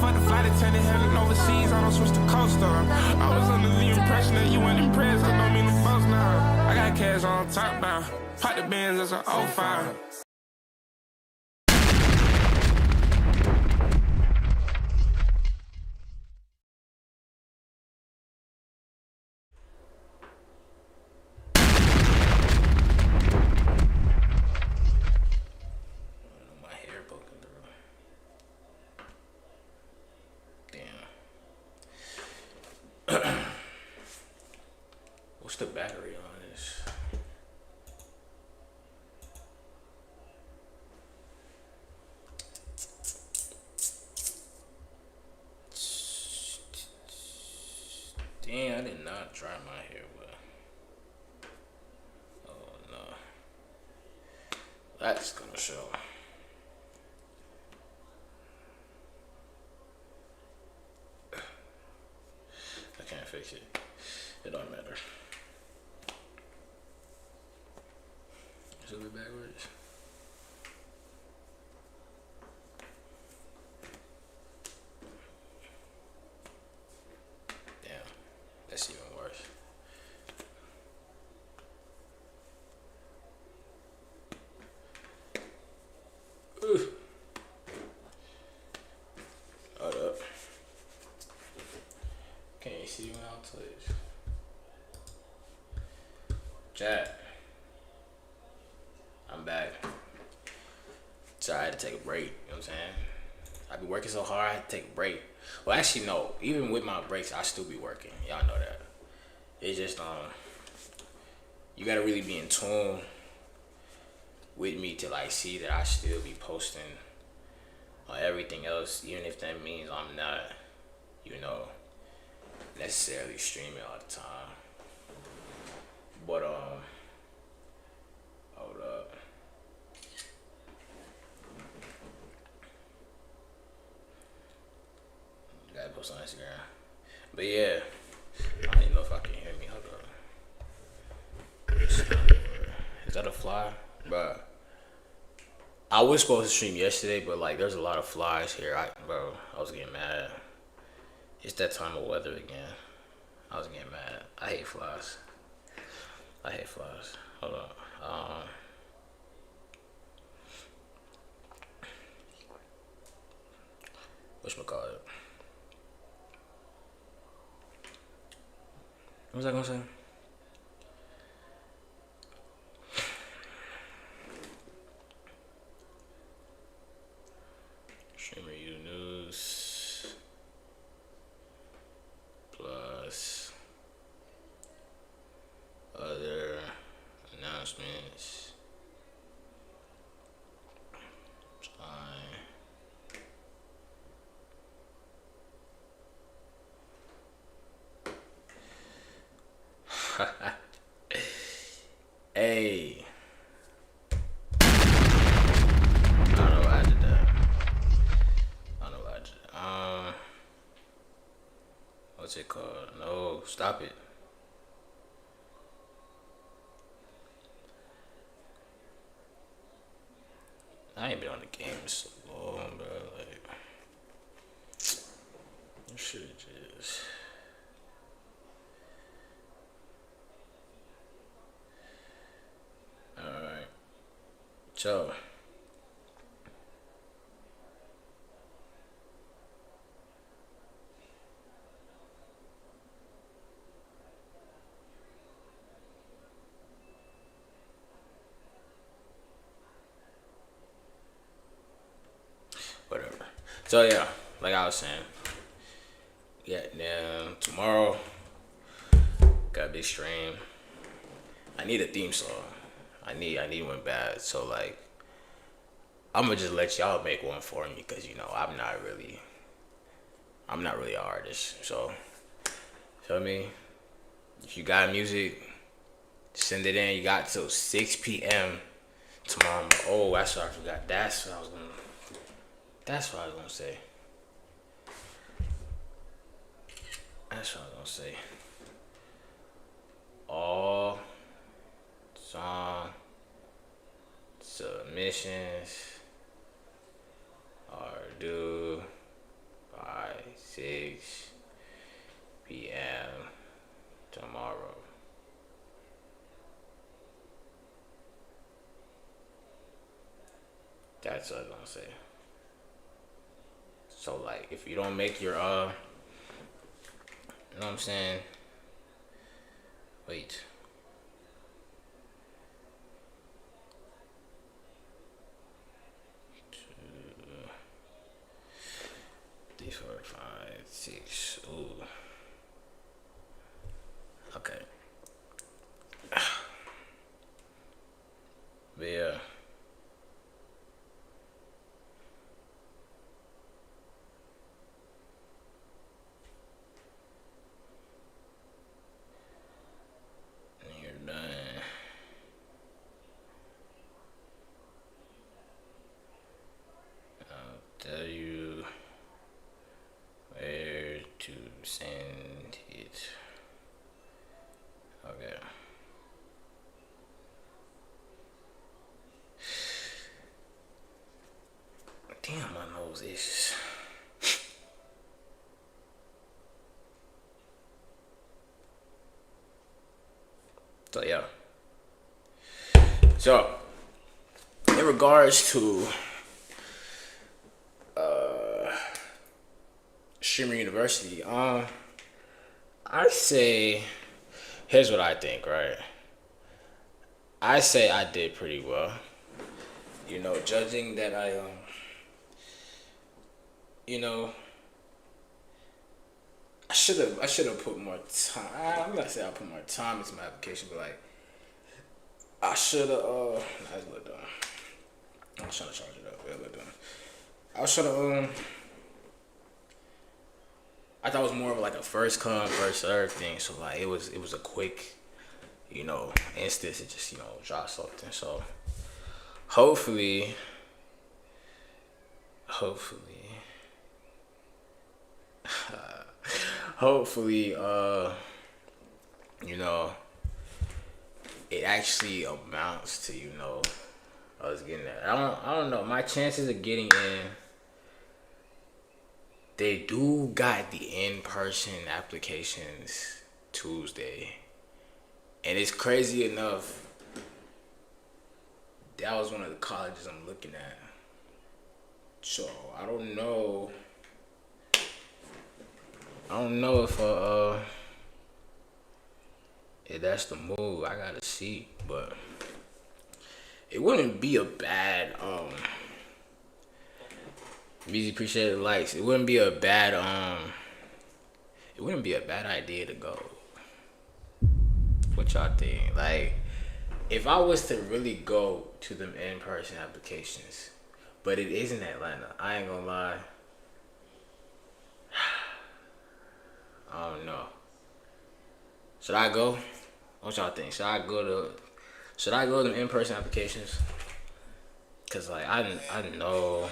about to fly to Tennessee, heading overseas, I don't switch the coaster. I was under the impression that you weren't impressed, I don't mean to boast now. I got cash on top now, pop the Benz as an 05. What's the battery on this? Damn, I did not dry my hair well. Oh no. That's gonna show. I can't fix it. It don't matter. Should be backwards. Damn, that's even worse. Ooh. Hold up. Can you see me out, please? Chat. I'm back. So I had to take a break, you know what I'm saying? I be working so hard, I had to take a break. Well, actually, no. Even with my breaks, I still be working. Y'all know that. It's just, you gotta really be in tune with me to, like, see that I still be posting on everything else, even if that means I'm not, you know, necessarily streaming all the time. But, hold up. Gotta post on Instagram. But yeah, I don't even know if I can hear me. Hold up. Is that a fly? Bruh. I was supposed to stream yesterday, but like there's a lot of flies here. Bro, I was getting mad. It's that time of weather again. I was getting mad. I hate flies. I hate flies. Hold on. Whatchamacallit? What was I gonna say? Streamer U News plus other announcements. Hey. I don't know why I did that. What's it called? No, stop it. I ain't been on the game in so long, bro. Like, this shit just. Alright. So. Whatever. So yeah, like I was saying, yeah. Now tomorrow, got a big stream. I need a theme song. I need one bad. So like, I'm gonna just let y'all make one for me because you know I'm not really an artist. So feel me? If you got music, send it in. You got till 6 p.m. tomorrow. Oh, that's what I forgot. That's what I was gonna say. All song submissions are due by 6 p.m. tomorrow. That's what I'm gonna say. So like, if you don't make your you know what I'm saying? Wait. Three, 4, 5, 6. Ooh. Okay. But yeah. And you're done. I'll tell you where to send it. Okay. Damn, my nose is. So yeah. So in regards to Streamer University, I say, here's what I think, right? I say I did pretty well. You know, judging that you know, I should have put more time. I'm not saying I put more time into my application, but like I should have. That's a little dumb. I was trying to charge it up. Yeah, a little dumb. I should have. I thought it was more of like a first come first serve thing. So like it was a quick, you know, instance. It just, you know, dropped something. So hopefully, hopefully, you know, it actually amounts to, you know, us getting that. I don't know. My chances of getting in, they do got the in-person applications Tuesday. And it's crazy enough, that was one of the colleges I'm looking at. So I don't know if that's the move. I gotta see, but it wouldn't be a bad Beezy, appreciate the likes. It wouldn't be a bad idea to go. What y'all think? Like, if I was to really go to them in-person applications, but it is in Atlanta, I ain't gonna lie. I don't know. Should I go? What y'all think? Should I go to them in-person applications? Cause like I know.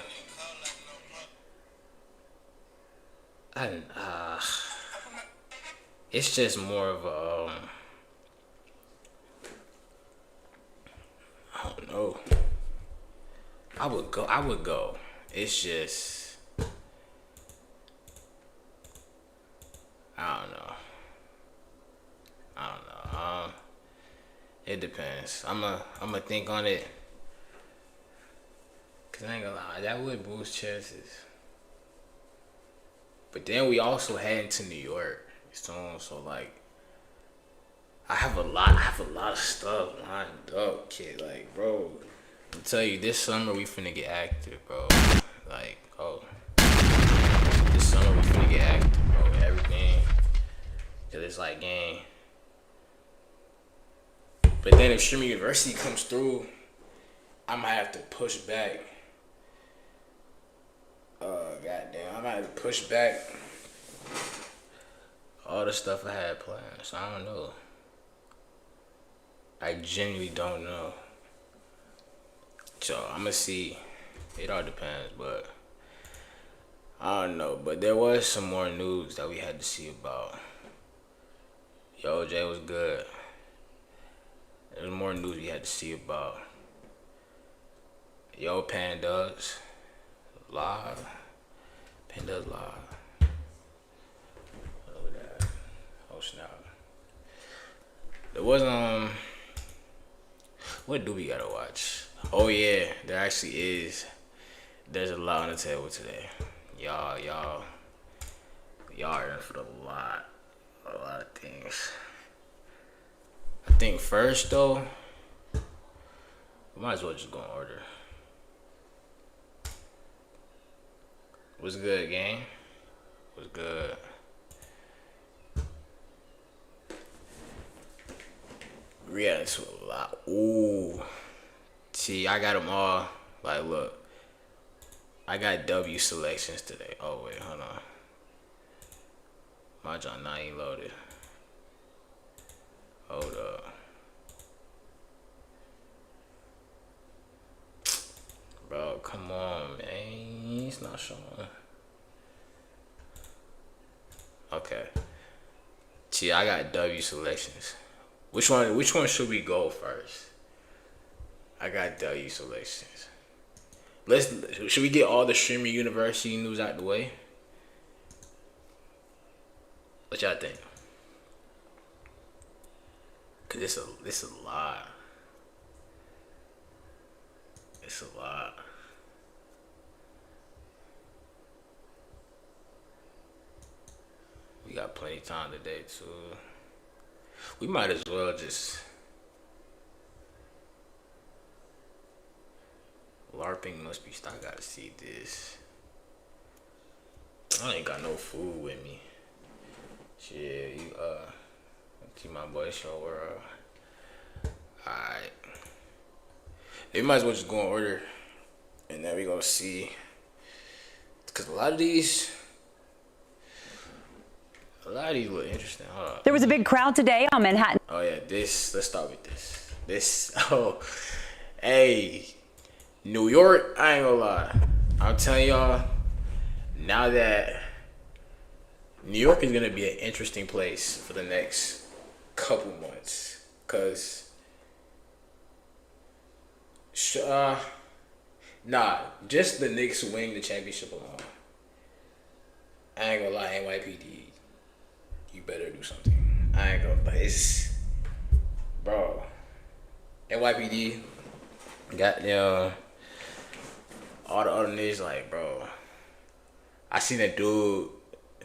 It's just more of a I don't know. I would go. It's just I don't know. It depends. I'ma think on it. Cause I ain't gonna lie, that would boost chances. But then we also heading to New York soon, so like I have a lot of stuff lined up, kid. Like, bro, I'm tell you, this summer we finna get active, bro. Like, this summer we finna get active, bro. Everything, cause it's like, gang. But then if Streamer University comes through, I might have to push back. Goddamn, I might have to push back all the stuff I had planned. So I don't know. I genuinely don't know. So I'ma see. It all depends, but I don't know. But there was some more news that we had to see about. Yo, Jay was good. There's more news we had to see about. Yo, Pandas live. Oh snap! There was what do we gotta watch? Oh yeah, there actually is. There's a lot on the table today. Y'all are in for a lot of things. I think first though, we might as well just go in order. What's good, gang? What's good? We got into a lot. Ooh. See, I got them all. Like, look. I got W selections today. Oh, wait, hold on. My John 9 ain't loaded. Hold up. Bro, come on, man. It's not showing. Okay. See, I got W selections. Which one should we go first? I got W selections. Should we get all the streaming university news out the way? What y'all think? Cause it's a lot. It's a lot. We got plenty of time today too. We might as well just LARPing must be stopped. I gotta see this. I ain't got no food with me. Shit, you see my boy show where alright. We might as well just go in order and then we gonna see. Cause a lot of these look interesting. Hold on. There was a big crowd today on Manhattan. Oh yeah, let's start with this. Hey, New York, I ain't gonna lie. I'm telling y'all, now that New York is gonna be an interesting place for the next couple months. Cause just the Knicks winning the championship alone. I ain't gonna lie, NYPD, you better do something. I ain't gonna lie, bro. NYPD got all the other niggas like, bro. I seen a dude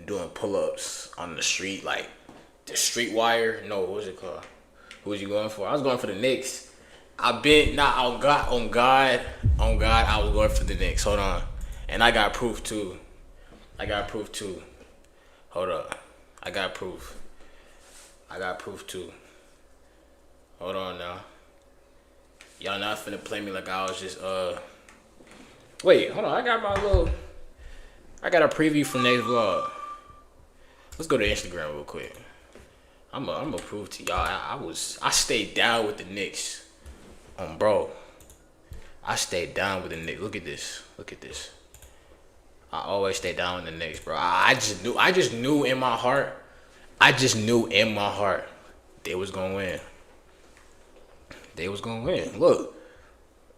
doing pull-ups on the street, like the street wire. No, what was it called? Who was you going for? I was going for the Knicks. On God, I was going for the Knicks. Hold on. And I got proof too. Hold up. I got proof too. Hold on now. Y'all not finna play me like I was just wait, hold on. I got a preview for next vlog. Let's go to Instagram real quick. I'm gonna prove to y'all I stayed down with the Knicks. Bro. I stayed down with the Knicks. Look at this. I always stay down with the Knicks, bro. I just knew in my heart they was gonna win.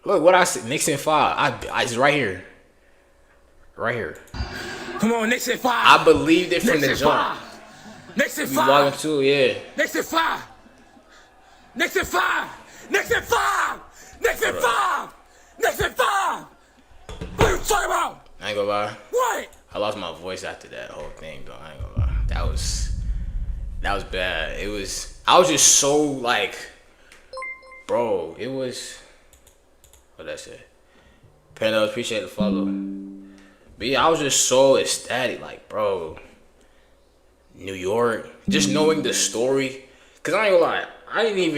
Look what I said. Knicks in 5. It's right here. Come on, Knicks in 5. I believed it from the jump. Knicks in You 5. walking too, yeah. Knicks in 5. Knicks in 5. Knicks in 5. Knicks in 5. Knicks in 5. What are you talking about? I ain't gonna lie. What? I lost my voice after that whole thing, though. I ain't gonna lie. That was bad. I was just so like, bro. It was. What did I say? Pendos, appreciate the follow. But yeah, I was just so ecstatic, like, bro. New York, just knowing the story, cause I ain't gonna lie, I didn't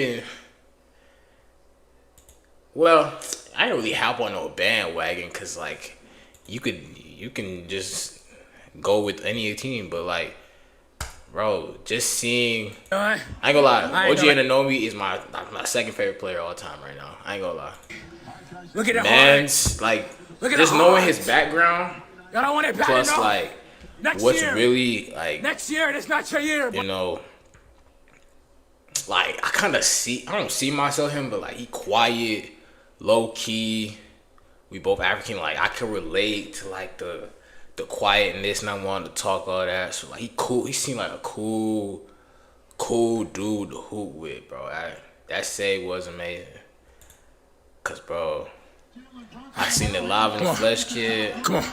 really hop on no bandwagon, cause like, you can just go with any team, but like, bro, just seeing, I ain't gonna lie, OG Anunoby is my second favorite player of all time right now. I ain't gonna lie. Look at that. Man's like, just knowing his background, y'all don't want it bad plus enough. like, Next what's year. really like, Next year, that's not your year. you know, like I don't see myself him, but like he quiet, low key. We both African, like I can relate to like the quietness, not wanting to talk all that. So like he cool. He seemed like a cool cool dude to hoop with, bro. That say was amazing. Cause, bro, I seen the live in the flesh, kid. Come on.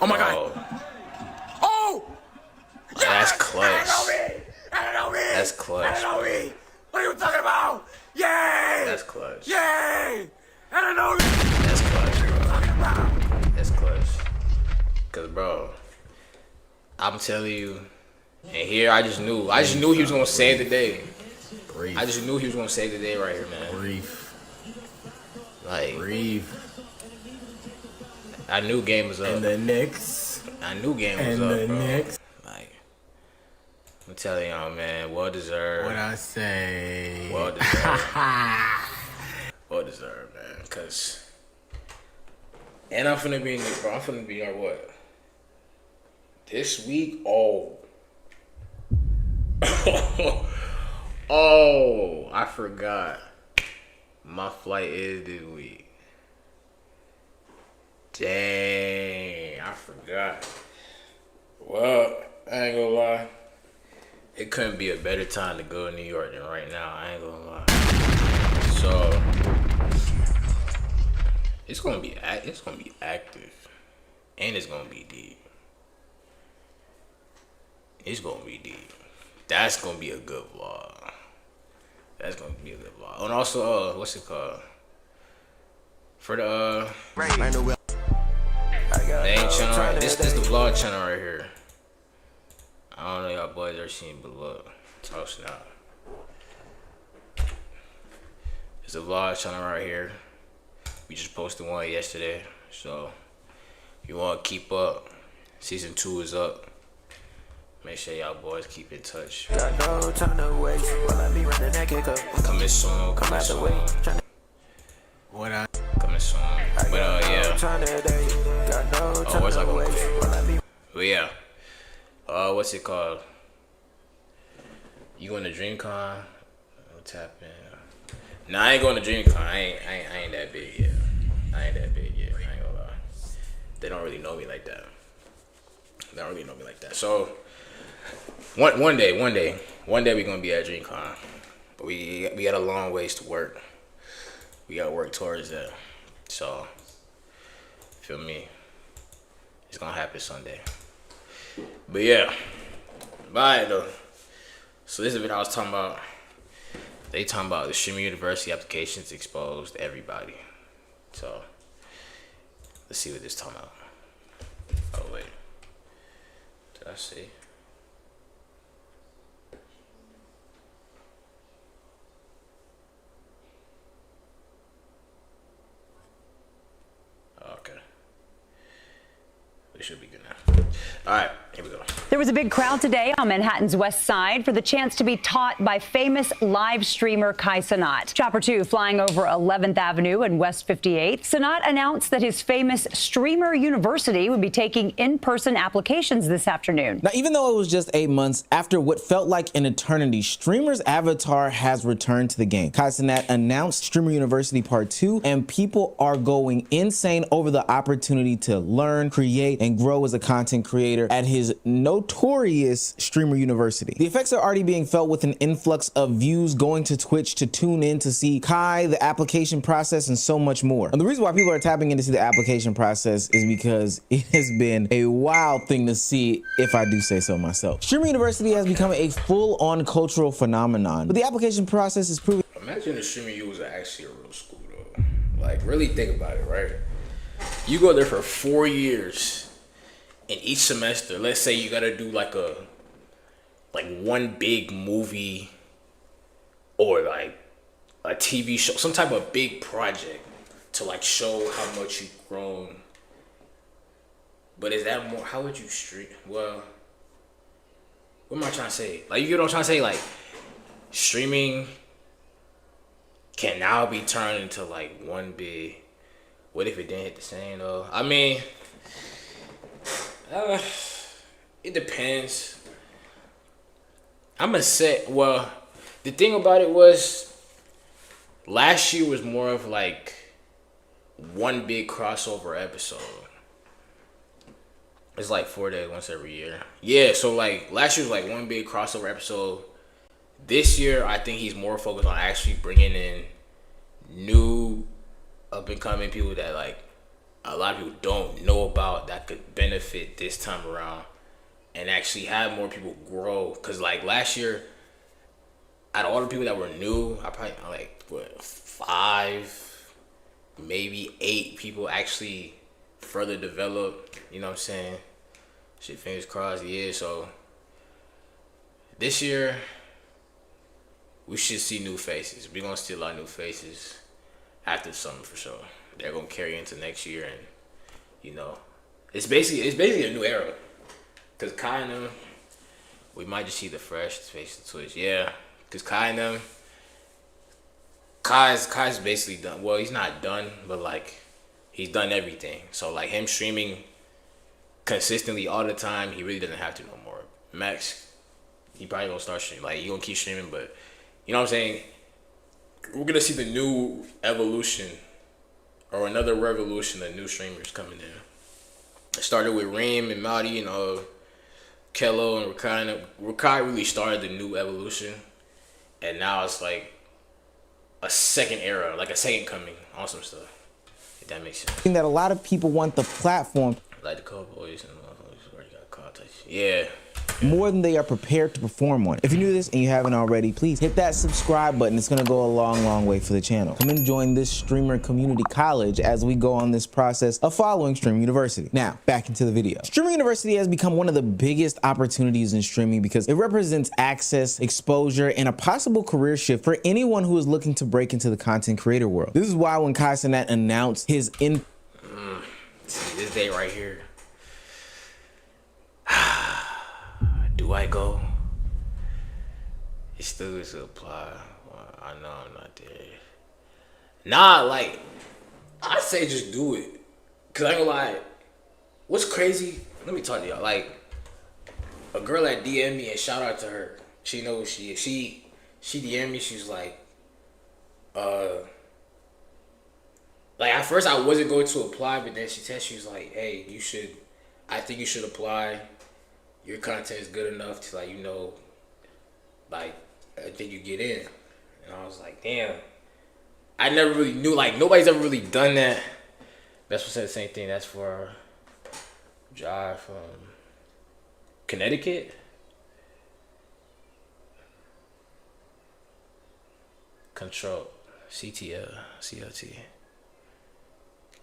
Oh my God. Oh! That's clutch. That's That's clutch. Bro. What are you talking about? Yay! That's clutch. Yay! That's clutch, bro. That's clutch. Cause, bro, I'm telling you, and here I just knew he was gonna save the day. I just knew he was gonna save the day right here, man. Like, I knew game was up. And the Knicks. I knew game was And up, the bro. Knicks. Like, I'm telling y'all, man, well deserved. What I say? Well deserved. Well deserved, man. Cause, and I'm finna be, bro. I'm finna be on what? This week? Oh. Oh, I forgot. My flight is this week. Dang, I forgot. Well, I ain't gonna lie. It couldn't be a better time to go to New York than right now. I ain't gonna lie. So it's gonna be active, and it's gonna be deep. It's gonna be deep. That's gonna be a good vlog. That's gonna be a good vlog. And also, what's it called? For the main channel, right? This the vlog channel right here. I don't know y'all boys ever seen, but look, toast now. It's a vlog channel right here. We just posted one yesterday, so if you want to keep up, season 2 is up. Make sure y'all boys keep in touch. Got no time to waste while I be running that kick up. Coming soon. Come out the way. What I Coming soon. But yeah. Oh, where's I going? But yeah. What's it called? You going to DreamCon? I'll tap in. Nah, I ain't going to DreamCon. I ain't that big yet. I ain't gonna lie. They don't really know me like that. So one day we gonna be at DreamCon. But we got a long ways to work. We gotta work towards that. So feel me? It's gonna happen Sunday. But yeah. Bye though. So this is what I was talking about. They talking about the streaming university applications exposed to everybody. So let's see what this talking about. Oh wait. Did I see? Okay. We should be good now. All right, here we go. There was a big crowd today on Manhattan's West Side for the chance to be taught by famous live streamer Kai Cenat. Chopper 2 flying over 11th Avenue and West 58th. Cenat announced that his famous Streamer University would be taking in-person applications this afternoon. Now, even though it was just 8 months after what felt like an eternity, Streamer's avatar has returned to the game. Kai Cenat announced Streamer University Part 2, and people are going insane over the opportunity to learn, create, and grow as a content creator at his notorious Streamer University. The effects are already being felt with an influx of views going to Twitch to tune in to see Kai, the application process, and so much more. And the reason why people are tapping in to see the application process is because it has been a wild thing to see, if I do say so myself. Streamer University has become a full-on cultural phenomenon, but the application process is proving. Imagine the Streamer U was actually a real school though. Like really think about it, right? You go there for 4 years. In each semester, let's say you gotta do like one big movie or like a TV show, some type of big project to like show how much you've grown. But is that more? How would you stream? Well, what am I trying to say? Like you get what I'm trying to say? Like streaming can now be turned into like one big. What if it didn't hit the same though? I mean. It depends. I'm gonna say, well, the thing about it was last year was more of like one big crossover episode. It's like 4 days once every year. Yeah, so like last year was like one big crossover episode this year, I think he's more focused on actually bringing in new up and coming people that like a lot of people don't know about that could benefit this time around, and actually have more people grow. Cause like last year, out of all the people that were new, I probably like 5, maybe 8 people actually further developed. You know what I'm saying? Shit, fingers crossed. Yeah. So this year, we should see new faces. We're gonna see a lot of new faces after the summer for sure. They're gonna carry into next year, and you know, it's basically a new era. Cause Kai and them, we might just see the fresh face of Twitch. Yeah, cause Kai and them, Kai's basically done. Well, he's not done, but like he's done everything. So like him streaming consistently all the time, he really doesn't have to no more. Max, he probably gonna start streaming. Like he gonna keep streaming, but you know what I'm saying? We're gonna see the new evolution or another revolution of new streamers coming in. It started with Reem and Maudie and Kello and Rakai. Rakai really started the new evolution, and now it's like a second era, like a second coming on some stuff. If that makes sense. I think that a lot of people want the platform Like the Cowboys and motherfuckers already got caught. Yeah. more than they are prepared to perform on. If you're new to this and you haven't already, please hit that subscribe button. It's gonna go a long way for the channel. Come and join this streamer community college as we go on this process of following Stream University. Now, back into the video. Streamer University has become one of the biggest opportunities in streaming because it represents access, exposure, and a possible career shift for anyone who is looking to break into the content creator world. This is why when kwazi announced his See this day right here. Do I go? It still is to apply. Well, I know I'm not there. Nah, like, I say just do it. Cause I ain't gonna lie. What's crazy? Let me talk to y'all. Like, a girl that DM'd me, and shout out to her. She knows who she is. She DM'd me. She's like at first I wasn't going to apply, but then she was like, hey, I think you should apply. Your content is good enough to like, you know, like, I think you get in. And I was like, damn. I never really knew, like, nobody's ever really done that. That's what said the same thing. That's for Jai from Connecticut. Control CLT.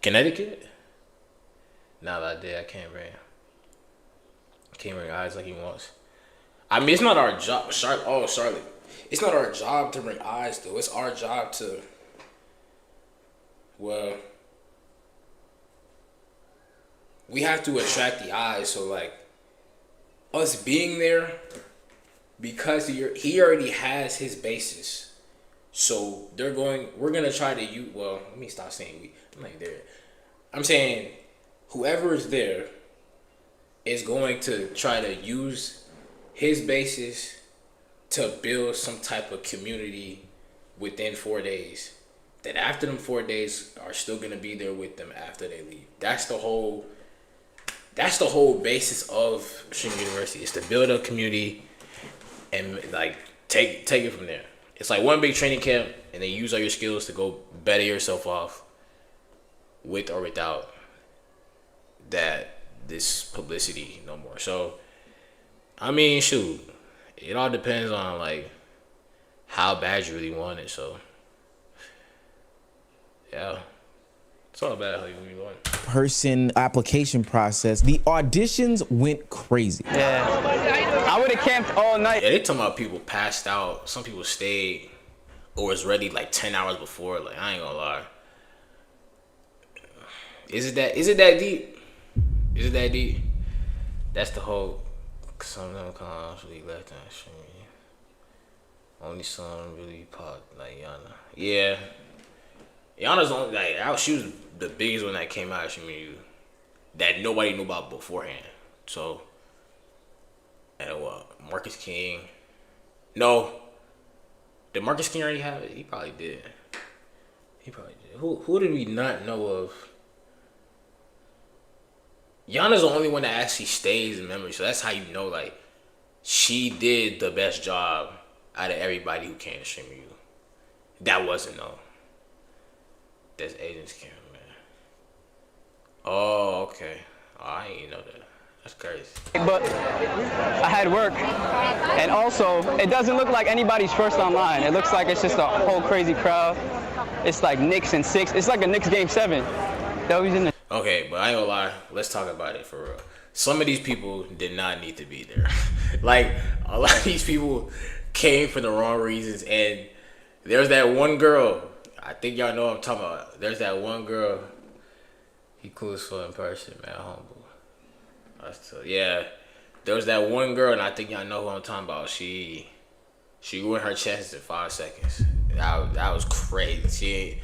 Connecticut? Nah, that day I can't bring eyes like he wants. I mean, it's not our job. Charlotte. It's not our job to bring eyes, though. It's our job to, well, we have to attract the eyes. So, like, us being there, because he already has his basis. So, we're going to try to use, well, let me stop saying we. I'm not there. I'm saying whoever is there is going to try to use his basis to build some type of community within 4 days. That after them 4 days are still gonna be there with them after they leave. That's the whole basis of Stream University. Is to build a community and like take it from there. It's like one big training camp, and then use all your skills to go better yourself off with or without this publicity no more. So, I mean, shoot, it all depends on like how bad you really want it. So, yeah, it's all about how you really want it. person application process. The auditions went crazy. Yeah, I would have camped all night. Yeah, they talking about people passed out. Some people stayed or was ready like 10 hours before. Like, I ain't gonna lie. Is it that deep? Is it that deep? That's the whole. Some of them constantly left on stream. Only some really popped, like Yana. Yeah, Yana's only like she was the biggest one that came out of streaming that nobody knew about beforehand. So, and what? Marcus King? No, did Marcus King already have it? He probably did. Who did we not know of? Yana's the only one that actually stays in memory, so that's how you know, like, she did the best job out of everybody who came to stream you, that wasn't no. That's Asian's cameraman. Oh, okay. Oh, I ain't even know that. That's crazy. But I had work, and also it doesn't look like anybody's first online. It looks like it's just a whole crazy crowd. It's like Knicks and 6. It's like a Knicks game 7. That was in the. Okay, but I ain't gonna lie. Let's talk about it for real. Some of these people did not need to be there. Like, a lot of these people came for the wrong reasons, and there's that one girl. I think y'all know what I'm talking about. There's that one girl. He cool as fuck in person, man. Humble. Yeah, there was that one girl, and I think y'all know who I'm talking about. She ruined her chances in 5 seconds. That was crazy.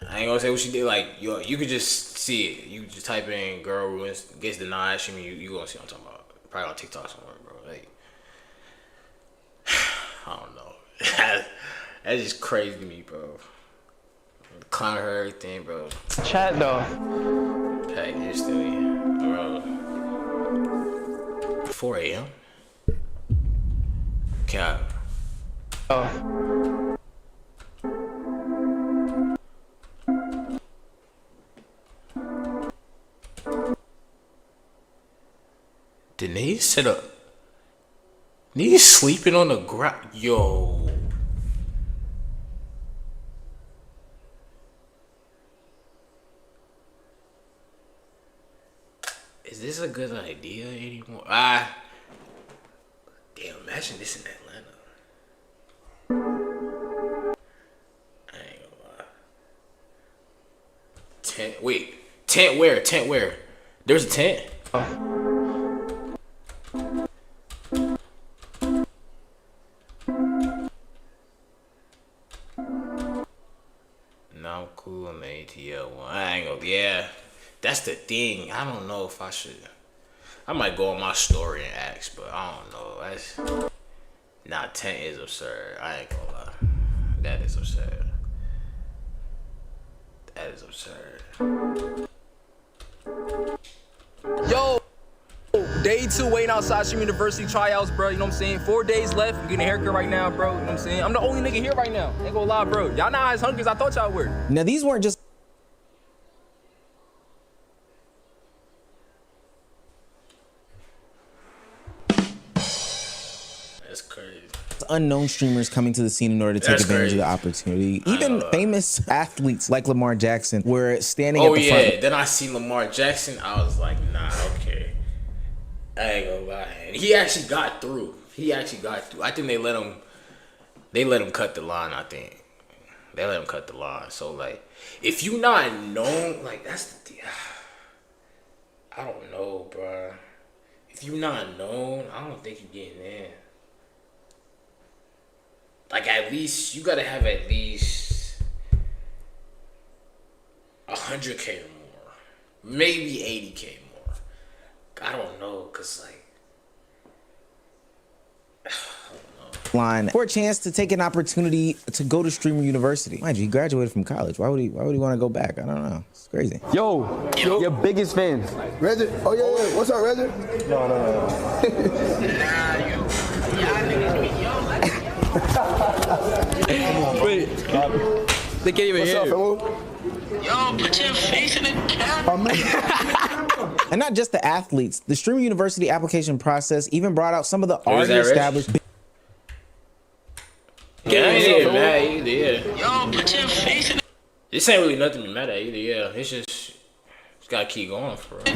I ain't gonna say what she did. Like, you could just see it. You just type in "girl ruins gets denied." You gonna see what I'm talking about. Probably on TikTok somewhere, bro. Like, I don't know. That's just crazy to me, bro. Clown her, everything, bro. Chat though. Hey, you're still here, bro. 4 a.m. Cap. Oh. Denise set up. Denise sleeping on the ground. Yo. Is this a good idea anymore? Damn, imagine this in Atlanta. I ain't gonna lie. Tent where? Tent where? There's a tent? No, I'm cool on the ATL one. I ain't gonna, yeah. That's the thing. I don't know if I should. I might go on my story and ask, but I don't know. Nah, 10 is absurd. I ain't gonna lie. That is absurd. That is absurd. Yo, day 2 waiting outside Stream University tryouts, bro. You know what I'm saying? 4 days left. I'm getting a haircut right now, bro. You know what I'm saying? I'm the only nigga here right now. Ain't gonna lie, bro. Y'all not as hungry as I thought y'all were. Now, these weren't just That's crazy. unknown streamers coming to the scene in order to take advantage of the opportunity. Even famous athletes like Lamar Jackson were standing at the front. Oh yeah, then I see Lamar Jackson. I was like, nah, okay. I ain't gonna lie. And he actually got through. I think they let him cut the line, I think. They let him cut the line. So like, if you not known, like that's the I don't know, bro. If you not known, I don't think you getting in. Like, at least, you gotta have at least 100K or more. Maybe 80K more. I don't know, cause like, I don't know. Line for a chance to take an opportunity to go to Streamer University. Mind you, he graduated from college. Why would he want to go back? I don't know. It's crazy. Yo, your biggest fans. Reggie? Oh yeah. What's up, Reggie? No. Y'all niggas be young. Wait. They can't even hear you. Yo, put your face in the camera. And not just the athletes. The Streamer University application process even brought out some of the already established. Yeah, yeah. Yo, put your face in the This ain't really nothing to be mad at either. Yeah, it's just gotta keep going for real.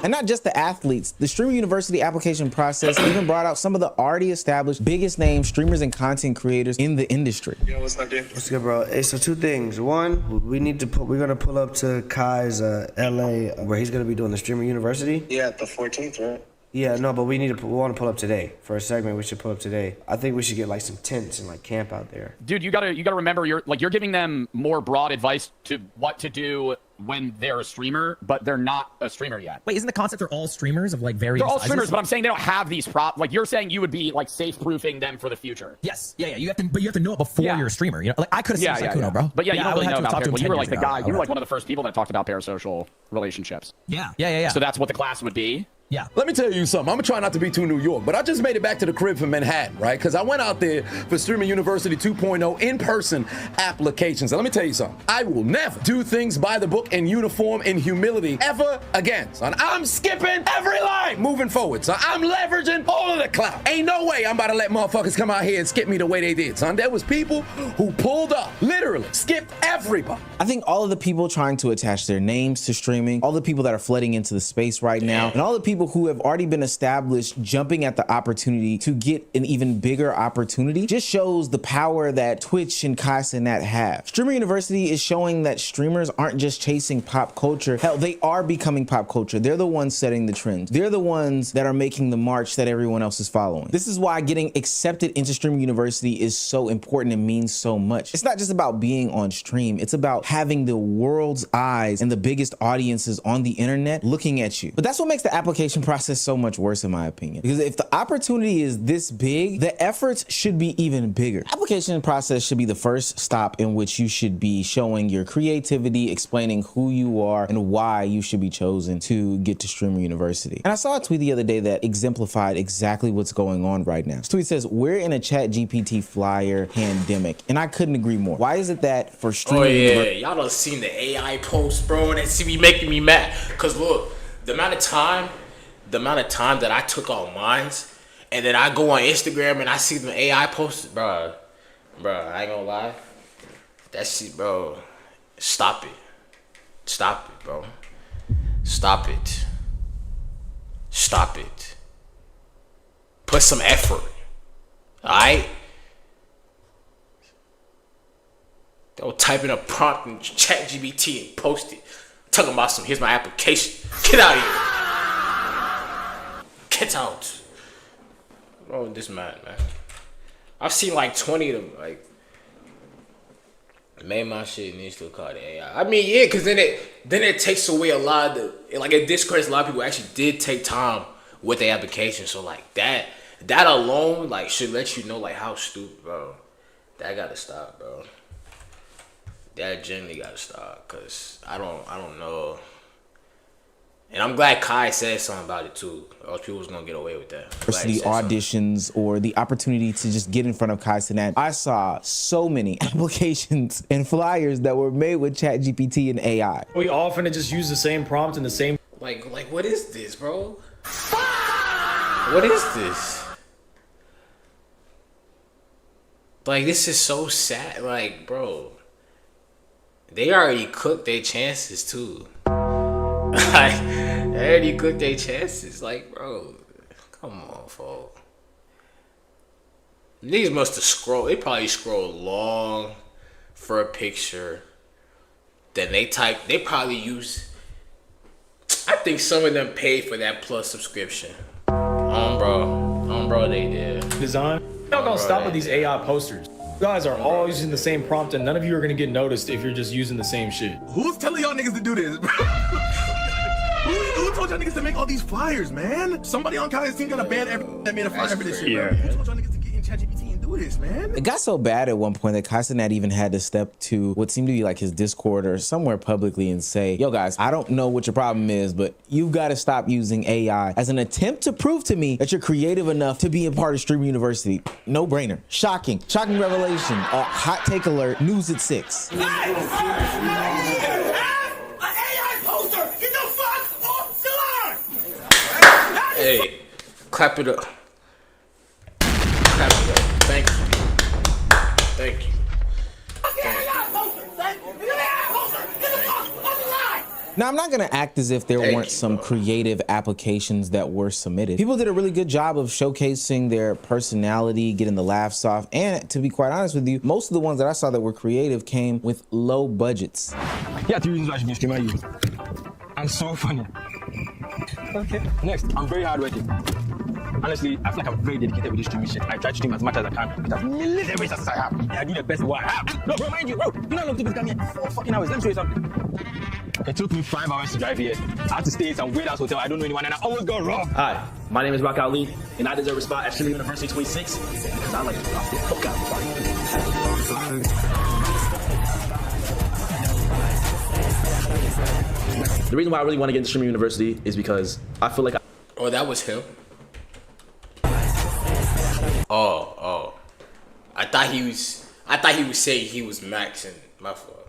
And not just the athletes. The Streamer University application process even brought out some of the already established biggest name streamers and content creators in the industry. Yo, what's up, dude? What's good, bro? Hey, so 2 things. One, we're gonna pull up to Kai's LA where he's gonna be doing the Streamer University. Yeah, the 14th, right? Yeah, no, but we want to pull up today for a segment. We should pull up today. I think we should get like some tents and like camp out there. Dude, you gotta remember you're giving them more broad advice to what to do when they're a streamer, but they're not a streamer yet. Wait, isn't the concept they're all streamers of like various They're all sizes? streamers, but I'm saying they don't have these like you're saying you would be like safe-proofing them for the future. Yes, yeah. You have to know it before you're a streamer. You know, like I could have seen Kuno, bro. But yeah, you don't really know about him. You were like the guy. You were like one of the first people that talked about parasocial relationships. Yeah. So that's what the class would be. Yeah. Let me tell you something. I'm gonna try not to be too New York, but I just made it back to the crib from Manhattan, right? Because I went out there for Streaming University 2.0 in-person applications. And let me tell you something. I will never do things by the book in uniform in humility ever again, son. I'm skipping every line moving forward, son. I'm leveraging all of the clout. Ain't no way I'm about to let motherfuckers come out here and skip me the way they did, son. There was people who pulled up, literally skipped everybody. I think all of the people trying to attach their names to streaming, all the people that are flooding into the space right now, and all the people who have already been established jumping at the opportunity to get an even bigger opportunity just shows the power that Twitch and Kwazi and that have. Streamer University is showing that streamers aren't just chasing pop culture. Hell, they are becoming pop culture. They're the ones setting the trends. They're the ones that are making the march that everyone else is following. This is why getting accepted into Streamer University is so important and means so much. It's not just about being on stream. It's about having the world's eyes and the biggest audiences on the internet looking at you. But that's what makes the application process so much worse, in my opinion, because if the opportunity is this big, the efforts should be even bigger. Application process should be the first stop in which you should be showing your creativity, explaining who you are and why you should be chosen to get to Streamer University. And I saw a tweet the other day that exemplified exactly what's going on right now. This tweet says, "We're in a ChatGPT flyer pandemic," and I couldn't agree more. Why is it that for Streamer University? Y'all done seen the AI post, bro? That see me making me mad. Cause look, the amount of time that I took on mines, and then I go on Instagram and I see the AI posts, bro, I ain't gonna lie. That shit, bro, stop it. Stop it, bro. Stop it. Stop it. Put some effort. Alright? Don't type in a prompt in ChatGPT and post it. Talking about some, here's my application. Get out of here. Get out. Oh, this man. I've seen like 20 of them. Like, man, my shit needs to call the AI. I mean, yeah, because then it takes away a lot of the, like, it discredits a lot of people who actually did take time with the application. So like that alone, like, should let you know like how stupid, bro. That gotta stop, bro. That genuinely gotta stop, cause I don't know. And I'm glad Kai said something about it too. Or else people was gonna get away with that. University auditions or the opportunity to just get in front of Kwazi. I saw so many applications and flyers that were made with ChatGPT and AI. We all finna just use the same prompt and the same. Like what is this, bro? What is this? Like, this is so sad. Like, bro, they already cooked their chances too. Like, they already cooked their chances. Like, bro, come on, folks. Niggas must have scrolled. They probably scrolled long for a picture. Then they probably use. I think some of them paid for that Plus subscription. Bro, they did. Design. Y'all gonna stop with these AI posters. You guys are all using the same prompt, and none of you are gonna get noticed if you're just using the same shit. Who's telling y'all niggas to do this, bro? Who told y'all niggas to make all these flyers, man? Somebody on Kwazi's team got a ban that made a flyer for this shit, bro. Who told y'all niggas to get in ChatGPT and do this, man? It got so bad at one point that Kwazi even had to step to what seemed to be like his Discord or somewhere publicly and say, yo guys, I don't know what your problem is, but you've got to stop using AI as an attempt to prove to me that you're creative enough to be a part of Streamer University. No brainer. Shocking revelation. Hot take alert. News at 6. Hey, clap it up. Clap it up. Thank you. Thank you. Now, I'm not going to act as if there weren't some creative applications that were submitted. People did a really good job of showcasing their personality, getting the laughs off. And to be quite honest with you, most of the ones that I saw that were creative came with low budgets. Yeah, 2 reasons why I should be streaming you. I'm so funny. Okay. Next, I'm very hardworking. Honestly, I feel like I'm very dedicated with this streaming shit. I try to stream as much as I can with as millions of resources I have. And I do the best of what I have. No, bro, mind you, bro. You know how long this got me? 4 fucking hours. Let me show you something. It took me 5 hours to drive here. I had to stay in some weird ass hotel. I don't know anyone, and I almost got robbed. Hi, my name is Rock Ali, and I deserve a spot at Streamer University 26 because I like to rock the fuck out of the The reason why I really want to get into Streamer University is because I feel like Oh, that was him? Oh. I thought he was saying he was maxing. My fault.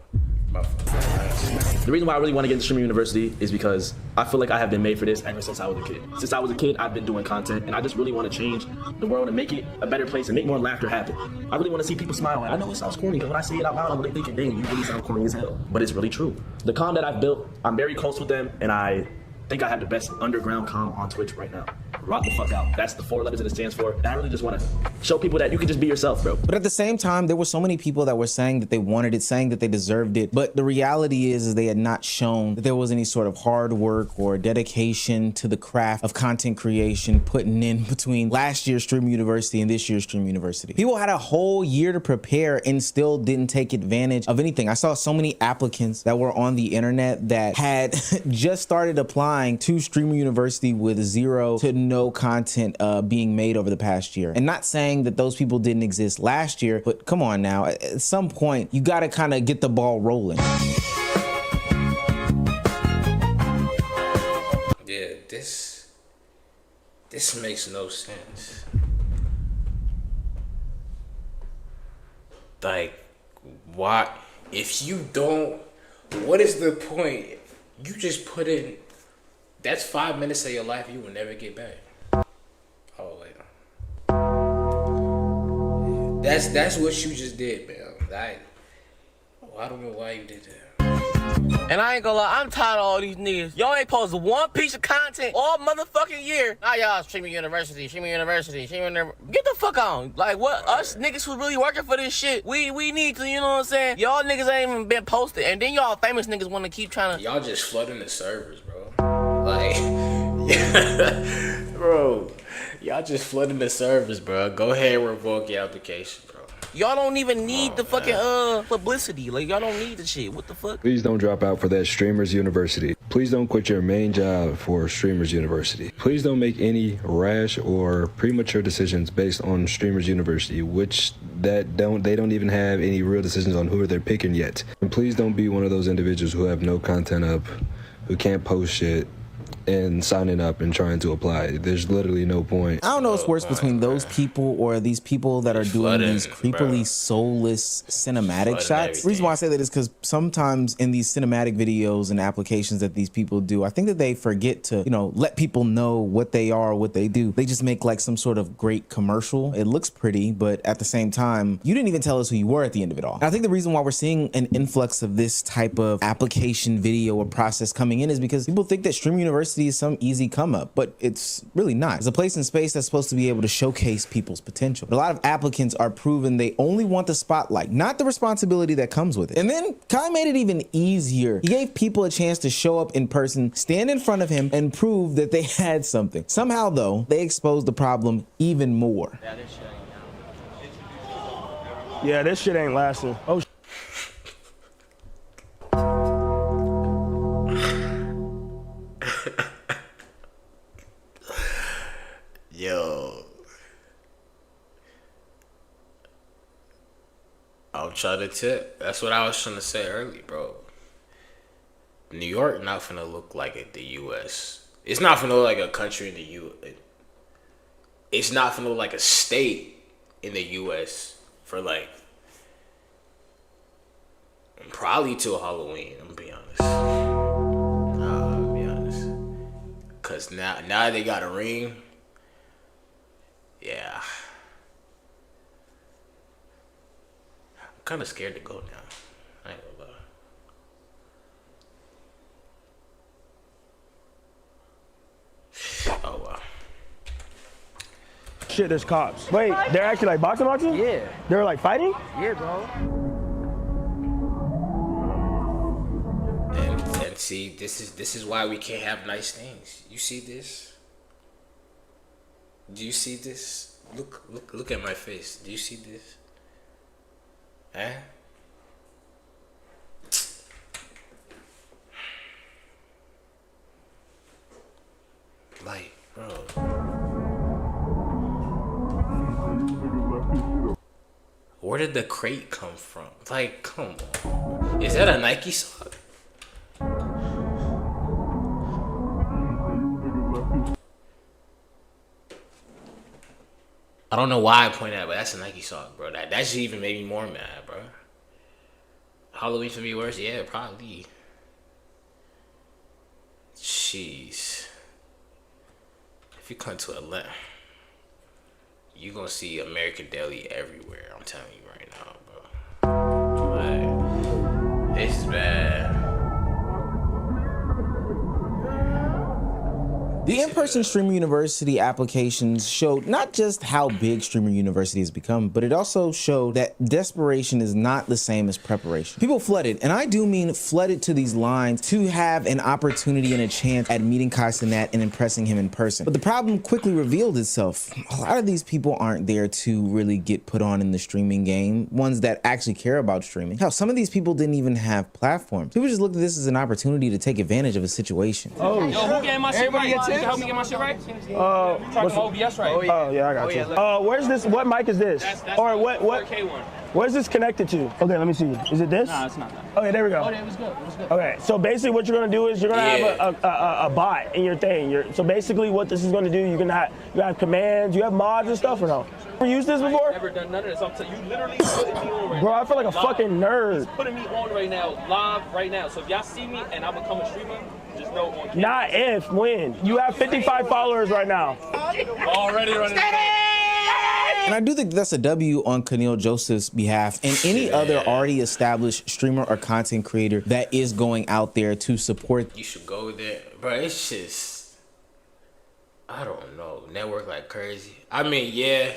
The reason why I really want to get into streaming university is because I feel like I have been made for this ever since I was a kid. Since I was a kid, I've been doing content, and I just really want to change the world and make it a better place and make more laughter happen. I really want to see people smile. I know it sounds corny, but when I say it out loud, I'm really thinking, dang, you really sound corny as hell. But it's really true. The comm that I've built, I'm very close with them, and I think I have the best underground comm on Twitch right now. Rock the fuck out. That's the 4 letters that it stands for. And I really just want to show people that you can just be yourself, bro. But at the same time, there were so many people that were saying that they wanted it, saying that they deserved it. But the reality is they had not shown that there was any sort of hard work or dedication to the craft of content creation putting in between last year's Stream University and this year's Stream University. People had a whole year to prepare and still didn't take advantage of anything. I saw so many applicants that were on the internet that had just started applying to Stream University with 0 to no content being made over the past year. And not saying that those people didn't exist last year, but come on now, at some point you got to kind of get the ball rolling. Yeah, this makes no sense. Like, why? If you don't, what is the point? You just put in, that's 5 minutes of your life you will never get back. Oh, wait. That's what you just did, man. I don't know why you did that. And I ain't gonna lie, I'm tired of all these niggas. Y'all ain't posted one piece of content all motherfucking year. Now y'all streaming university. Get the fuck on. Like, what? Us niggas who really working for this shit, we need to, you know what I'm saying? Y'all niggas ain't even been posted. And then y'all famous niggas want to keep trying to... Y'all just flooding the servers, bro. Like, bro, y'all just flooding the servers, bro. Go ahead and revoke your application, bro. Y'all don't even need the fucking publicity. Like, y'all don't need the shit. What the fuck? Please don't drop out for that Streamers University. Please don't quit your main job for Streamers University. Please don't make any rash or premature decisions based on Streamers University, which they don't even have any real decisions on who they're picking yet. And please don't be one of those individuals who have no content up, who can't post shit, and signing up and trying to apply. There's literally no point. I don't know what's worse between those people or these people that are doing these creepily soulless cinematic shots. The reason why I say that is because sometimes in these cinematic videos and applications that these people do, I think that they forget to, you know, let people know what they are, what they do. They just make like some sort of great commercial. It looks pretty, but at the same time, you didn't even tell us who you were at the end of it all. And I think the reason why we're seeing an influx of this type of application video or process coming in is because people think that Stream University is some easy come up, but it's really not. It's a place in space that's supposed to be able to showcase people's potential. But a lot of applicants are proven they only want the spotlight, not the responsibility that comes with it. And then Kai made it even easier. He gave people a chance to show up in person, stand in front of him, and prove that they had something. Somehow, though, they exposed the problem even more. Yeah, this shit ain't lasting. Oh, Yo, I'm trying to tip. That's what I was trying to say earlier, bro. New York not finna look like the U.S. It's not finna look like a country in the U.S. It's not finna look like a state in the U.S. for like probably till Halloween. I'm gonna be honest. I'll be honest. Cause now they got a ring. Yeah. I'm kind of scared to go now. I ain't gonna lie. Oh, wow. shit, there's cops. Wait, they're actually like boxing? Yeah. They're like fighting? Yeah, bro. And see, this is why we can't have nice things. You see this? Do you see this? Look at my face. Do you see this? Huh? Like, bro. Where did the crate come from? Like, come on. Is that a Nike sock? I don't know why I pointed at, but that's a Nike sock, bro. That should even made me more mad, bro. Halloween should be worse? Yeah, probably. Jeez. If you come to Atlanta, you gonna see American Deli everywhere. I'm telling you right now, bro. Like, it's bad. The in-person Streamer University applications showed not just how big Streamer University has become, but it also showed that desperation is not the same as preparation. People flooded, and I do mean flooded to these lines to have an opportunity and a chance at meeting Kai Cenat and impressing him in person. But the problem quickly revealed itself. A lot of these people aren't there to really get put on in the streaming game, ones that actually care about streaming. Hell, some of these people didn't even have platforms. People just looked at this as an opportunity to take advantage of a situation. Oh, yo, who getting my shit right? You can help me get my shit right? What's OBS right? Oh yeah, I got you. Where's this? What mic is this? That's or what? K1. Where's this connected to? Okay, let me see. Is it this? Nah, it's not that. Okay, there we go. Oh, it was good. It was good. Okay, so basically what you're gonna do is you're gonna have a bot in your thing. So basically what this is gonna do, you have commands, you have mods and stuff or no? Ever used this before? I've never done none of this. I'm telling you, literally putting me on right now. Bro, I feel like a fucking nerd. He's putting me on right now, live right now. So if y'all see me and I become a streamer, just know on camera. Not if, when. You have 55 followers right now. Already running. And I do think that's a W on Keneal Joseph's behalf and any other already established streamer or content creator that is going out there to support. You should go there. Bro, it's just, I don't know, network like crazy. I mean, yeah,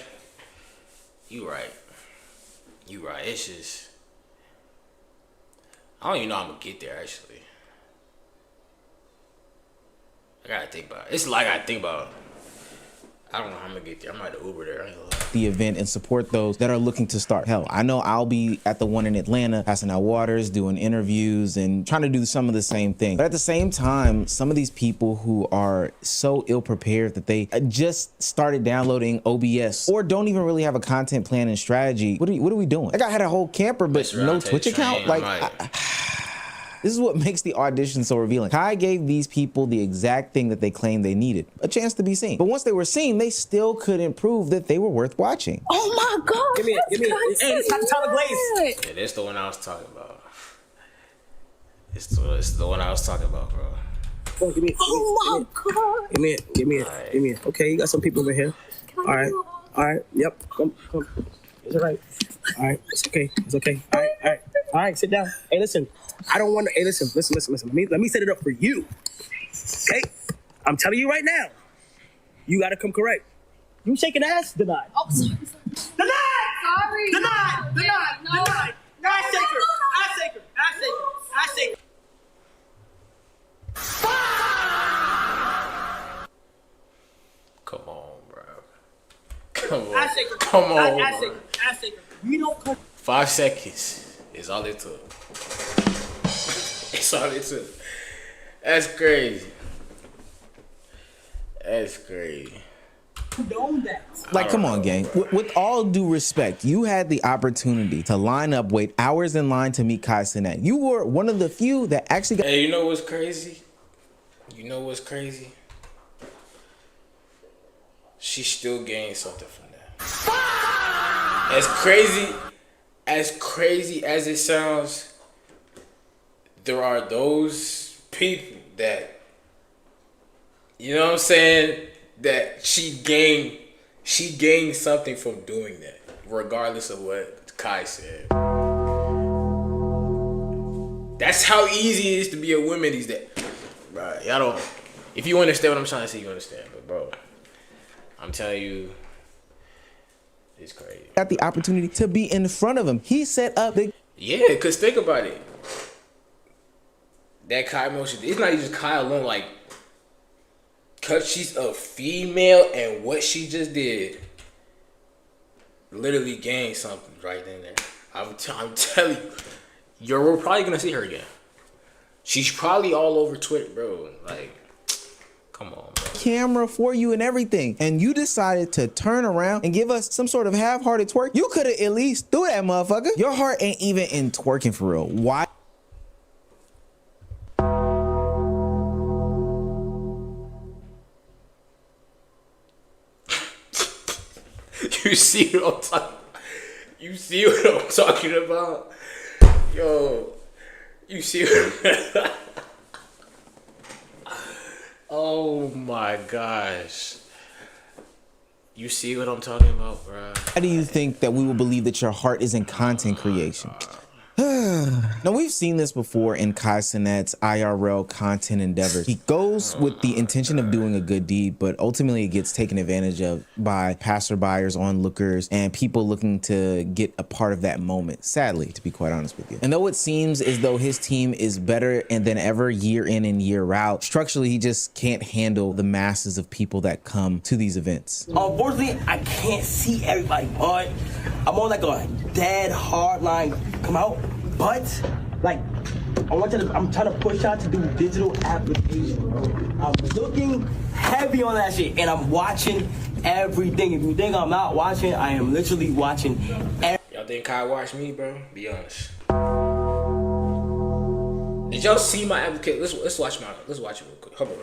you right. You right. It's just, I don't even know how I'm going to get there, actually. I got to think about it. It's like I think about it. I don't know how I'm gonna get there. I'm at the Uber there. I ain't gonna lie. The event and support those that are looking to start. Hell, I know I'll be at the one in Atlanta, passing out waters, doing interviews and trying to do some of the same thing. But at the same time, some of these people who are so ill prepared that they just started downloading OBS or don't even really have a content plan and strategy. What are we doing? Like I had a whole camper, but no Twitch account. Like. This is what makes the audition so revealing. Kai gave these people the exact thing that they claimed they needed, a chance to be seen. But once they were seen, they still couldn't prove that they were worth watching. Oh my God! Give me. Hey, it's not Tyler Glaze. Yeah, that's the one I was talking about. It's the one I was talking about, bro. Oh, give me. Oh my God! Give me. Okay, you got some people over here. All right. Yep. Come. It's all right. All right. It's okay. All right. Sit down. Hey, listen. I don't want to. Hey, listen. Let me set it up for you. Okay? I'm telling you right now. You got to come correct. You shaking ass? Denied. Oh, sorry. Denied! Sorry. Denied! No. Ass shaker. Come on, bro. Come on. Ass shaker. Come on, Ass bro. shaker. Ass shaker. You don't come. 5 seconds is all it took. It's all it took. That's crazy. That's crazy. Condone that. Like, come on, gang. With all due respect, you had the opportunity to line up, wait hours in line to meet Kai Cenat. You were one of the few that actually got. Hey, you know what's crazy? She still gained something from that. As crazy as it sounds, there are those people that, you know what I'm saying, that she gained something from doing that, regardless of what Kai said. That's how easy it is to be a woman these days. Bro, y'all don't, if you understand what I'm trying to say, you understand. But bro, I'm telling you, it's crazy. Got the opportunity to be in front of him. He set up the. Yeah, because think about it. That Kai motion, it's not even Kai alone. Like, because she's a female and what she just did literally gained something right then and there. I'm telling you, we're probably going to see her again. She's probably all over Twitter, bro. Like, come on, bro. Camera for you and everything, and you decided to turn around and give us some sort of half-hearted twerk. You could have at least threw that motherfucker. Your heart ain't even in twerking for real. Why? You see what I'm talking? You see what I'm talking about? Yo, you see what? Oh my gosh. You see what I'm talking about, bro? How do you think that we will believe that your heart is in content creation? Now, we've seen this before in Kai Cenat's IRL content endeavors. He goes with the intention of doing a good deed, but ultimately it gets taken advantage of by passerbyers, onlookers, and people looking to get a part of that moment, sadly, to be quite honest with you. And though it seems as though his team is better than ever year in and year out, structurally, he just can't handle the masses of people that come to these events. Unfortunately, I can't see everybody, but I'm on like a dead hard line come out. But like, I'm trying to push out to do digital application, bro. I'm looking heavy on that shit, and I'm watching everything. If you think I'm not watching, I am literally watching. Y'all think Kai watched me, bro? Be honest. Did y'all see my application? Let's watch it real quick. Hold on.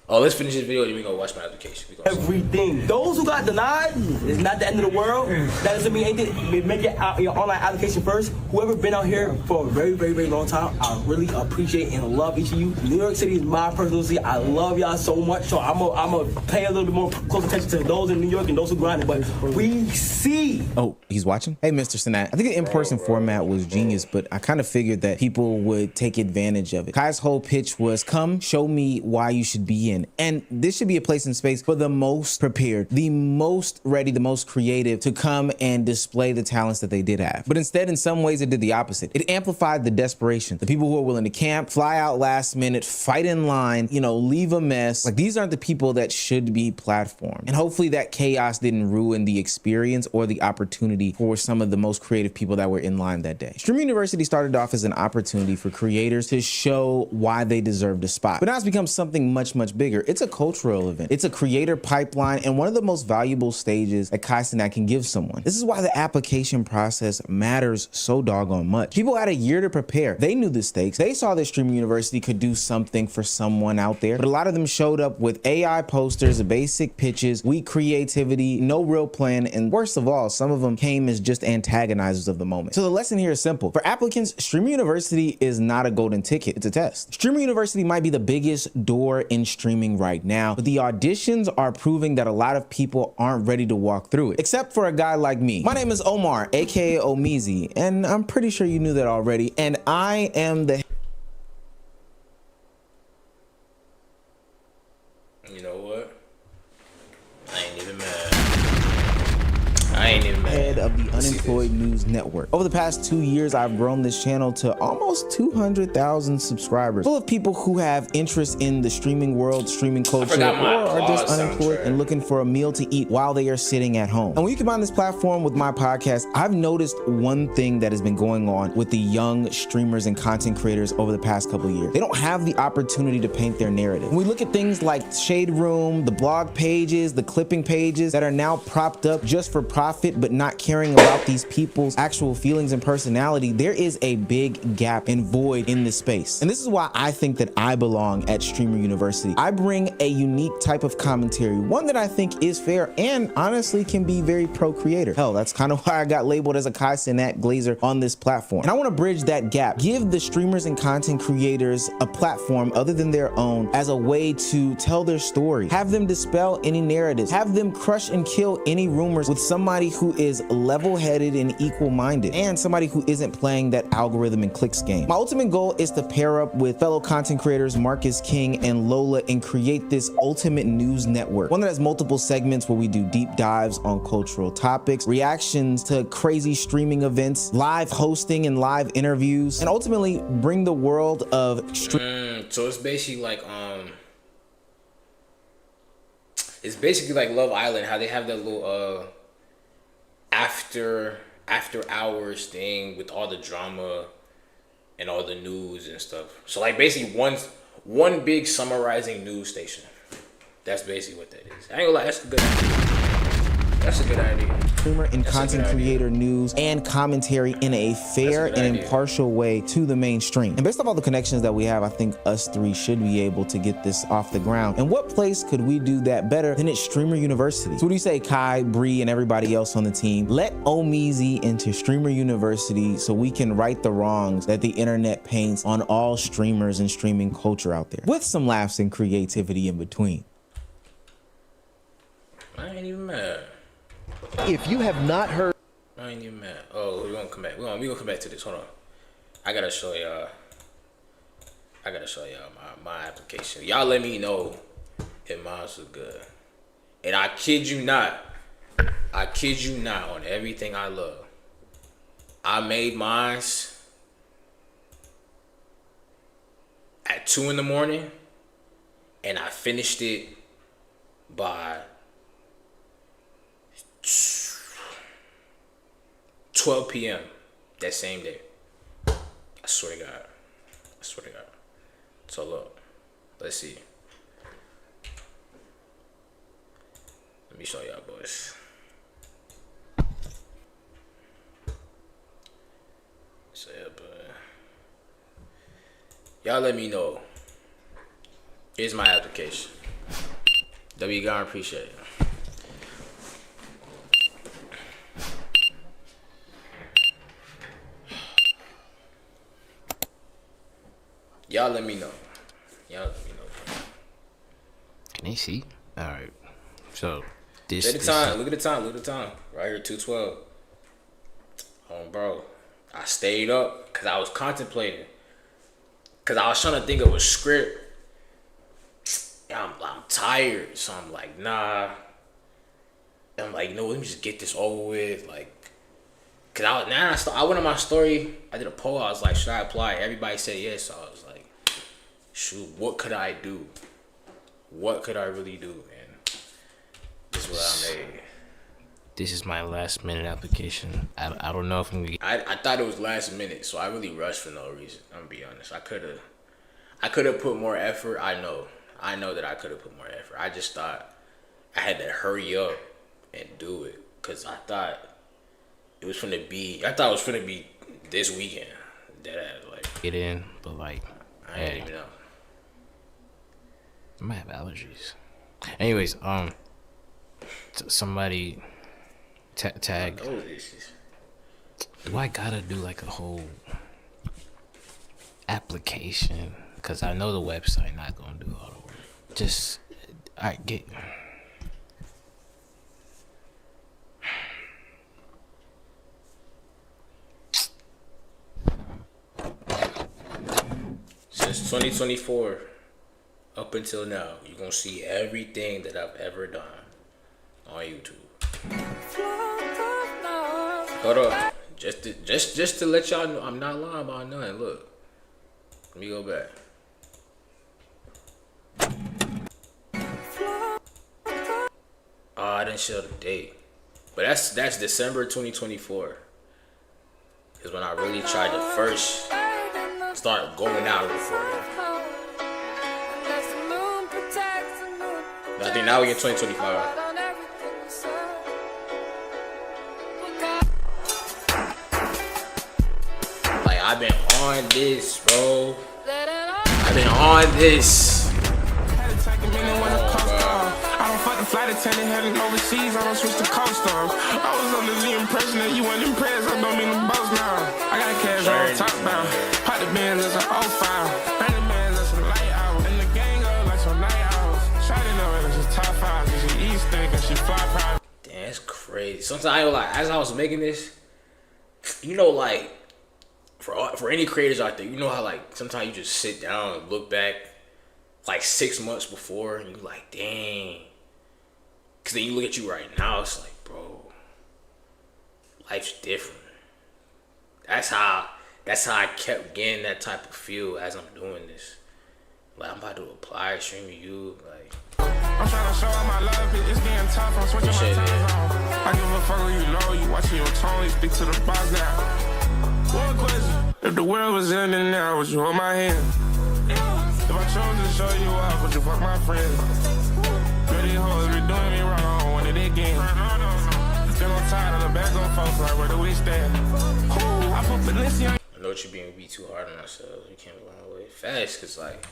Oh, let's finish this video and we gonna watch my application. Everything. Those who got denied is not the end of the world. That doesn't mean anything. Make it out your online application first. Whoever been out here for a very, very, very long time, I really appreciate and love each of you. New York City is my personal city. I love y'all so much. So I'm gonna pay a little bit more close attention to those in New York and those who grinded. But we see. Oh, he's watching? Hey, Mr. Cenat. I think the in-person format was genius, but I kind of figured that people would take advantage of it. Kai's whole pitch was, come show me why you should be in. And this should be a place and space for the most prepared, the most ready, the most creative to come and display the talents that they did have. But instead, in some ways, it did the opposite. It amplified the desperation. The people who are willing to camp, fly out last minute, fight in line, leave a mess. Like, these aren't the people that should be platformed. And hopefully that chaos didn't ruin the experience or the opportunity for some of the most creative people that were in line that day. Stream University started off as an opportunity for creators to show why they deserved a spot. But now it's become something much, much bigger. It's a cultural event. It's a creator pipeline and one of the most valuable stages that Kai Cenat can give someone. This is why the application process matters so doggone much. People had a year to prepare. They knew the stakes. They saw that Stream University could do something for someone out there, but a lot of them showed up with AI posters, basic pitches, weak creativity, no real plan, and worst of all, some of them came as just antagonizers of the moment. So the lesson here is simple. For applicants, Stream University is not a golden ticket, it's a test. Stream University might be the biggest door in streaming right now, but the auditions are proving that a lot of people aren't ready to walk through it, except for a guy like me. My name is Omar, aka Omizi, and I'm pretty sure you knew that already, and I am the You know what? I ain't even mad. Head of the Unemployed News Network. Over the past 2 years, I've grown this channel to almost 200,000 subscribers, full of people who have interest in the streaming world, streaming culture, or are just unemployed and looking for a meal to eat while they are sitting at home. And when you combine this platform with my podcast, I've noticed one thing that has been going on with the young streamers and content creators over the past couple of years. They don't have the opportunity to paint their narrative. When we look at things like Shade Room, the blog pages, the clipping pages that are now propped up just for profit, but not caring about these people's actual feelings and personality, there is a big gap and void in this space. And this is why I think that I belong at Streamer University. I bring a unique type of commentary, one that I think is fair and honestly can be very pro-creator. Hell, that's kind of why I got labeled as a Kai Cenat Glazer on this platform. And I want to bridge that gap, give the streamers and content creators a platform other than their own as a way to tell their story, have them dispel any narratives, have them crush and kill any rumors with somebody who is level-headed and equal-minded, and somebody who isn't playing that algorithm and clicks game. My ultimate goal is to pair up with fellow content creators Marcus King and Lola and create this ultimate news network, one that has multiple segments where we do deep dives on cultural topics, reactions to crazy streaming events, live hosting and live interviews, and ultimately bring the world of so it's basically like Love Island, how they have that little after hours thing with all the drama and all the news and stuff. So like basically one big summarizing news station. That's basically what that is. I ain't gonna lie, that's a good idea. That's a good idea. Streamer and content creator news and commentary in a fair and impartial way to the mainstream. And based off all the connections that we have, I think us three should be able to get this off the ground. And what place could we do that better than at Streamer University? So what do you say, Kai, Bree, and everybody else on the team? Let Omeezy into Streamer University so we can right the wrongs that the internet paints on all streamers and streaming culture out there, with some laughs and creativity in between. I ain't even mad. If you have not heard, I ain't even mad. Oh, we're gonna come back. We're gonna come back to this. Hold on. I gotta show y'all. My application. Y'all let me know if mine was good. And I kid you not. On everything I love. I made mine at 2 in the morning, and I finished it by 12 p.m. that same day. I swear to God. So look, let's see. Let me show y'all, boys. So yeah, but y'all let me know. Here's my application. W.G.A.R.E.N.T, appreciate it. Y'all let me know. Can they see? All right. So this. Look at the time. Right here, 2:12. Oh, bro, I stayed up because I was contemplating. Cause I was trying to think of a script. I'm tired, so I'm like, nah. I'm like, no, let me just get this over with, like. Cause I went on my story. I did a poll. I was like, should I apply? Everybody said yes. So I was like, shoot, what could I do? What could I really do, man? This is what I made. This is my last minute application. I don't know if I'm gonna get... I thought it was last minute, so I really rushed for no reason. I'm gonna be honest. I could have put more effort. I know that I could have put more effort. I just thought I had to hurry up and do it, cause I thought it was finna be this weekend that I had like get in, but like I didn't even know. I might have allergies. Anyways, somebody tag. Do I gotta do like a whole application? Cause I know the website not gonna do all the work. Just alright, get. Since 2024 up until now, you're gonna see everything that I've ever done on YouTube. Hold up, just to let y'all know, I'm not lying about nothing. Look, let me go back. Oh, I didn't show the date, but that's December 2024 is when I really tried to first start going out for it. I think now we're in 2025. Like, I've been on this, bro. I've been on this. I don't fuck the flight attendant heading overseas. I don't switch the co-stars. I was under the impression that you weren't impressed. I don't mean to boast now. I got cash on top down. Pop the bands as an 05. Bang the bands as some light hours. And the gang up like some night hours. Shawty know it, it's just top 5. Cause she eats thick and she fly private. Damn, that's crazy. Sometimes I like, as I was making this, you know, like for any creators out there, you know how like sometimes you just sit down and look back like 6 months before and you like, dang. Cause then you look at you right now, it's like, bro, life's different. That's how I kept getting that type of feel as I'm doing this. Like, I'm about to apply, stream you, like. I'm trying to show all my love, it's getting tough, I'm switching my times on. I give a fuck who you know, you watching your tone, you speak to the boss now. One question, if the world was ending now, would you hold my hand? If I chose to show you off, would you fuck my friends? Pretty hoes be doing me wrong, I want it again. been on time on the back on folks like where the we stand. I put Balenciaga. I know you're being be too hard on ourselves. We can't be going away fast, cause like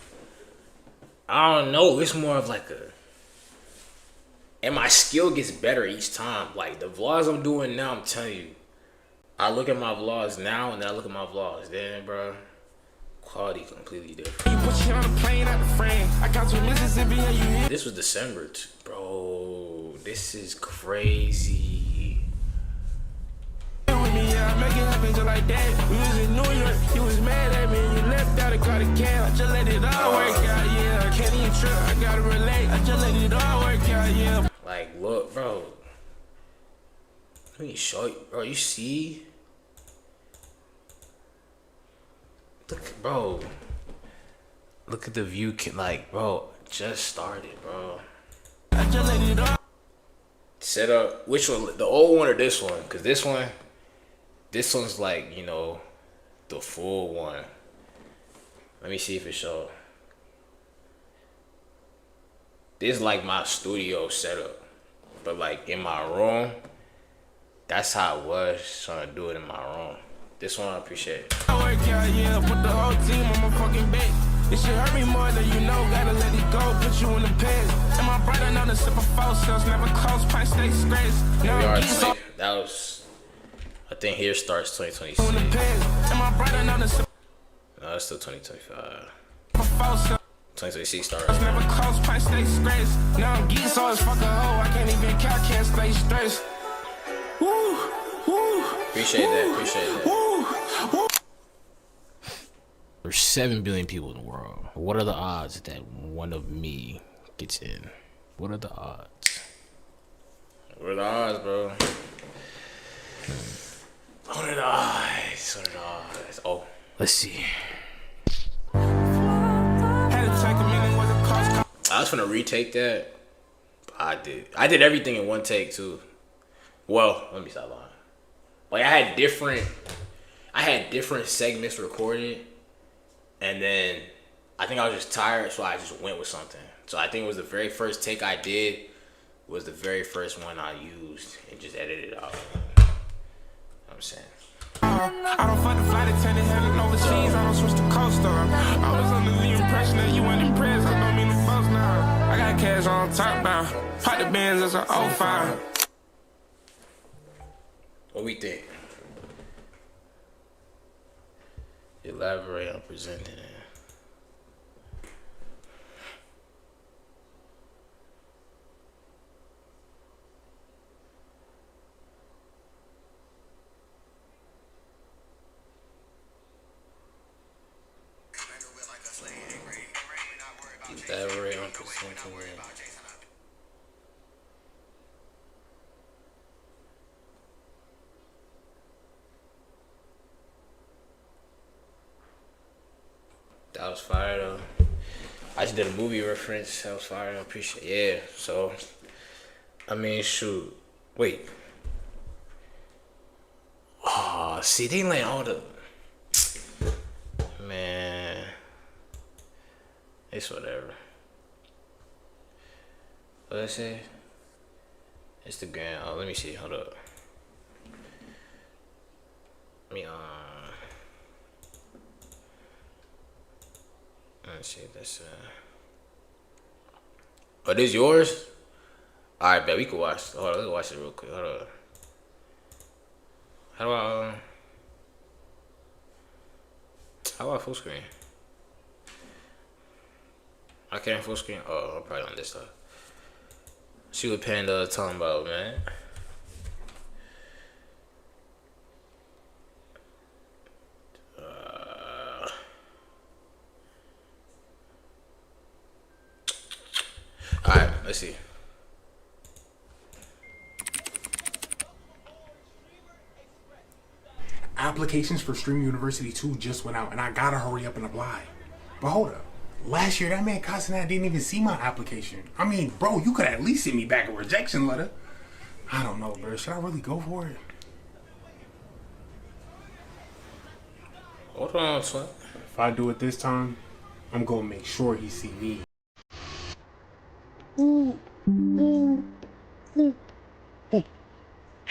I don't know. It's more of like a, and my skill gets better each time. Like the vlogs I'm doing now, I'm telling you, I look at my vlogs now and then I look at my vlogs then, bro. Quality completely different. This was December, bro. This is crazy. Make it happen just like that. We was in New York, you was mad at me, you left out and got a can. I just let it all work out, yeah. I can't even trip, I gotta relate. I just let it all work out, yeah. Like, look, bro. Let me show you, bro. You see? Look, bro. Look at the view, like, bro. Just started, bro. I just let it all. Set up. Which one? The old one or this one? Cause this one's like, you know, the full one. Let me see if it shows. This is like my studio setup, but like in my room, that's how it was trying to do it in my room. This one I appreciate it. I work out, yeah, put the whole team on my fucking back. This shit hurt me more than you know, gotta let it go, put you in the past. And my brother know the sip of false cells, never close, price stay scratch. Now We I'm are getting so. that was, I think here starts 2026. And my brother know the sip No, it's still 2025. of false cells. 2026 starts. Never close, price stay scratch. Now I'm getting so as fuck a hoe, I can't even count, can't stay stressed. Woo, woo. Appreciate that, appreciate that. There's 7 billion people in the world. What are the odds that one of me gets in? What are the odds? What are the odds, bro? What are the odds? What are the odds? Oh, let's see. I was gonna retake that. I did everything in one take too. Well, let me stop lying. Like I had different segments recorded, and then I think I was just tired, so I just went with something. So I think it was the very first take I did was the very first one I used and just edited it out. You know what I'm saying? I don't fuck the flight attendant heading overseas. I don't switch the coaster. I was under the impression that you weren't impressed. I don't mean to boast now. I got cash on top now. Pop the bands as an 05. What we think? Elaborate on presenting it. Elaborate on presenting it. That was fire though. I just did a movie reference. That was fire. I appreciate it. Yeah, so I mean shoot. Wait. Oh, see they like all the man. It's whatever. What did I say? Instagram. Oh, let me see. Hold up. Let me let's see. That's oh, this yours? All right, bet we can watch. Hold on, let's watch it real quick. Hold on. How do I full screen? I can't full screen. Oh, I'm probably on this stuff. See what Panda talking about, man. All right, let's see. Applications for Stream University 2 just went out, and I gotta hurry up and apply. But hold up. Last year, that man Casanat didn't even see my application. I mean, bro, you could at least send me back a rejection letter. I don't know, bro. Should I really go for it? Hold on, son. If I do it this time, I'm gonna make sure he see me.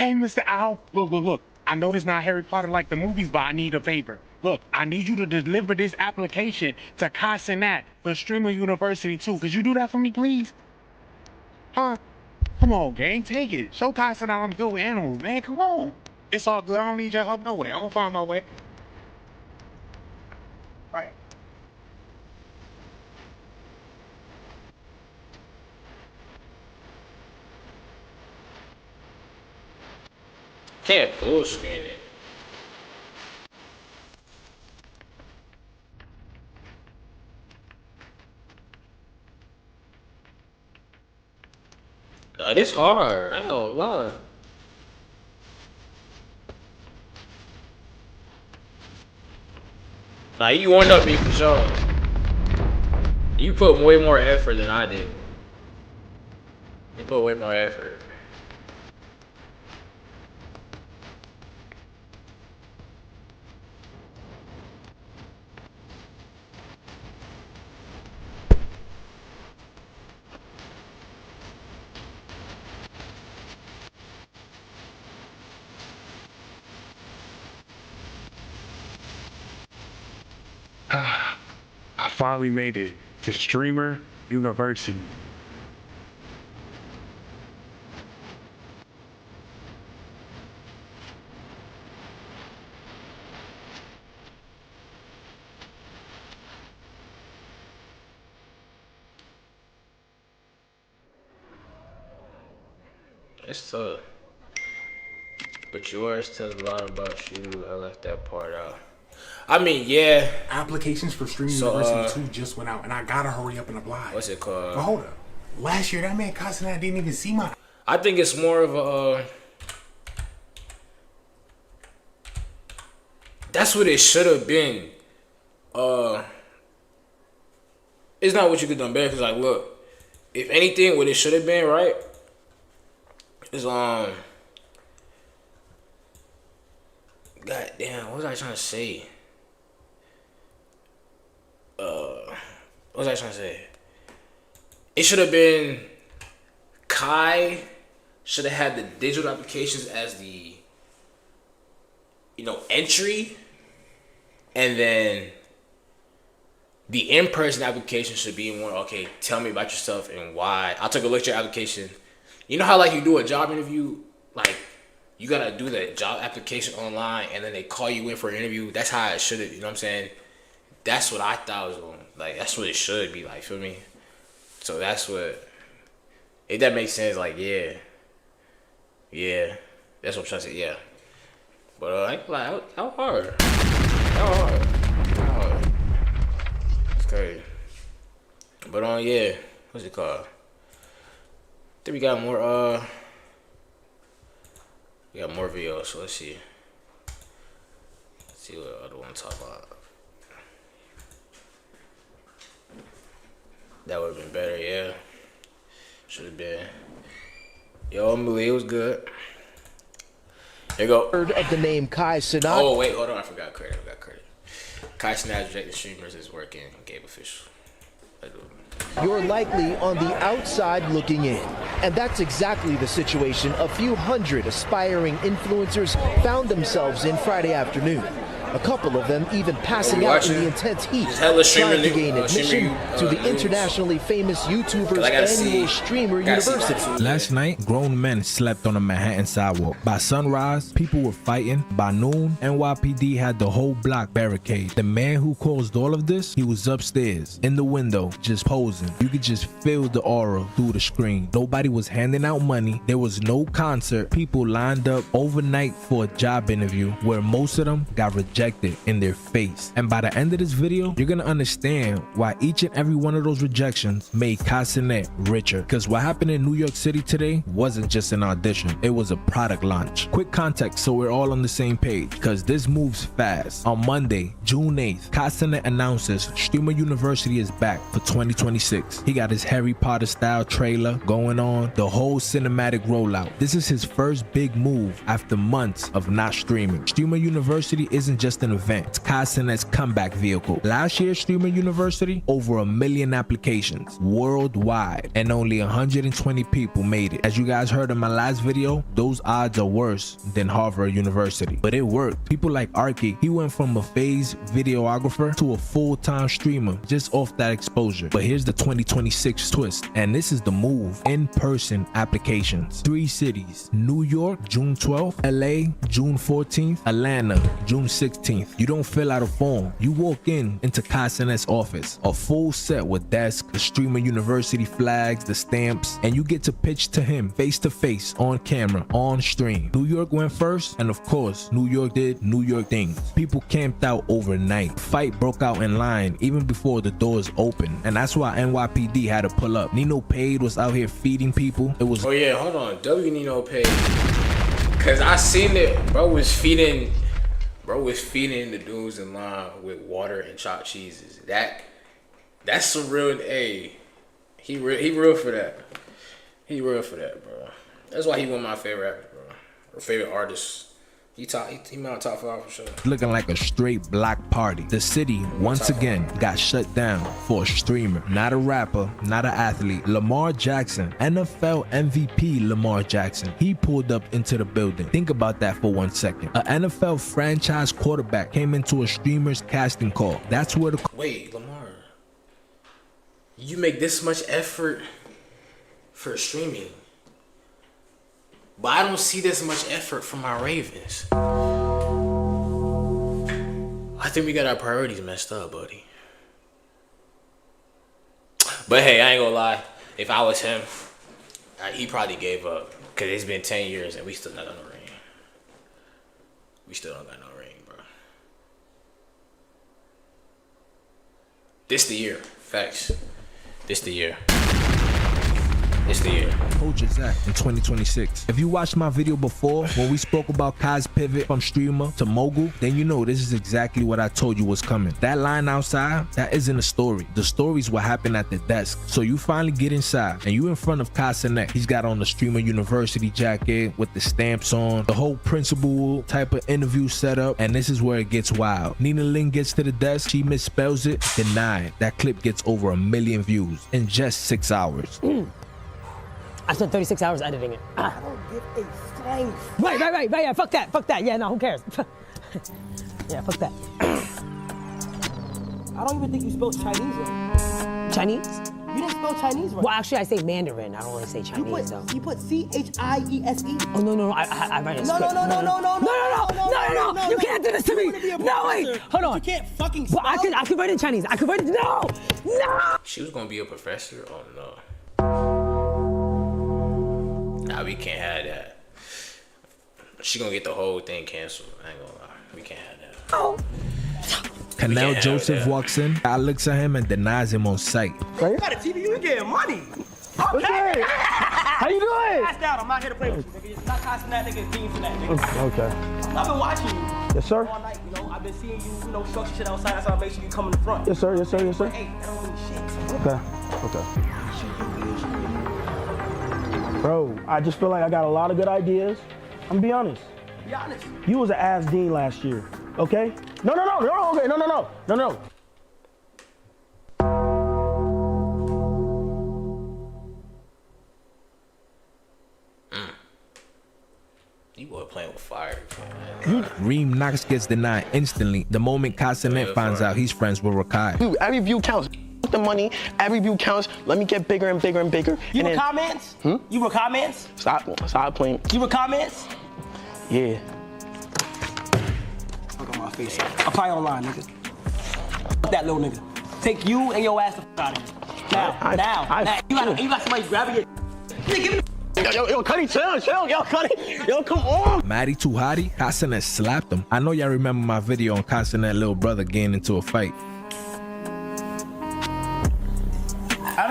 Hey, Mr. Owl, look. I know this not Harry Potter like the movies, but I need a favor. Look, I need you to deliver this application to kwazi for Streamer University too. Could you do that for me, please? Huh? Come on, gang, take it. Show kwazi I'm good with animals, man. Come on. It's all good. I don't need your help no way. I'm gonna find my way. Right. Can't full screen it. This hard. I ain't gonna lie. Nah, you warmed up me for sure. You put way more effort than I did. You put way more effort. I finally made it to Streamer University. It's tough. But yours tells a lot about you. I left that part out. I mean, yeah. Applications for Streamer University 2 just went out, and I gotta hurry up and apply. What's it called? But hold up. Last year, that man kwazi didn't even see my... I think it's more of a... that's what it should have been. It's not what you could have done better, because, like, look. If anything, what it should have been, right? Is, God damn, what was I trying to say? What was I trying to say? It should have been Kai should have had the digital applications as the, you know, entry, and then the in-person application should be more, okay, tell me about yourself and why. I took a look at your application. You know how, like, you do a job interview, like, you gotta do the job application online, and then they call you in for an interview. That's how it should have, you know what I'm saying? That's what I thought was going, like, that's what it should be, like, feel me? So that's what, if that makes sense, like, yeah, that's what I'm trying to say, yeah. But, like, how hard? It's crazy. But, yeah, what's it called? I think we got more, videos, so let's see. Let's see what other one to talk about. That would have been better, yeah. Should have been. Yo, Emily, it was good. Here you go. Heard of the name kwazi. Oh, wait, hold on. I forgot credit. kwazi rejected streamers is working. Gave official. You're likely on the outside looking in. And that's exactly the situation a few hundred aspiring influencers found themselves in Friday afternoon. A couple of them even passing out in the intense heat, trying to gain admission to the internationally famous YouTuber's annual Streamer University. Last night, grown men slept on a Manhattan sidewalk. By sunrise, people were fighting. By noon, NYPD had the whole block barricaded. The man who caused all of this, he was upstairs, in the window, just posing. You could just feel the aura through the screen. Nobody was handing out money. There was no concert. People lined up overnight for a job interview where most of them got rejected in their face. And by the end of this video, you're gonna understand why each and every one of those rejections made kwazi richer. Because what happened in New York City today wasn't just an audition, it was a product launch. Quick context so we're all on the same page, because this moves fast. On Monday, June 8th, kwazi announces Streamer University is back for 2026. He got his Harry Potter style trailer going on, the whole cinematic rollout. This is his first big move after months of not streaming. Streamer University isn't just just an event. It's KaiSenet's comeback vehicle. Last year's Streamer University, over 1 million applications worldwide, and only 120 people made it. As you guys heard in my last video, those odds are worse than Harvard University. But it worked. People like Arky, he went from a phase videographer to a full-time streamer just off that exposure. But here's the 2026 twist, and this is the move. In-person applications. 3 cities: New York, June 12th, LA, June 14th, Atlanta, June 16th. You don't fill out a form. You walk into KaiSenet's office, a full set with desk, the Streamer University flags, the stamps, and you get to pitch to him face to face, on camera, on stream. New York went first, and of course, New York did New York things. People camped out overnight. Fight broke out in line even before the doors opened, and that's why NYPD had to pull up. Nino Pade was out here feeding people. It was— oh yeah, hold on, W Nino Pade, cause I seen it. Bro was feeding the dudes in line with water and chopped cheeses. That's some real. Hey, he real for that. He real for that, bro. That's why he one of my favorite rappers, bro. Or favorite artists. He my top 5 for sure. Looking like a straight black party. The city once again got shut down for a streamer, not a rapper, not an athlete. Lamar Jackson, NFL MVP Lamar Jackson, he pulled up into the building. Think about that for 1 second. An NFL franchise quarterback came into a streamer's casting call. That's where the— wait, Lamar, you make this much effort for streaming, but I don't see this much effort from my Ravens. I think we got our priorities messed up, buddy. But hey, I ain't gonna lie. If I was him, he probably gave up. Because it's been 10 years and we still not got no ring. We still don't got no ring, bro. This the year. Facts. This the year. It's the year. Told you Zach in 2026. If you watched my video before when we spoke about Kai's pivot from streamer to mogul, then you know this is exactly what I told you was coming. That line outside, that isn't a story. The story's what happened at the desk. So you finally get inside and you in front of KaiSenet. He's got on the Streamer University jacket with the stamps on, the whole principal type of interview setup, and this is where it gets wild. Nina Lin gets to the desk, she misspells it, denied. That clip gets over 1 million views in just 6 hours. I spent 36 hours editing it. I don't give a flying. Right, yeah, fuck that. Yeah, no, who cares? Yeah, fuck that. I don't even think you spelled Chinese right. Chinese? You didn't spell Chinese right. Well, actually, I say Mandarin. I don't really say Chinese, though. You put C-H-I-E-S-E? Oh, no, I write a script. No, you can't do this to me. No, wait, hold on. You can't fucking spell. Well, I could write in Chinese. I could write it, no. She was gonna be a professor? Oh, no. Nah, we can't have that. She gonna get the whole thing canceled. I ain't gonna lie. We can't have that. Oh. Canal Joseph walks in. I looks at him and denies him on sight. You got a TV, you getting money. Okay. How you doing? Pass down. I'm not here to play with you, nigga. It's not casting that nigga, it's team for that, nigga. Okay. I've been watching you. Yes, sir. All night, you know. I've been seeing you, structure shit outside. That's why I make sure you come in the front. Yes, sir. Hey, that don't mean shit. Okay. Bro, I just feel like I got a lot of good ideas. I'm gonna be honest. Be honest. You was an ass dean last year, okay? No, okay, no. You boy playing with fire. Reem Knox gets denied instantly the moment KaiSenet finds out he's friends with Rakai. Dude, every view counts. The money, every view counts. Let me get bigger and bigger and bigger. You were comments? You were comments? Stop playing. You were comments? Yeah. Look at my face. Apply online, nigga. That little nigga. Take you and your ass the out of here. Now. You got somebody grabbing your. Give me Yo, Cuddy, chill. Yo, Cuddy. Yo, come on. Maddie too hottie, KaiSenet slapped him. I know y'all remember my video on KaiSenet little brother getting into a fight.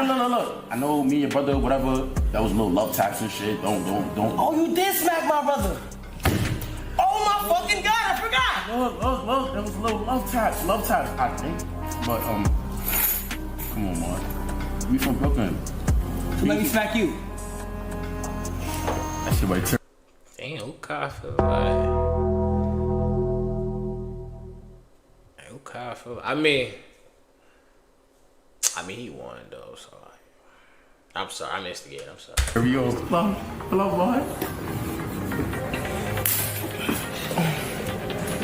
Look. I know me and your brother, whatever, that was a little love taps and shit. Don't. Oh, you did smack my brother. Oh my fucking God, I forgot. Look, that was a little love taps, I think. But, come on, man. We from Brooklyn. So let me smack you. That shit right there. Damn, who Kai feel like? I feel. I mean, he won though. So I'm sorry. I'm instigating. I'm sorry. Here we go. Hello, boy.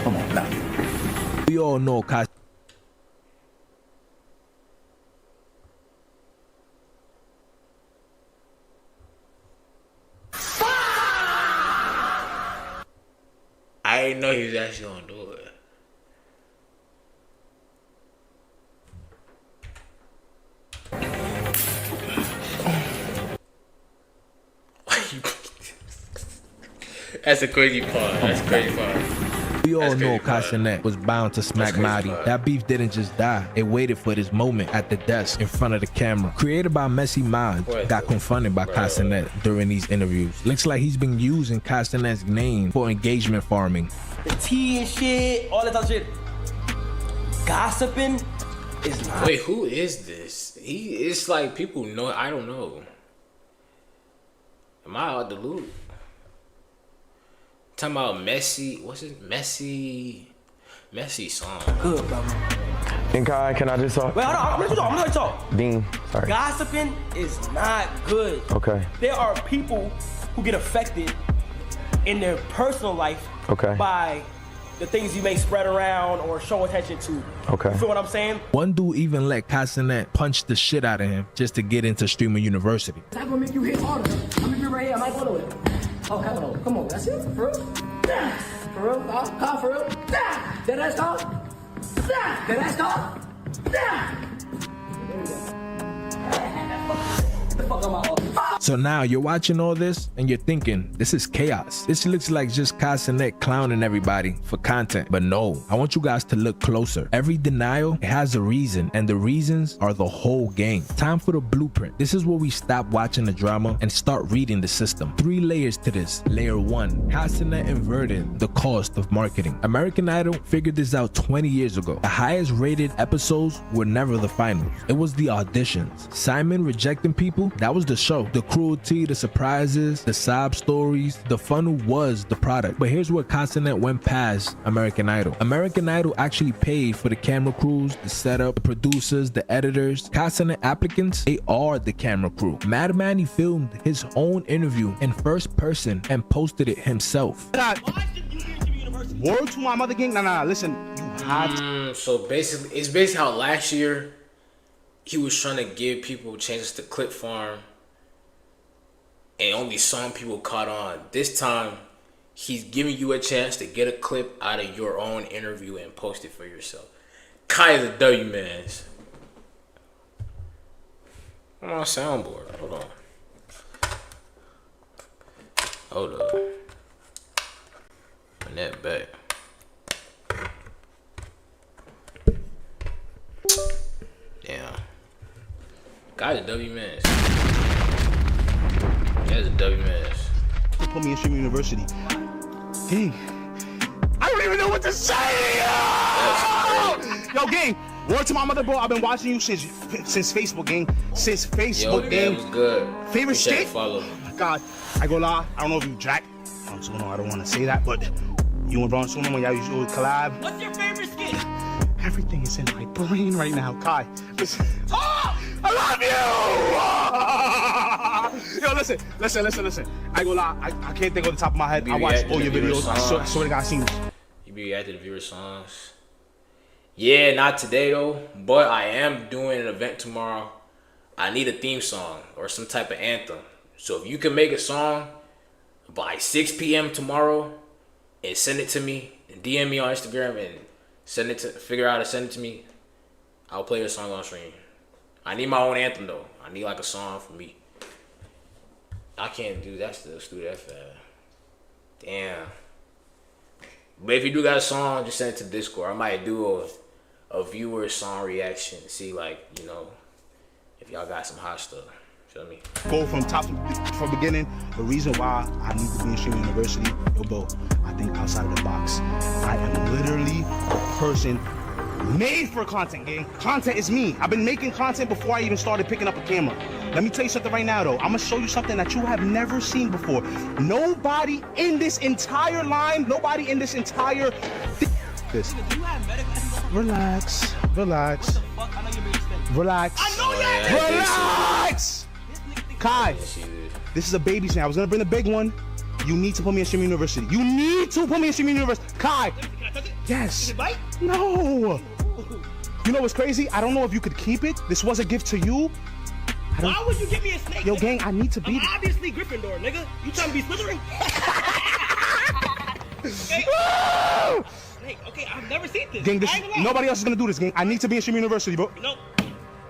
Come on now. We all know Kwazi. I didn't know he was actually gonna do it. That's a crazy part. That's a crazy part. We all know Kwazi was bound to smack Marty. That beef didn't just die. It waited for this moment at the desk in front of the camera. Created by Messy Minds, got confronted by Kwazi during these interviews. Looks like he's been using Kwazi's name for engagement farming. The tea and shit, all that other shit. Gossiping is not. Wait, who is this? It's like people know. I don't know. Am I out the loop? Talking about Messy. What's it? Messy song. Good, bro. And Kai, can I just talk? Wait, hold on. I'm gonna let you talk. Dean, sorry. Gossiping is not good. Okay. There are people who get affected in their personal life by the things you may spread around or show attention to. Okay. You feel what I'm saying? One dude even let Kwazi punch the shit out of him just to get into Streamer University. I'm gonna make you hit harder. I'm gonna be right here. I might go to it. Oh, come on. That's it? For real? For real? Call for real? Dead ass call? Dead ass call? So now you're watching all this and you're thinking, this is chaos. This looks like just Kwazi clowning everybody for content. But no, I want you guys to look closer. Every denial has a reason, and the reasons are the whole game. Time for the blueprint. This is where we stop watching the drama and start reading the system. 3 layers to this. Layer 1, Kwazi inverted the cost of marketing. American Idol figured this out 20 years ago. The highest rated episodes were never the finals. It was the auditions. Simon rejecting people, that was the show. The cruelty, the surprises, the sob stories, the funnel was the product. But here's where Kwazi went past American Idol. American Idol actually paid for the camera crews, the setup, the producers, the editors. Kwazi applicants, they are the camera crew. Mad Manny filmed his own interview in first person and posted it himself. Word to my mother gang? Nah, listen. You had So basically, it's basically how last year he was trying to give people chances to clip farm, and only some people caught on. This time, he's giving you a chance to get a clip out of your own interview and post it for yourself. Kai is a W, man. I'm on soundboard. Hold up. Run that back. Damn. Guy's a W, man. That's a W, man. They put me in Streamer University. Gang, I don't even know what to say. Yo, gang, word to my mother, bro. I've been watching you since Facebook, gang. Since Facebook, gang. Yo, that was good. Favorite skit? Follow. Oh my God, I go lie. I don't know if you Jack. I don't want to say that, but you and Braun Suman when y'all used to collab. What's your favorite skit? Everything is in my brain right now, Kai. Listen. Oh, I love you! Yo, listen. I go lie. I can't think on the top of my head. I watched all your videos. I swear to God, I seen this. You be reacting to viewer songs. Yeah, not today though, but I am doing an event tomorrow. I need a theme song or some type of anthem. So if you can make a song by 6 p.m. tomorrow and send it to me and DM me on Instagram and figure out how to send it to me, I'll play your song on stream. I need my own anthem though. I need like a song for me. I can't do that still. Let's do that fast. Damn. But if you do got a song, just send it to Discord. I might do a viewer song reaction. See, like, you know, if y'all got some hot stuff. Feel me? Go from beginning. The reason why I need to be in Streamer University, yo, bro, I think outside of the box. I am literally a person made for content, gang. Content is me. I've been making content before I even started picking up a camera. Let me tell you something right now, though. I'm gonna show you something that you have never seen before. Nobody in this entire line, nobody in this entire... This. Do you have medical Relax. Relax. Relax. Relax. Kai, this is a baby snap. I was gonna bring the big one. You need to put me in Streamer University. You need to put me in Streamer University. Kai. Yes. No. You know what's crazy? I don't know if you could keep it. This was a gift to you. Why would you give me a snake? Yo, nigga? gang, I need to be. I'm obviously Gryffindor, nigga. You trying to be Slytherin? Snake. Okay, I've never seen this. Gang, nobody else is gonna do this, gang. I need to be in Streamer University, bro. No.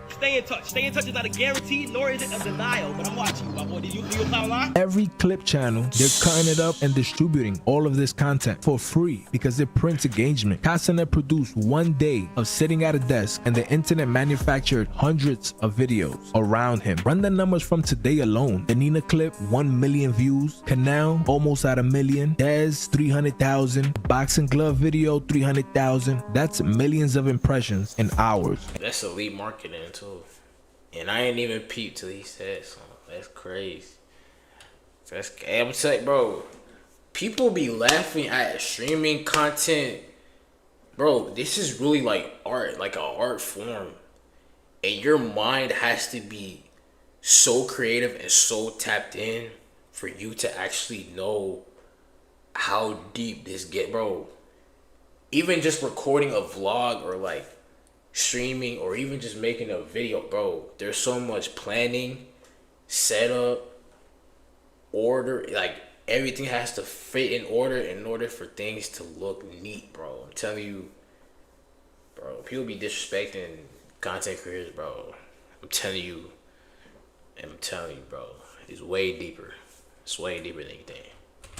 Stay in touch. Stay in touch is not a guarantee, nor is it a denial. But I'm watching you, my boy. Do you apply a line? Every clip channel, they're cutting it up and distributing all of this content for free because it prints engagement. Castanet produced 1 day of sitting at a desk, and the internet manufactured hundreds of videos around him. Run the numbers from today alone. The Nina clip, 1 million views. Canal, almost at 1 million. Dez, 300,000. Boxing glove video, 300,000. That's millions of impressions in hours. That's elite marketing too. And I ain't even peeped till he said something. That's crazy. I'm saying, bro, people be laughing at streaming content. Bro, this is really like art, like an art form. And your mind has to be so creative and so tapped in for you to actually know how deep this get, bro. Even just recording a vlog or like streaming or even just making a video, bro, there's so much planning, setup, order, like everything has to fit in order for things to look neat, bro. I'm telling you, bro, people be disrespecting content creators, bro. I'm telling you, bro, it's way deeper. It's way deeper than you think.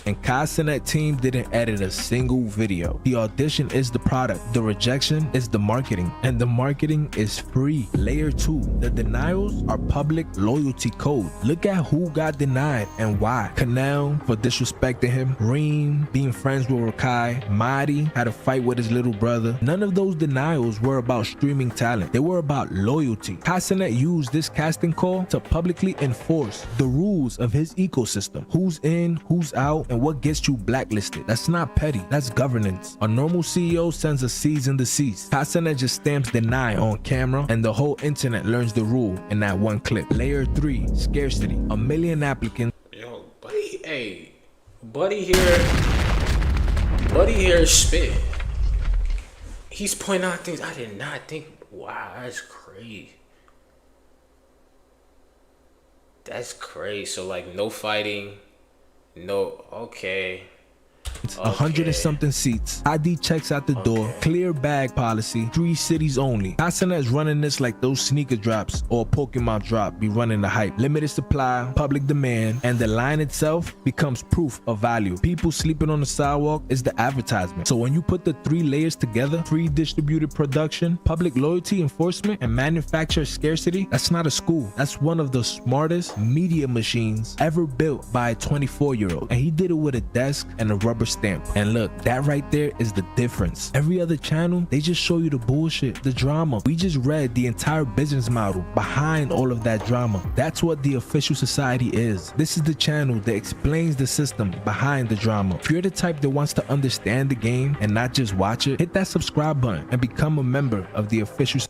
And Castanet team didn't edit a single video. The audition is the product. The rejection is the marketing. And the marketing is free. Layer 2. The denials are public loyalty code. Look at who got denied and why. Canal for disrespecting him. Reem being friends with Rakai. Madi had a fight with his little brother. None of those denials were about streaming talent. They were about loyalty. Castanet used this casting call to publicly enforce the rules of his ecosystem. Who's in, who's out, and what gets you blacklisted. That's not petty, that's governance. A normal CEO sends a cease and desist. Castanet just stamps deny on camera, and the whole internet learns the rule in that one clip. Layer 3, scarcity. 1 million applicants. Yo, buddy, hey, buddy here spit. He's pointing out things I did not think. Wow, that's crazy. That's crazy. So like no fighting. No, okay. 100 and something seats. ID checks out the door. Clear bag policy. 3 cities only. Castanet's running this like those sneaker drops or Pokemon drop be running the hype. Limited supply, public demand, and the line itself becomes proof of value. People sleeping on the sidewalk is the advertisement. So when you put the 3 layers together, free distributed production, public loyalty enforcement, and manufacturer scarcity, that's not a school. That's one of the smartest media machines ever built by a 24-year-old. And he did it with a desk and a rubber stamp. And look, that right there is the difference. Every other channel, they just show you the bullshit, the drama. We just read the entire business model behind all of that drama. That's what the official society is. This is the channel that explains the system behind the drama. If you're the type that wants to understand the game and not just watch it, hit that subscribe button and become a member of the official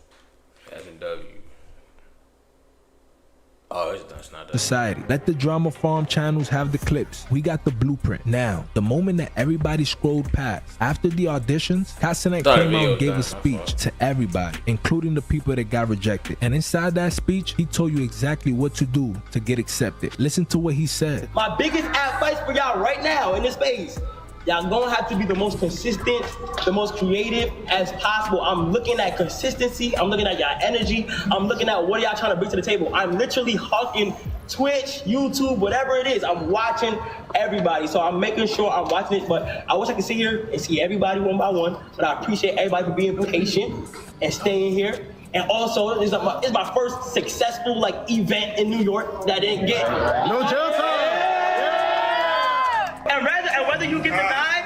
that's not society. Let the drama farm channels have the clips. We got the blueprint. Now, the moment that everybody scrolled past, after the auditions, Castanet came out and gave a speech to everybody, including the people that got rejected. And inside that speech, he told you exactly what to do to get accepted. Listen to what he said. My biggest advice for y'all right now in this space, y'all gonna have to be the most consistent, the most creative as possible. I'm looking at consistency. I'm looking at y'all energy. I'm looking at what y'all trying to bring to the table. I'm literally hawking Twitch, YouTube, whatever it is. I'm watching everybody. So I'm making sure I'm watching it. But I wish I could sit here and see everybody one by one. But I appreciate everybody for being patient and staying here. And also, it's my first successful event in New York that I didn't get. No jail time. And whether you get denied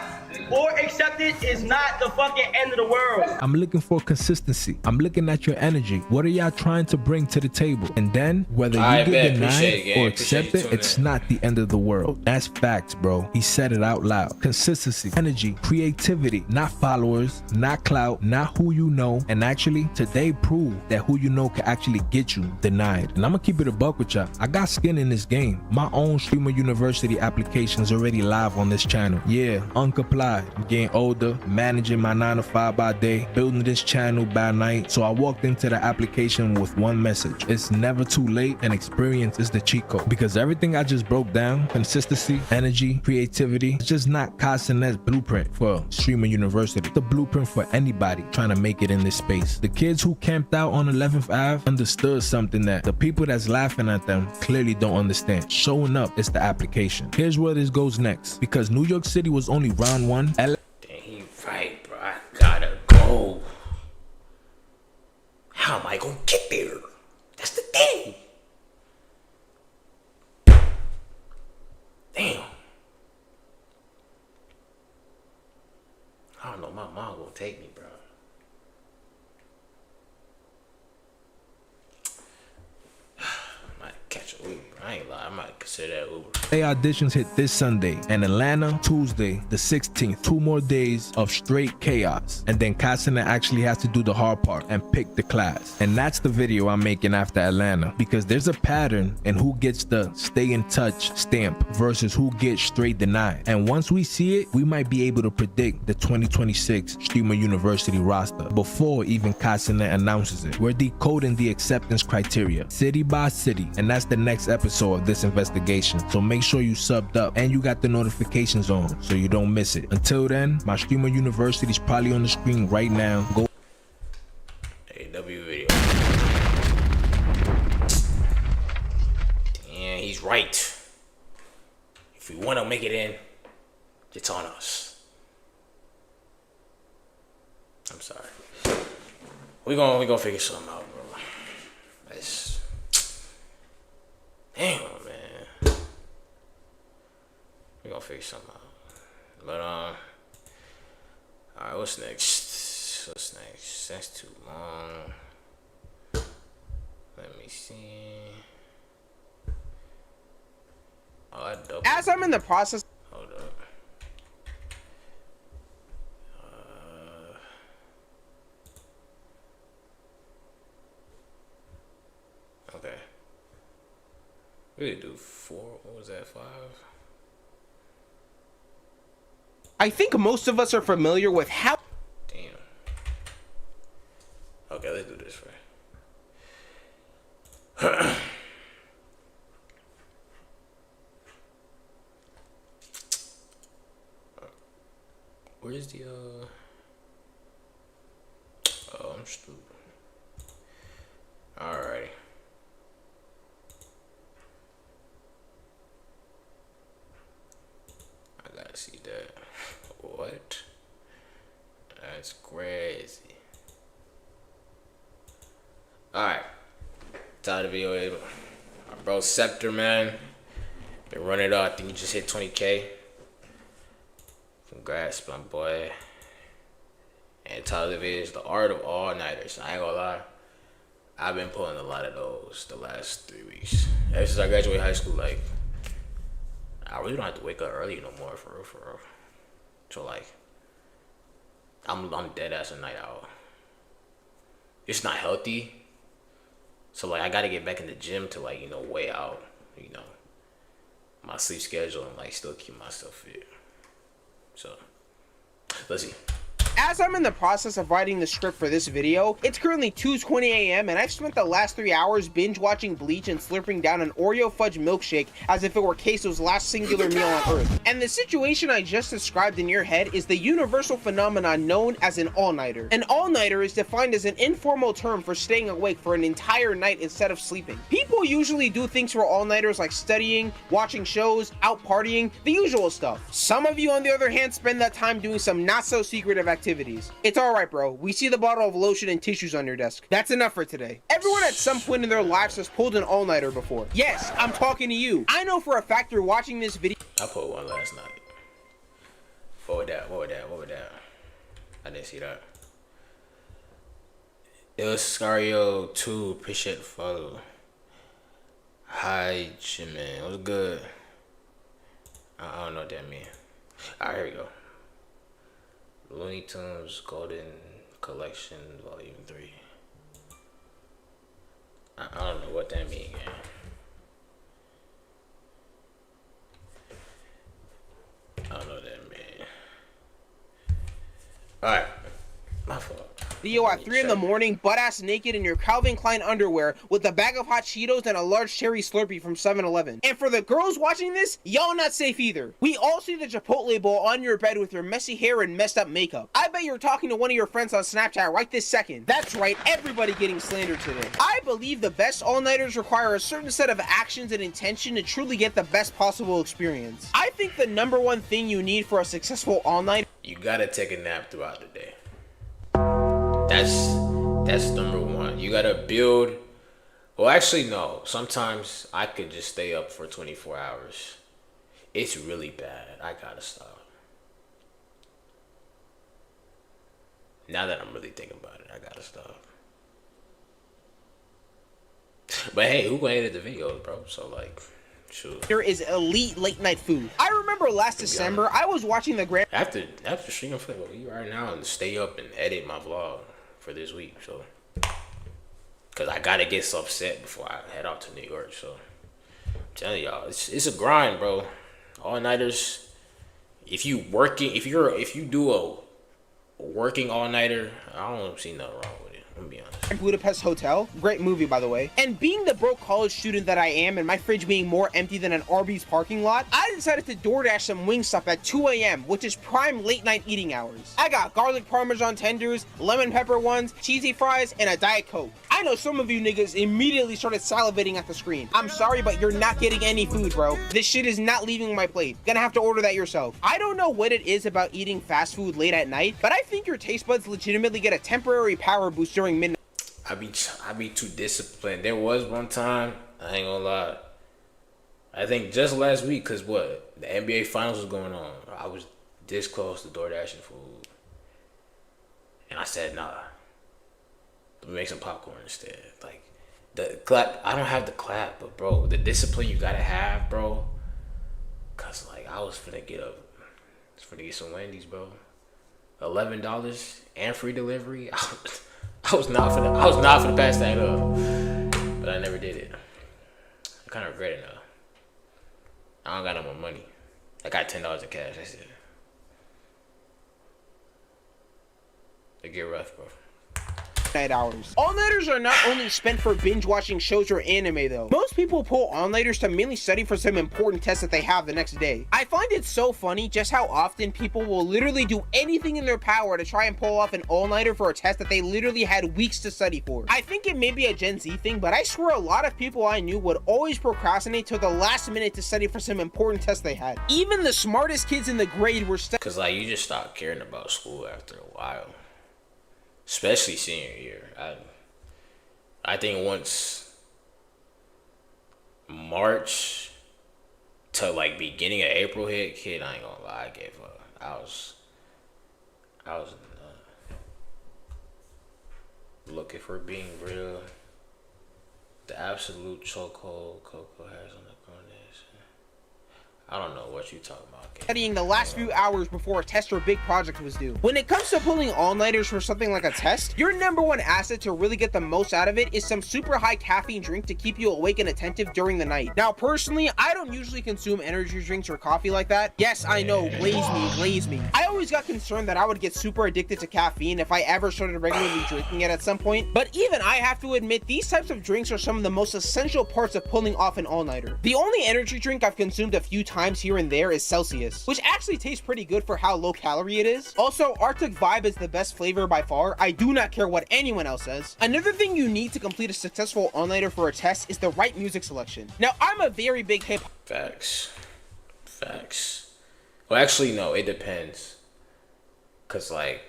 or accepted is not the fucking end of the world. I'm looking for consistency. I'm looking at your energy. What are y'all trying to bring to the table? And then whether you get denied or accept it, it's not the end of the world. That's facts, bro. He said it out loud. Consistency, energy, creativity, not followers, not clout, not who you know. And actually, today proved that who you know can actually get you denied. And I'm gonna keep it a buck with y'all. I got skin in this game. My own Streamer University application is already live on this channel. Yeah, uncomplied. I'm getting older, managing my 9 to 5 by day, building this channel by night. So I walked into the application with one message. It's never too late, and experience is the cheat code. Because everything I just broke down, consistency, energy, creativity, it's just not Kasinet's blueprint for Streamer University. It's the blueprint for anybody trying to make it in this space. The kids who camped out on 11th Ave understood something that the people that's laughing at them clearly don't understand. Showing up is the application. Here's where this goes next. Because New York City was only round 1. Dang, he right, bro. I gotta go. How am I gonna get there? That's the thing. Damn. I don't know. My mom gonna take me, bro. I might catch a Uber. I ain't lying. I might consider that Uber. They auditions hit this Sunday, and Atlanta Tuesday the 16th. 2 more days of straight chaos, and then Kasinet actually has to do the hard part and pick the class. And that's the video I'm making after Atlanta, because there's a pattern in who gets the stay in touch stamp versus who gets straight denied. And once we see it, we might be able to predict the 2026 Streamer University roster before even Kasinet announces it. We're decoding the acceptance criteria city by city, and that's the next episode of this investigation. So make sure you subbed up and you got the notifications on so you don't miss it. Until then, my Streamer University is probably on the screen right now. Go. AW video. Damn, he's right. If we want to make it in, it's on us. I'm sorry. We gonna figure something out, bro. That's damn, man. We gonna figure something out. But alright, what's next? What's next? That's too long. Let me see. Oh, I double. As I'm in the process. Hold up. Okay. We did do 4. What was that? 5? I think most of us are familiar with how. Damn. Okay, let's do this right. Where's the oh, I'm stupid. Alrighty. I gotta see that. What? That's crazy. Alright. Tired of the video. My bro Scepter, man. Been running it up. I think you just hit 20K. Congrats, my boy. And title of it is The Art of All-Nighters. I ain't gonna lie. I've been pulling a lot of those the last 3 weeks. Ever since I graduated high school, like, I really don't have to wake up early no more, for real. So, like, I'm dead ass a night owl. It's not healthy. So, like, I gotta get back in the gym to, like, you know, weigh out, you know, my sleep schedule and, like, still keep myself fit. So, let's see. As I'm in the process of writing the script for this video, it's currently 2:20 a.m. and I've spent the last 3 hours binge watching Bleach and slurping down an Oreo fudge milkshake as if it were Queso's last singular meal on Earth. And the situation I just described in your head is the universal phenomenon known as an all-nighter. An all-nighter is defined as an informal term for staying awake for an entire night instead of sleeping. People usually do things for all-nighters like studying, watching shows, out partying, the usual stuff. Some of you, on the other hand, spend that time doing some not-so-secretive activities. It's alright, bro. We see the bottle of lotion and tissues on your desk. That's enough for today. Everyone at some point in their lives has pulled an all-nighter before. Yes, I'm talking to you. I know for a fact you're watching this video. I pulled one last night. What would that? I didn't see that. It was Scario 2. Appreciate the follow. Hi, man. It was good. I don't know what that means. Alright, here we go. Looney Tunes Golden Collection Volume 3. I don't know what that means, man. I don't know what that means. Alright. My fault. Video at 3 in the morning, butt-ass naked in your Calvin Klein underwear with a bag of hot Cheetos and a large cherry Slurpee from 7-Eleven. And for the girls watching this, y'all not safe either. We all see the Chipotle bowl on your bed with your messy hair and messed up makeup. I bet you're talking to one of your friends on Snapchat right this second. That's right, everybody getting slandered today. I believe the best all-nighters require a certain set of actions and intention to truly get the best possible experience. I think the #1 thing you need for a successful all-night, you gotta take a nap throughout the day. That's #1. You gotta build. Well, actually, no. Sometimes I could just stay up for 24 hours. It's really bad. I gotta stop. Now that I'm really thinking about it, I gotta stop. But hey, who gonna edit the videos, bro? So like, sure. There is elite late night food. I remember last December, I was watching the grand. After streaming for you right now and stay up and edit my vlog for this week, so because I gotta get stuff set before I head out to New York. So I'm telling y'all, it's a grind, bro. All nighters. If you do a working all nighter, I don't see nothing wrong with it. I'm gonna be honest. Budapest Hotel, great movie by the way. And being the broke college student that I am, and my fridge being more empty than an Arby's parking lot, I decided to DoorDash some Wingstop at 2 a.m., which is prime late night eating hours. I got garlic parmesan tenders, lemon pepper ones, cheesy fries, and a Diet Coke. I know some of you niggas immediately started salivating at the screen. I'm sorry, but you're not getting any food, bro. This shit is not leaving my plate. Gonna have to order that yourself. I don't know what it is about eating fast food late at night, but I think your taste buds legitimately get a temporary power boost during midnight. I be too disciplined. There was one time, I ain't gonna lie, I think just last week, cause what, the NBA Finals was going on. I was this close to DoorDashing food, and I said, nah, let me make some popcorn instead. Like the clap, I don't have the clap, but bro, the discipline you gotta have, bro. Cause like I was finna get some Wendy's, bro. $11 and free delivery. I was not finna pass that up, but I never did it. I kind of regret it now. I don't got no more money. I got $10 in cash. That's it. It get rough, bro. Night hours. All-nighters are not only spent for binge watching shows or anime though. Most people pull all-nighters to mainly study for some important tests that they have the next day. I find it so funny just how often people will literally do anything in their power to try and pull off an all-nighter for a test that they literally had weeks to study for. I think it may be a Gen Z thing, but I swear a lot of people I knew would always procrastinate till the last minute to study for some important test they had. Even the smartest kids in the grade were Cause like you just stop caring about school after a while. Especially senior year. I think once March to like beginning of April hit, kid, I ain't gonna lie, I gave up. I was looking for being real. The absolute chokehold Coco has on the corners. I don't know what you talking about, kid. Studying the last few hours before a test or big project was due. When it comes to pulling all-nighters for something like a test, your #1 asset to really get the most out of it is some super high caffeine drink to keep you awake and attentive during the night. Now, personally, I don't usually consume energy drinks or coffee like that. Yes, I know, glaze me. I always got concerned that I would get super addicted to caffeine if I ever started regularly drinking it at some point, but even I have to admit these types of drinks are some of the most essential parts of pulling off an all-nighter. The only energy drink I've consumed a few times here and there is Celsius, which actually tastes pretty good for how low calorie it is. Also, Arctic Vibe is the best flavor by far. I do not care what anyone else says. Another thing you need to complete a successful all-nighter for a test is the right music selection. Now, I'm a very big hip Facts. Well, actually, no, it depends. Cause like,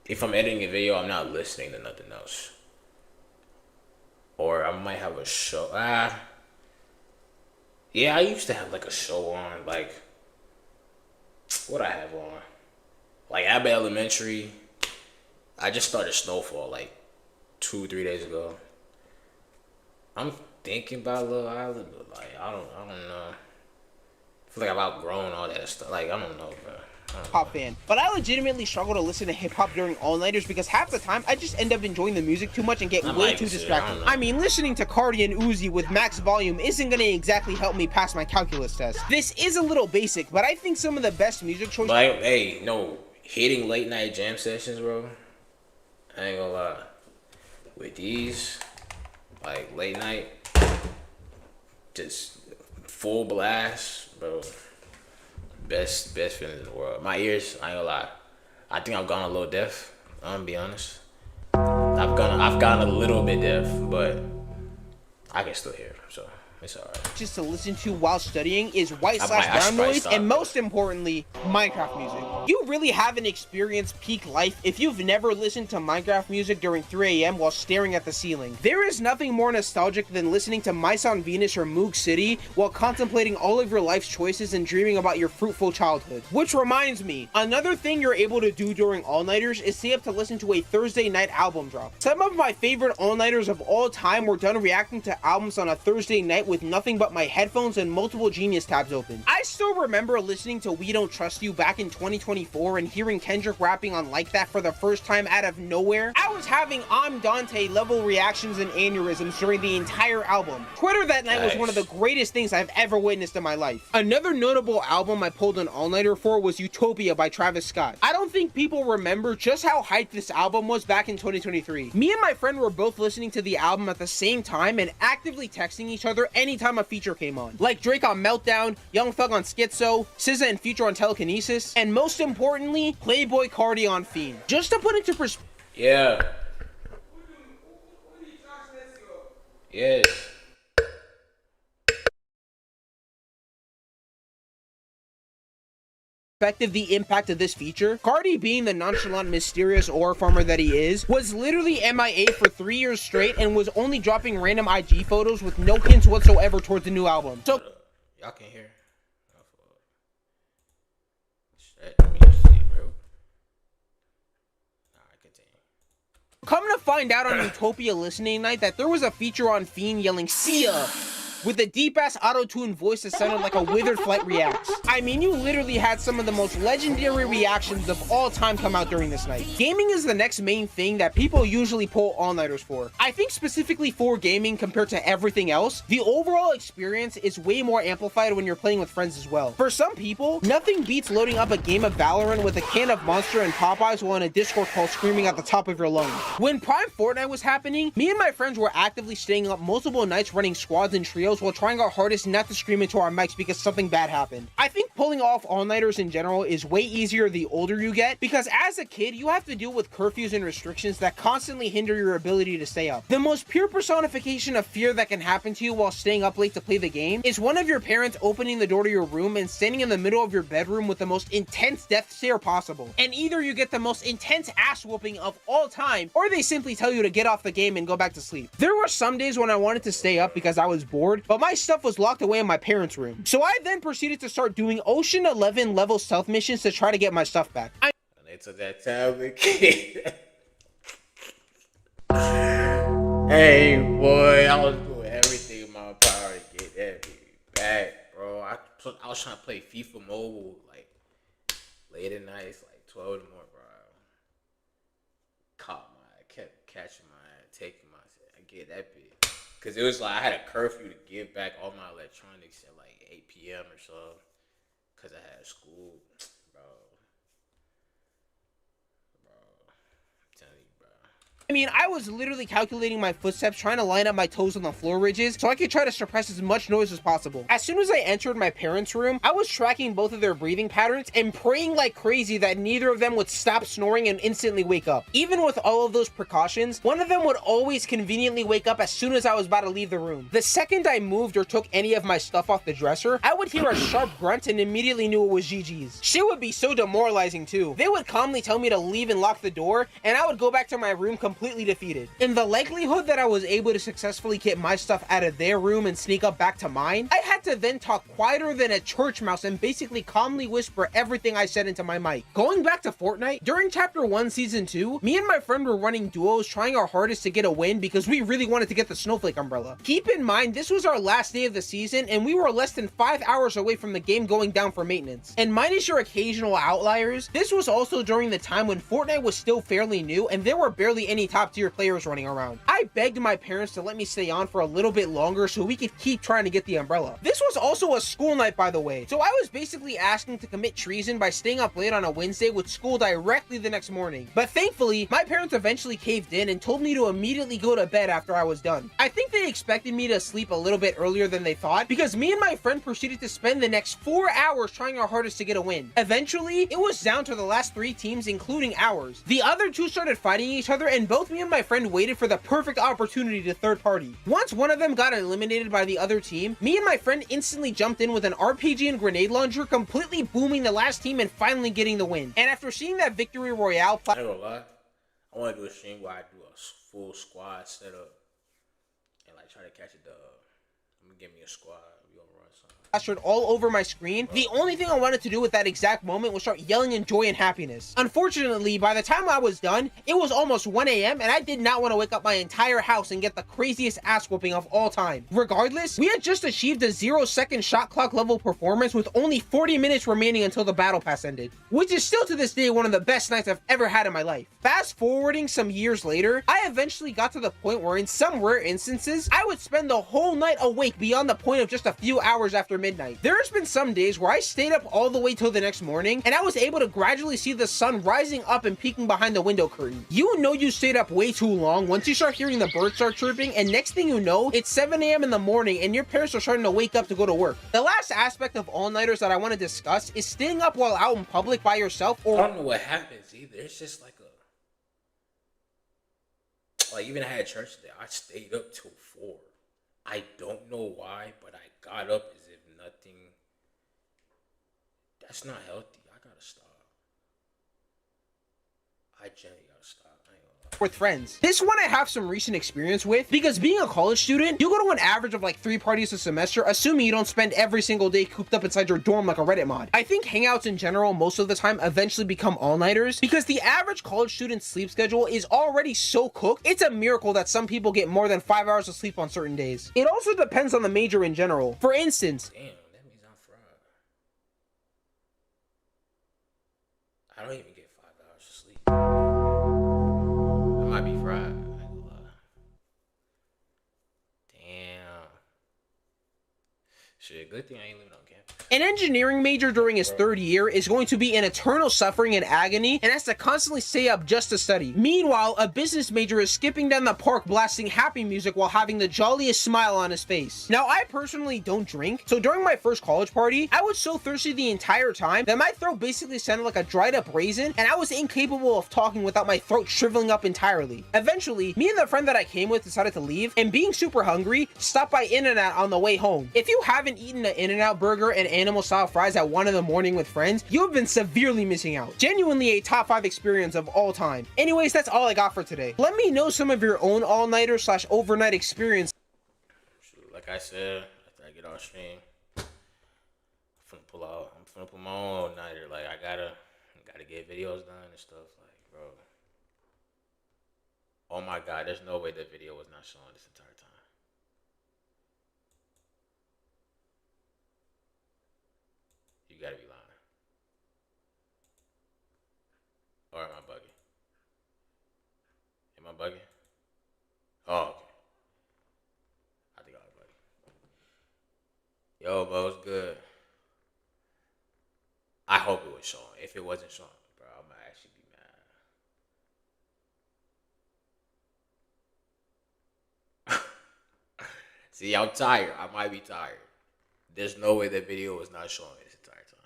if I'm editing a video, I'm not listening to nothing else. Or I might have a show. Yeah, I used to have like a show on, like what I have on. like Abbott Elementary, I just started Snowfall like 2-3 days ago. I'm thinking about Little Island, but like I don't know. I feel like I've outgrown all that stuff. Like I don't know, bro. Pop fan, but I legitimately struggle to listen to hip-hop during all-nighters because half the time I just end up enjoying the music too much and get way too distracted. I mean, listening to Cardi and Uzi with max volume isn't gonna exactly help me pass my calculus test. This is a little basic, but I think some of the best music choices. Like, hey, no, hitting late night jam sessions, bro. I ain't gonna lie. With these, like late night, just full blast, bro. Best feeling in the world. My ears, I ain't gonna lie. I think I've gone a little deaf. I'm gonna be honest. I've gone a little bit deaf, but I can still hear. So it's alright. Just to listen to while studying is white/brown noise, and most importantly, Minecraft music. You really haven't experienced peak life if you've never listened to Minecraft music during 3 a.m. while staring at the ceiling. There is nothing more nostalgic than listening to Mice on Venus or Moog City while contemplating all of your life's choices and dreaming about your fruitful childhood. Which reminds me, another thing you're able to do during all-nighters is stay up to listen to a Thursday night album drop. Some of my favorite all-nighters of all time were done reacting to albums on a Thursday night with nothing but my headphones and multiple Genius tabs open. I still remember listening to We Don't Trust You back in 2024 and hearing Kendrick rapping on Like That for the first time out of nowhere. I was having I'm Dante level reactions and aneurysms during the entire album. Twitter that night was one of the greatest things I've ever witnessed in my life. Another notable album I pulled an all-nighter for was Utopia by Travis Scott. I don't think people remember just how hyped this album was back in 2023. Me and my friend were both listening to the album at the same time and actively texting each other anytime a feature came on. Like Drake on Meltdown, Young Thug on Schizo, SZA and Future on Telekinesis, and most importantly, Playboy Cardi on Fiend. Just to put into perspective. Yeah. Yes. The impact of this feature, Cardi, being the nonchalant, mysterious ore farmer that he is, was literally MIA for 3 years straight and was only dropping random IG photos with no hints whatsoever towards the new album. So y'all can hear. Come to find out on Utopia listening night that there was a feature on Fiend yelling "See ya" with a deep-ass auto-tuned voice that sounded like a Withered Flight reacts. I mean, you literally had some of the most legendary reactions of all time come out during this night. Gaming is the next main thing that people usually pull all-nighters for. I think specifically for gaming compared to everything else, the overall experience is way more amplified when you're playing with friends as well. For some people, nothing beats loading up a game of Valorant with a can of Monster and Popeyes while in a Discord call screaming at the top of your lungs. When Prime Fortnite was happening, me and my friends were actively staying up multiple nights running squads and trios while trying our hardest not to scream into our mics because something bad happened. I think pulling off all-nighters in general is way easier the older you get, because as a kid, you have to deal with curfews and restrictions that constantly hinder your ability to stay up. The most pure personification of fear that can happen to you while staying up late to play the game is one of your parents opening the door to your room and standing in the middle of your bedroom with the most intense death stare possible. And either you get the most intense ass whooping of all time, or they simply tell you to get off the game and go back to sleep. There were some days when I wanted to stay up because I was bored, but my stuff was locked away in my parents' room. So I then proceeded to start doing Ocean 11 level stealth missions to try to get my stuff back. They took that tablet kid. Hey boy, I was doing everything in my power to get that bitch back, bro. I was trying to play FIFA Mobile like late at night, it's like 12 in the morning, bro. Kept catching my, taking my, I get that bitch. Cause it was like I had a curfew to give back all my electronics at like 8 p.m. or so. Cause I had school, bro. I'm telling you, bro. I mean, I was literally calculating my footsteps, trying to line up my toes on the floor ridges so I could try to suppress as much noise as possible. As soon as I entered my parents' room, I was tracking both of their breathing patterns and praying like crazy that neither of them would stop snoring and instantly wake up. Even with all of those precautions, one of them would always conveniently wake up as soon as I was about to leave the room. The second I moved or took any of my stuff off the dresser, I would hear a sharp grunt and immediately knew it was Gigi's. Shit would be so demoralizing too. They would calmly tell me to leave and lock the door, and I would go back to my room completely defeated. In the likelihood that I was able to successfully get my stuff out of their room and sneak up back to mine, I had had to then talk quieter than a church mouse and basically calmly whisper everything I said into my mic. Going back to Fortnite, during Chapter 1 Season 2, me and my friend were running duos trying our hardest to get a win because we really wanted to get the Snowflake umbrella. Keep in mind, this was our last day of the season and we were less than 5 hours away from the game going down for maintenance. And minus your occasional outliers, this was also during the time when Fortnite was still fairly new and there were barely any top tier players running around. I begged my parents to let me stay on for a little bit longer so we could keep trying to get the umbrella. This was also a school night, by the way, so I was basically asking to commit treason by staying up late on a Wednesday with school directly the next morning. But thankfully, my parents eventually caved in and told me to immediately go to bed after I was done. I think they expected me to sleep a little bit earlier than they thought because me and my friend proceeded to spend the next 4 hours trying our hardest to get a win. Eventually, it was down to the last 3 teams, including ours. The other 2 started fighting each other and both me and my friend waited for the perfect opportunity to third party. Once one of them got eliminated by the other team, me and my friend instantly jumped in with an RPG and grenade launcher, completely booming the last team and finally getting the win. And after seeing that victory royale, I ain't gonna lie, I want to do a stream where I do a full squad setup and like try to catch a dub. I'm gonna give me a squad. We gonna run something plastered all over my screen. The only thing I wanted to do with that exact moment was start yelling in joy and happiness. Unfortunately, by the time I was done, it was almost 1 a.m. and I did not want to wake up my entire house and get the craziest ass whooping of all time. Regardless, we had just achieved a 0-second shot clock level performance with only 40 minutes remaining until the battle pass ended, which is still to this day one of the best nights I've ever had in my life. Fast forwarding some years later, I eventually got to the point where in some rare instances, I would spend the whole night awake beyond the point of just a few hours after midnight. There's been some days where I stayed up all the way till the next morning and I was able to gradually see the sun rising up and peeking behind the window curtain. You know you stayed up way too long once you start hearing the birds start chirping, and next thing you know, it's 7 a.m. in the morning and your parents are starting to wake up to go to work. The last aspect of all-nighters that I want to discuss is staying up while out in public by yourself or— I don't know what happens either. It's just like even I had church today, I stayed up till 4. I don't know why, but I got up as if nothing. That's not healthy. I gotta stop. I genuinely gotta stop. with friends. This one I have some recent experience with because being a college student, you go to an average of like 3 parties a semester, assuming you don't spend every single day cooped up inside your dorm like a Reddit mod. I think hangouts in general most of the time eventually become all-nighters because the average college student's sleep schedule is already so cooked, it's a miracle that some people get more than 5 hours of sleep on certain days. It also depends on the major in general. For instance, damn, that means I'm fried. I don't even get 5 hours of sleep. I might be fried. I ain't gonna lie. Damn. Shit, good thing I ain't living on campus. an engineering major during his 3rd year is going to be in eternal suffering and agony and has to constantly stay up just to study. Meanwhile, a business major is skipping down the park blasting happy music while having the jolliest smile on his face. Now, I personally don't drink, so during my first college party, I was so thirsty the entire time that my throat basically sounded like a dried up raisin and I was incapable of talking without my throat shriveling up entirely. Eventually, me and the friend that I came with decided to leave, and being super hungry, stopped by In-N-Out on the way home. If you haven't eaten an In-N-Out burger and animal style fries at 1 in the morning with friends, you have been severely missing out. Genuinely a top 5 experience of all time. Anyways, that's all I got for today. Let me know some of your own all-nighter / overnight experience. Like I said, after I get off stream, I'm finna pull my own all-nighter. Like I gotta get videos done and stuff. Like, bro, oh my god, there's no way that video was not showing this entire time. You gotta be lying. Or am I bugging? Am I bugging? Oh, okay. I think I was bugging. Yo, bro, it's good. I hope it was showing. If it wasn't showing, bro, I might actually be mad. See, I'm tired. I might be tired. There's no way that video was not showing this entire time.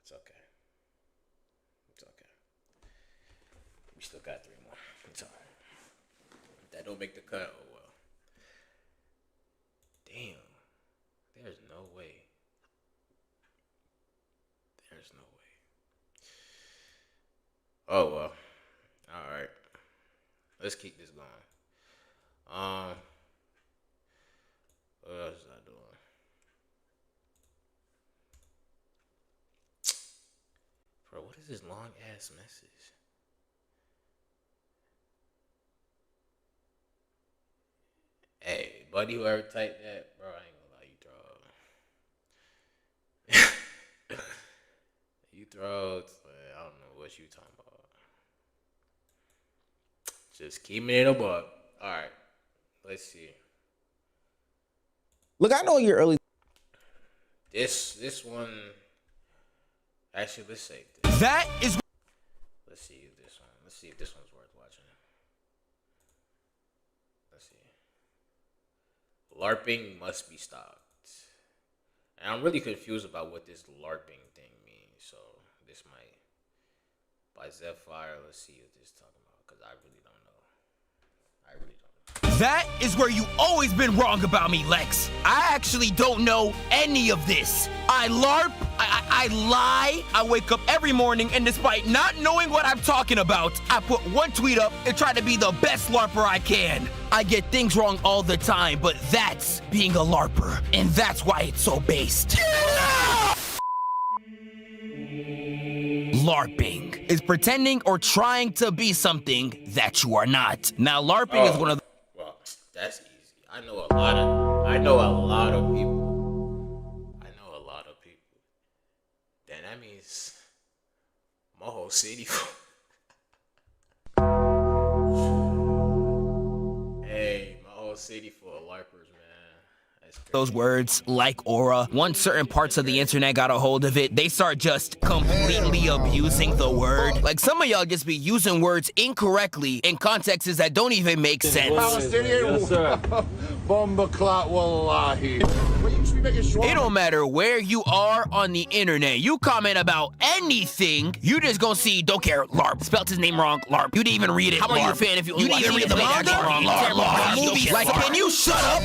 It's okay. It's okay. We still got 3 more. It's alright. If that don't make the cut, oh well. Damn. There's no way. There's no way. Oh well. let's keep this going. What else is I doing? Bro, what is this long ass message? Hey, buddy, whoever typed that, bro, I ain't gonna lie, you troll. You trolled. I don't know what you talking about. Just keeping it a buck. All right, let's see. Look, I know you're early. This one. Actually, let's save this. That is. Let's see if this one. Let's see if this one's worth watching. Let's see. LARPing must be stopped. And I'm really confused about what this LARPing thing means. So this might by d.i.f.f.e.r.e.n.t. Let's see what this is talking about, because I really don't know. I really don't know. That is where you always been wrong about me, Lex. I actually don't know any of this. I LARP, I lie, I wake up every morning, and despite not knowing what I'm talking about, I put one tweet up and try to be the best LARPer I can. I get things wrong all the time, but that's being a LARPer, and that's why it's so based. LARPing is pretending or trying to be something that you are not. Now, LARPing is one of the... Well, that's easy. I know a lot of people. Then that means my whole city. Hey, my whole city full of LARPers, man. Those words, like aura, once certain parts of the internet got a hold of it, they start just completely abusing the word. Like, some of y'all just be using words incorrectly in contexts that don't even make sense. Yes, sir. Bomba clot wallahi. It don't matter where you are on the internet. You comment about anything, you just gonna see don't care LARP. Spelt his name wrong, LARP. You didn't even read it. How are you a fan if you didn't even read the manga? LARP. Like, can you shut up?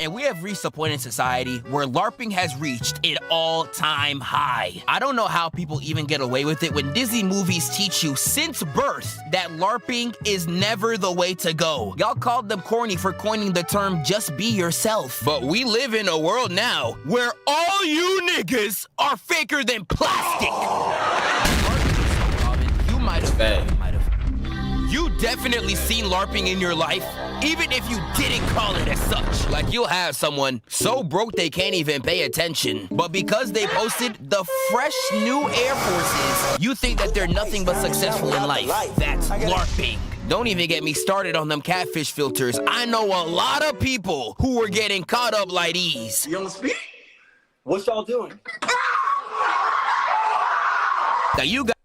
And we have reached a point in society where LARPing has reached an all-time high. I don't know how people even get away with it when Disney movies teach you since birth that LARPing is never the way to go. Y'all called them corny for coining the term just be yourself. But we live in a world now where all you niggas are faker than plastic. You might have. You definitely seen LARPing in your life, even if you didn't call it as such. Like, you'll have someone so broke they can't even pay attention, but because they posted the fresh new Air Forces, you think that they're nothing but successful in life. That's LARPing. Don't even get me started on them catfish filters. I know a lot of people who were getting caught up like these. You don't speak? What y'all doing? Now you got...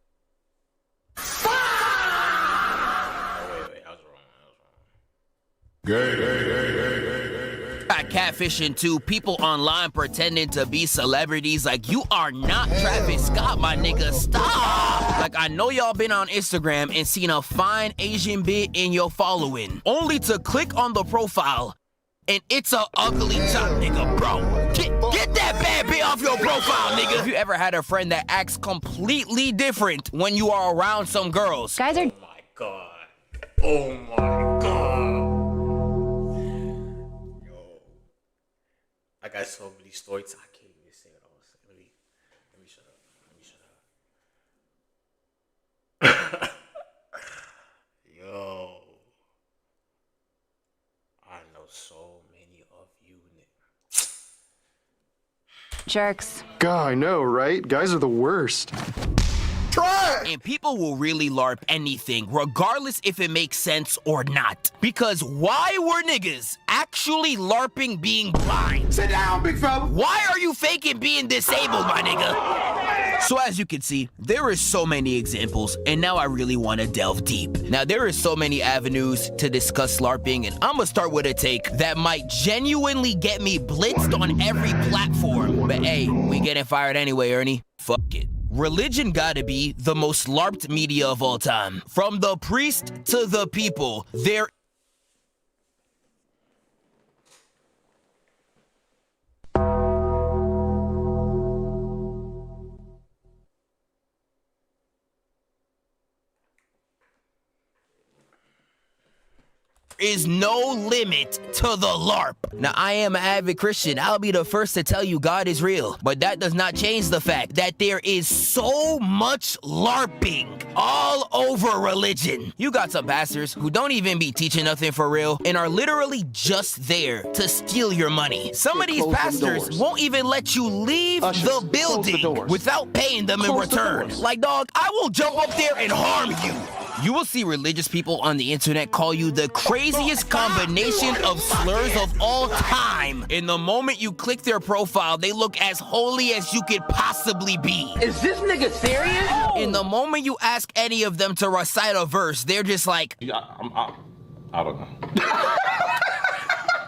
Got catfishing too. People online pretending to be celebrities. Like, you are not Travis Scott, my nigga. Stop! Like, I know y'all been on Instagram and seen a fine Asian bit in your following, only to click on the profile and it's a ugly top, nigga, bro. Get that bad bit off your profile, nigga. Have you ever had a friend that acts completely different when you are around some girls? Guys are... Oh my god. Oh my god. I got so many stories. I can't even say what I was saying. Let me shut up. Yo. I know so many of you. Jerks. God, I know, right? Guys are the worst. And people will really LARP anything, regardless if it makes sense or not. Because why were niggas actually LARPing being blind? Sit down, big fella. Why are you faking being disabled, my nigga? So as you can see, there is so many examples, and now I really want to delve deep. Now, there is so many avenues to discuss LARPing, and I'm gonna start with a take that might genuinely get me blitzed on every platform. But hey, we getting fired anyway, Ernie. Fuck it. Religion gotta be the most LARPed media of all time. From the priest to the people, there... is no limit to the LARP. Now, I am an avid Christian. I'll be the first to tell you God is real, but that does not change the fact that there is so much LARPing all over religion. You got some pastors who don't even be teaching nothing for real and are literally just there to steal your money. Some of these pastors won't even let you leave the building without paying them in return. Like, dog, I will jump up there and harm you. You will see religious people on the internet call you the craziest combination of slurs of all time. In the moment you click their profile, they look as holy as you could possibly be. Is this nigga serious? In the moment you ask any of them to recite a verse, they're just like, I don't know.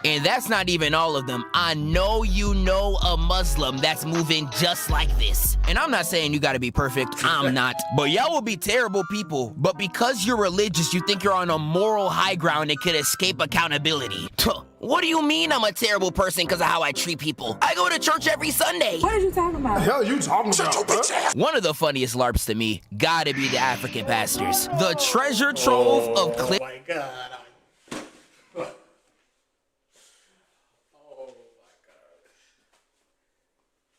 And that's not even all of them. I know you know a Muslim that's moving just like this. And I'm not saying you gotta be perfect, I'm not. But y'all will be terrible people. But because you're religious, you think you're on a moral high ground and could escape accountability. What do you mean I'm a terrible person because of how I treat people? I go to church every Sunday. What are you talking about? The hell you talking about, bro? One of the funniest LARPs to me gotta be the African pastors. The treasure trove of clips. Oh my God.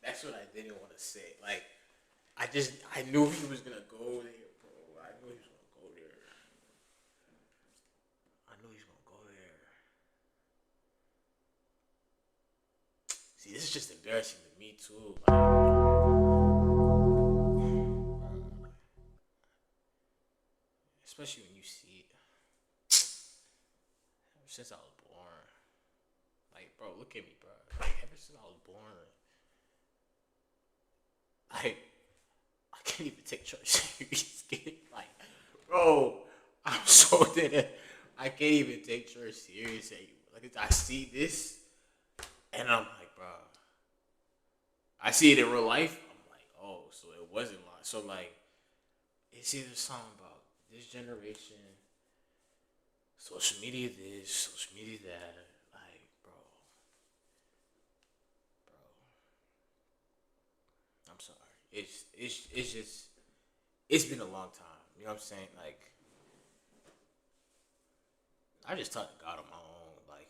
That's what I didn't want to say. Like, I knew he was gonna go there, bro. I knew he was gonna go there. See, this is just embarrassing to me too. Especially when you see it. Ever since I was born. Like, bro, look at me, bro. Like, ever since I was born. I can't even take church serious. Like, bro, I'm so dead. I can't even take church serious. Like, I see this, and I'm like, bro. I see it in real life. I'm like, oh, so it wasn't like, so like, it's either something about this generation, social media this, social media that. I'm sorry. It's just, it's been a long time. You know what I'm saying? Like, I just talk to God on my own, like,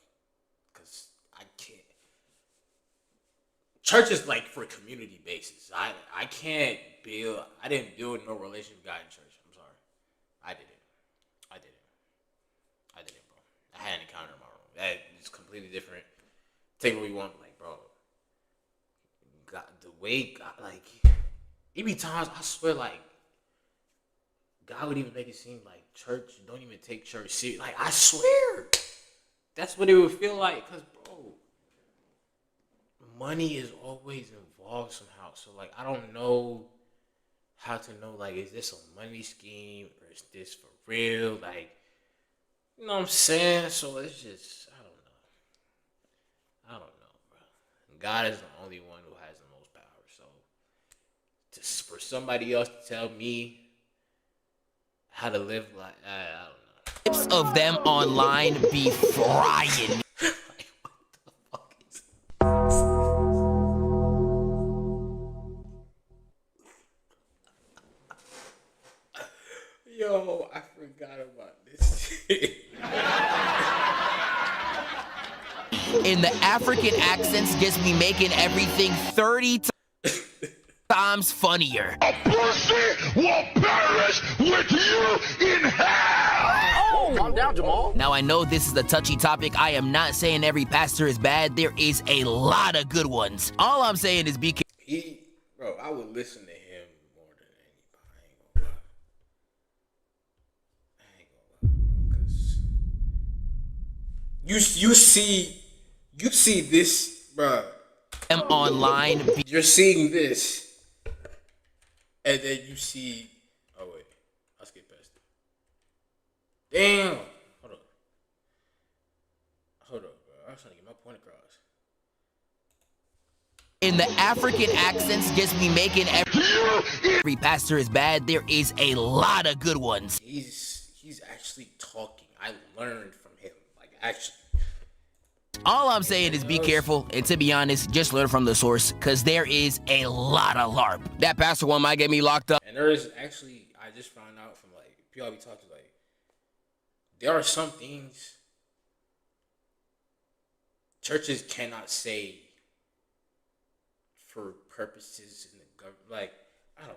cause I can't. Church is like for community basis. I didn't build no relationship with God in church. I'm sorry. I didn't, bro. I had an encounter in my room. That is completely different. Take what you want, like, bro. God, the way God, like, it be times I swear, like, God would even make it seem like church don't even take church serious. Like, I swear, that's what it would feel like. Cause, bro, money is always involved somehow. So, like, I don't know how to know, like, is this a money scheme or is this for real? Like, you know what I'm saying? So it's just, I don't know, bro. God is the only one who has the most power. So, for somebody else to tell me how to live like, I don't know. Clips of them online be frying. Yo, I forgot about this shit. In the African accents gets me making everything 30 times funnier. A pussy will perish with you in hell! Oh, calm down, Jamal. Now, I know this is a touchy topic. I am not saying every pastor is bad. There is a lot of good ones. All I'm saying is be careful. Bro, I would listen to him more than anybody. I ain't gonna lie, bro. Cause you see this, bro. I'm online. You're seeing this. And then you see, oh wait, I'll skip past it. Damn, hold up, bro. I was trying to get my point across. In the African accents gets me making every pastor is bad. There is a lot of good ones. He's actually talking. I learned from him, like, actually. All I'm saying is be careful, and to be honest, just learn from the source, because there is a lot of LARP. That pastor one might get me locked up. And there is actually, I just found out from, like, people I be talking to, like, there are some things churches cannot say for purposes in the government. Like, I don't know.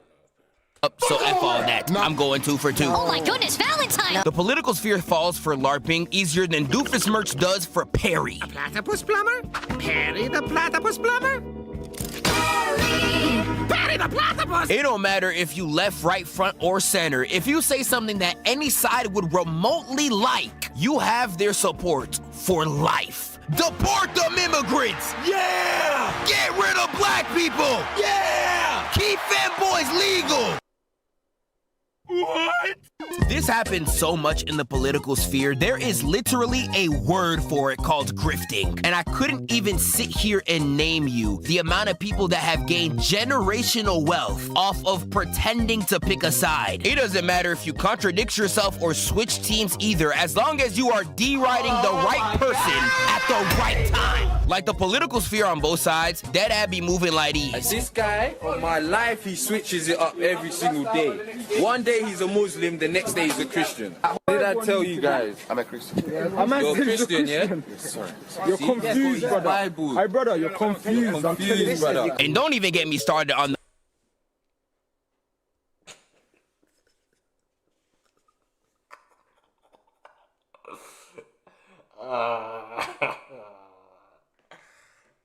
So F all that. I'm going 2 for 2. Oh my goodness, Valentine! The political sphere falls for LARPing easier than Doofus merch does for Perry. Platypus plumber? Perry the platypus plumber? Perry the platypus! It don't matter if you left, right, front, or center. If you say something that any side would remotely like, you have their support for life. Deport them immigrants! Yeah! Get rid of black people! Yeah! Keep femboys legal! What? This happens so much in the political sphere, there is literally a word for it called grifting. And I couldn't even sit here and name you the amount of people that have gained generational wealth off of pretending to pick a side. It doesn't matter if you contradict yourself or switch teams either, as long as you are deriding the right person at the right time. Like the political sphere on both sides, that ad be moving like these. This guy, on my life, he switches it up every single day. One day he's a Muslim, the next day he's a Christian. What did I tell you guys? I'm a Christian. I'm You're a Christian, Christian, yeah? Yes, sorry. You're confused, brother. Bible. Hey, brother, you're confused. I'm telling you, brother. And don't even get me started on the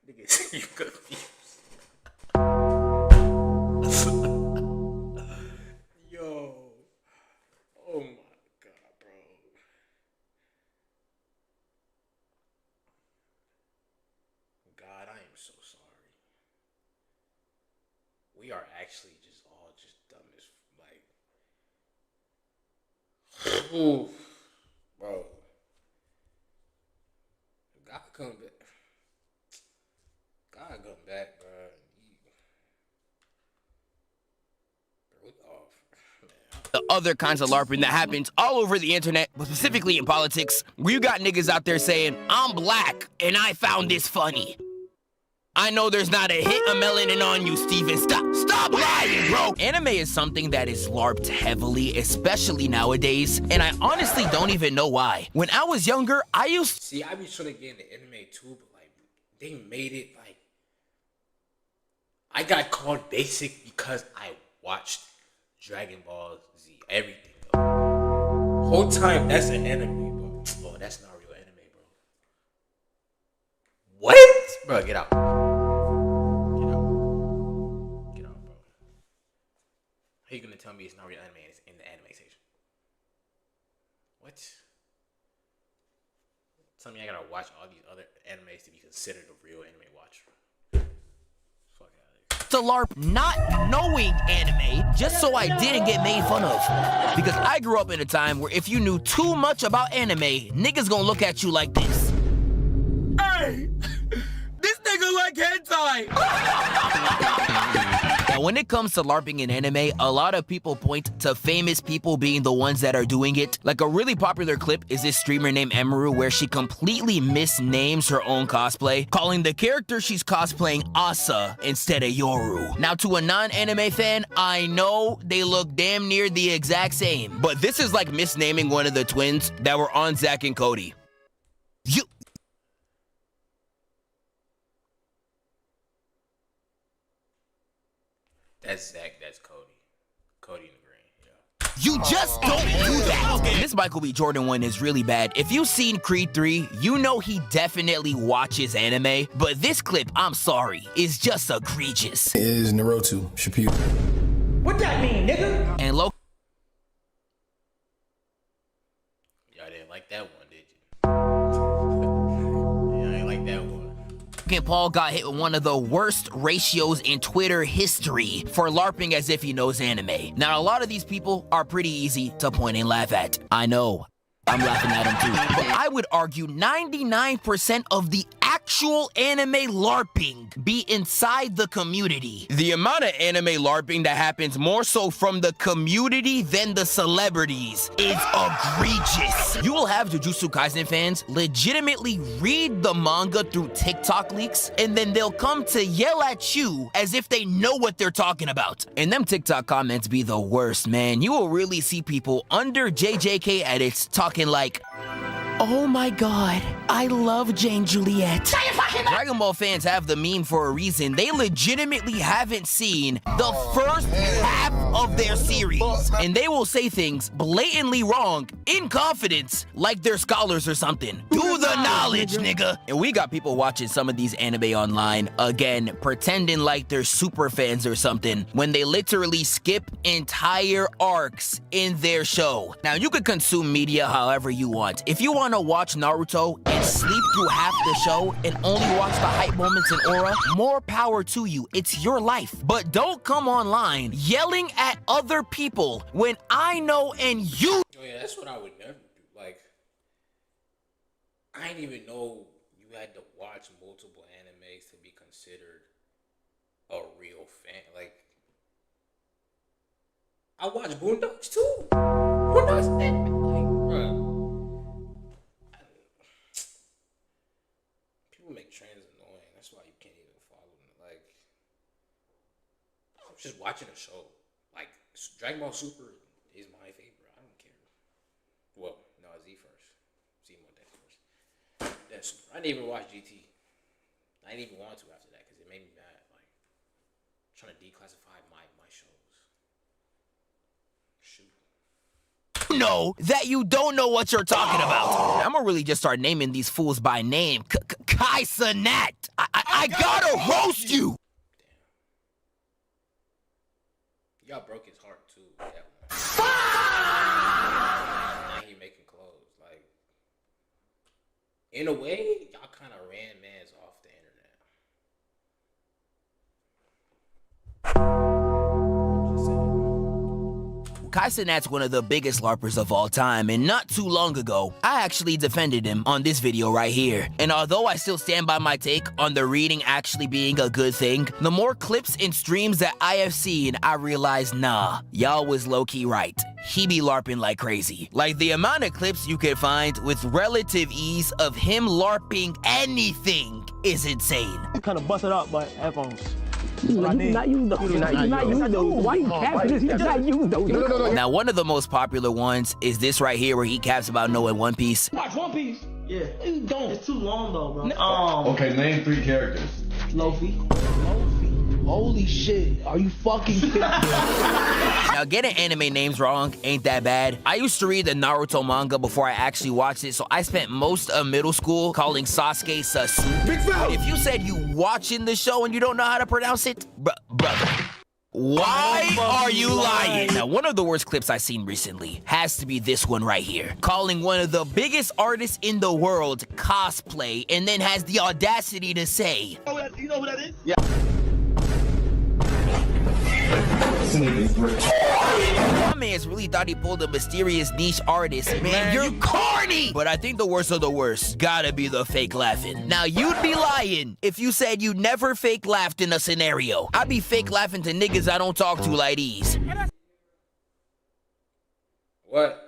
Niggas, you confused. Yo. Oh my God, bro. God, I am so sorry. We are actually just all just dumb as like. Ooh, bro. God come back. God come back, bro. the other kinds of LARPing that happens all over the internet, but specifically in politics, where you got niggas out there saying, I'm black and I found this funny. I know there's not a hit of melanin on you, Steven. Stop lying, bro. Anime is something that is LARPed heavily, especially nowadays, and I honestly don't even know why. When I was younger, I used... See, I be trying to get into anime too, but like, they made it like... I got called basic because I watched Dragon Ball Z, everything, though. Whole time, that's an anime, bro. Oh, that's not real anime, bro. What? Bro, get out. How you gonna tell me it's not real anime and it's in the anime section? What? Tell me I gotta watch all these other animes to be considered a real anime watch. Fuck out of to LARP not knowing anime just so I didn't get made fun of. Because I grew up in a time where if you knew too much about anime, niggas gonna look at you like this. Hey! This nigga like hentai! Now, when it comes to LARPing in anime, a lot of people point to famous people being the ones that are doing it. Like a really popular clip is this streamer named Emeru, where she completely misnames her own cosplay, calling the character she's cosplaying Asa instead of Yoru. Now, to a non-anime fan, I know they look damn near the exact same, but this is like misnaming one of the twins that were on Zack and Cody. That's Zach, that's Cody. Cody in the green, yeah. You just don't do that. And this Michael B. Jordan one is really bad. If you've seen Creed 3, you know he definitely watches anime, but this clip, I'm sorry, is just egregious. Is Naruto Shippuden. What that mean, nigga? And Y'all didn't like that one, did you? Yeah, I didn't like that one. Logan Paul got hit with one of the worst ratios in Twitter history for LARPing as if he knows anime. Now, a lot of these people are pretty easy to point and laugh at. I know. I'm laughing at them too. But I would argue 99% of the actual anime LARPing be inside the community. The amount of anime LARPing that happens more so from the community than the celebrities is egregious. You will have Jujutsu Kaisen fans legitimately read the manga through TikTok leaks, and then they'll come to yell at you as if they know what they're talking about. And them TikTok comments be the worst, man. You will really see people under JJK edits talking like, Oh my god, I love Jane Juliet. Dragon Ball fans have the meme for a reason. They legitimately haven't seen the first half of their series. And they will say things blatantly wrong in confidence like they're scholars or something. Do the knowledge, nigga. And we got people watching some of these anime online, again, pretending like they're super fans or something, when they literally skip entire arcs in their show. Now, you could consume media however you want. If you want to watch Naruto and sleep through half the show and only watch the hype moments in Aura, more power to you. It's your life. But don't come online yelling at other people when I know and you. Oh yeah, that's what I would never do. Like, I didn't even know you had to watch multiple animes to be considered a real fan. Like, I watch Boondocks too. Boondocks, like, bro. People make trends annoying. That's why you can't even follow them. Like, I'm just watching a show. Like, Dragon Ball Super is my favorite. I don't care. Well, no, Z first. Z more than first. Then Super. I didn't even watch GT. I didn't even want to after that because it made me mad. Like, trying to declassify my shows. Shoot. Know that you don't know what you're talking about. I'm gonna really just start naming these fools by name. Kaisanat. I gotta roast you. Y'all broke his heart too. Now he making clothes. Like, in a way, y'all kind of ran mans off the internet. Kaisanat's one of the biggest LARPers of all time, and not too long ago, I actually defended him on this video right here. And although I still stand by my take on the reading actually being a good thing, the more clips and streams that I have seen, I realized, nah, y'all was low-key right. He be LARPing like crazy. Like, the amount of clips you can find with relative ease of him LARPing anything is insane. Kind of busted up, but headphones. You not use those. You not use those. Why you capping this? You not use those. Now, one of the most popular ones is this right here where he caps about knowing One Piece. Watch One Piece. Yeah. You don't. It's too long though, bro. Okay, name 3 characters. Luffy. Holy shit. Are you fucking kidding me? Now, getting anime names wrong ain't that bad. I used to read the Naruto manga before I actually watched it, so I spent most of middle school calling Sasuke Sasu. If you said you watching the show and you don't know how to pronounce it, brother, why are you lying? Now, one of the worst clips I've seen recently has to be this one right here, calling one of the biggest artists in the world cosplay, and then has the audacity to say, You know who that is? Yeah. My man's really thought he pulled a mysterious niche artist. Man, you're corny! But I think the worst of the worst gotta be the fake laughing. Now, you'd be lying if you said you never fake laughed in a scenario. I be fake laughing to niggas I don't talk to like these. What?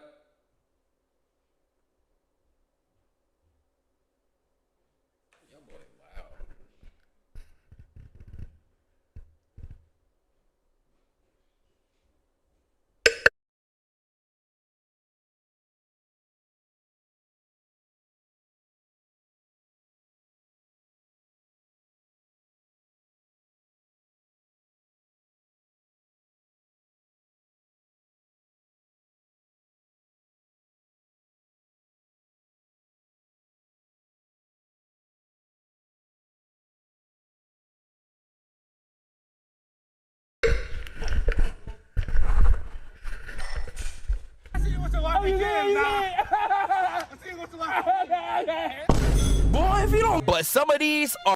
Boy, if you don't. But some of these are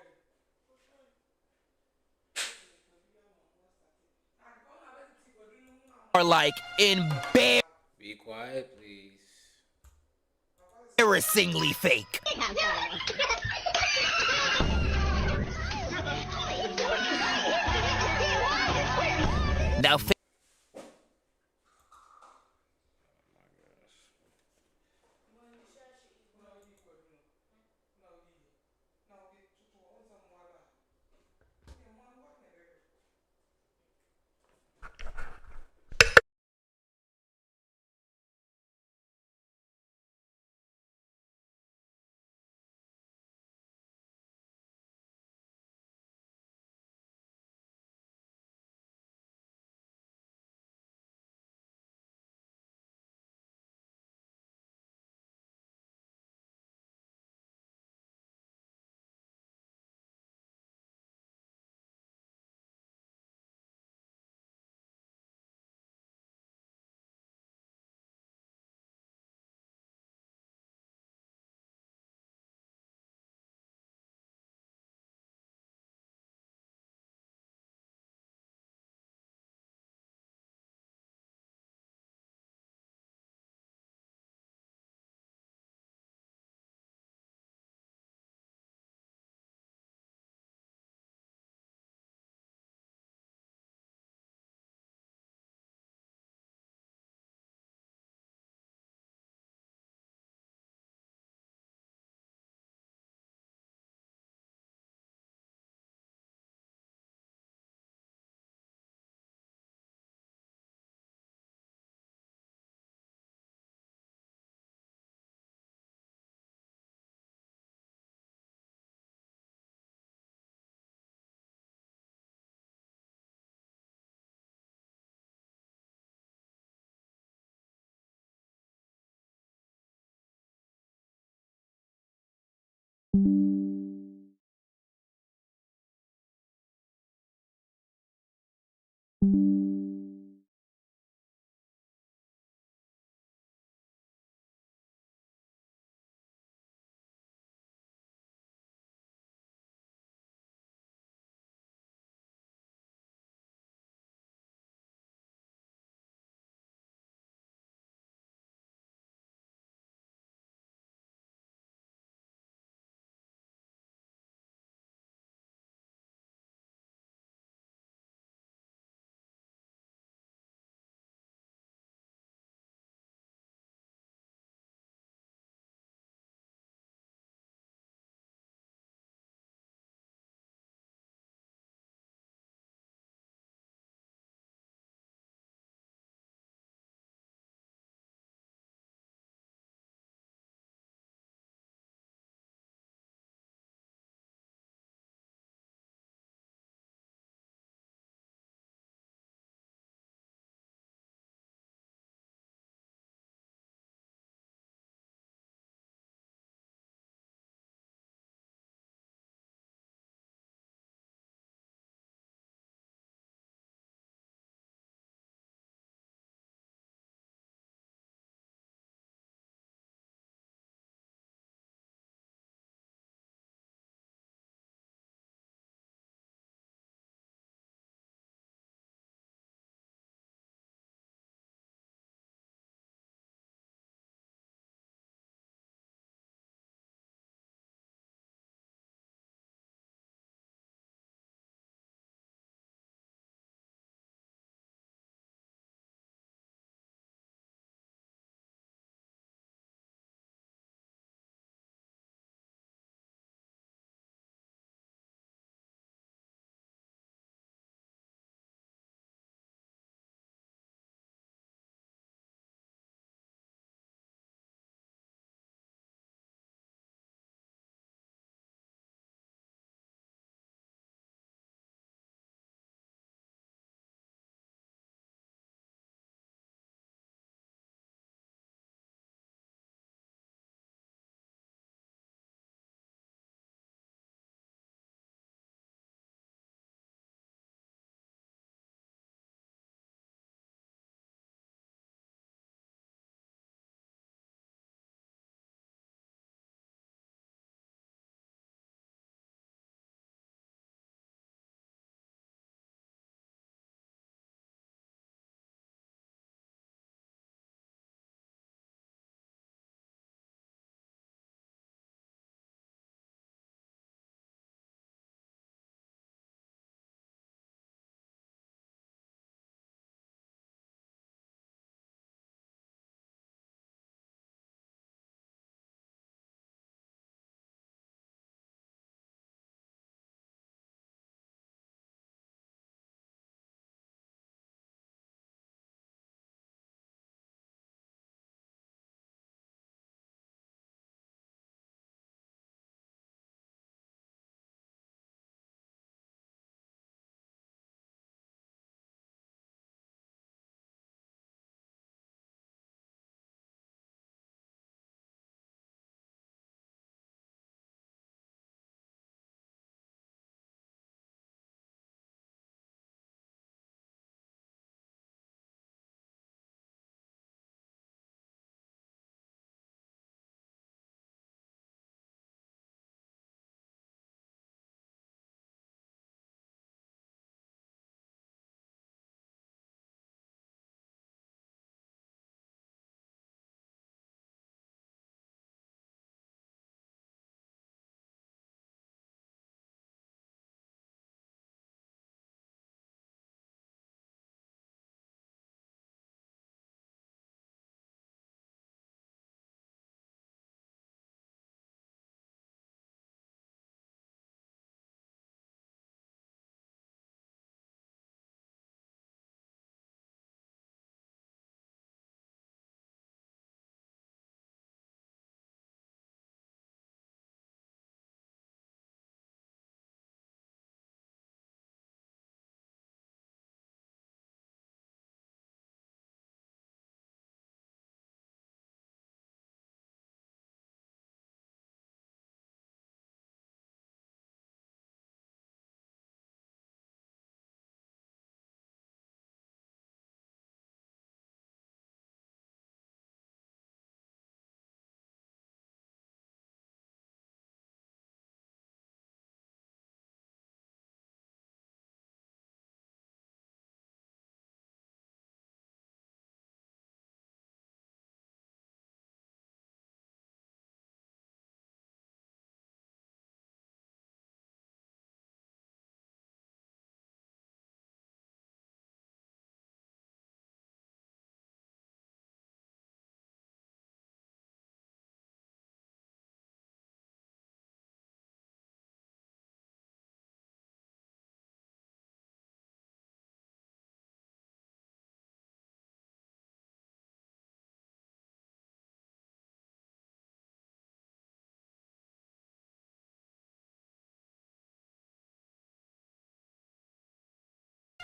like Be quiet, please. embarrassingly fake. Now,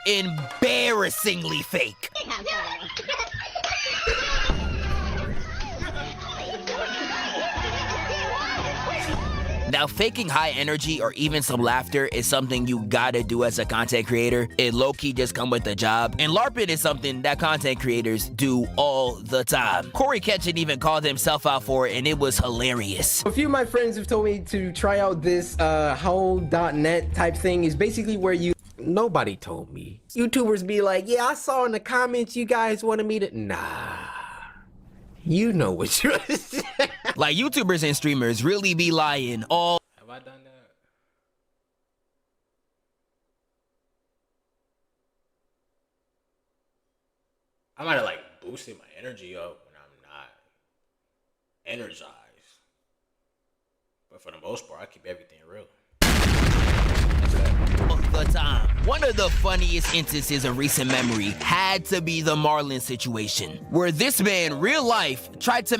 embarrassingly fake. Now, faking high energy or even some laughter is something you gotta do as a content creator. It low-key just come with the job. And LARPing is something that content creators do all the time. Corey Ketchen even called himself out for it, and it was hilarious. A few of my friends have told me to try out this whole.net type thing. Is basically where you... Nobody told me. YouTubers be like, yeah, I saw in the comments you guys wanted me to... Nah. You know what you're... Like, YouTubers and streamers really be lying all... Have I done that? I might have like boosted my energy up when I'm not energized. But for the most part, I keep everything real. The time. One of the funniest instances of recent memory had to be the Marlon situation, where this man, real life, tried to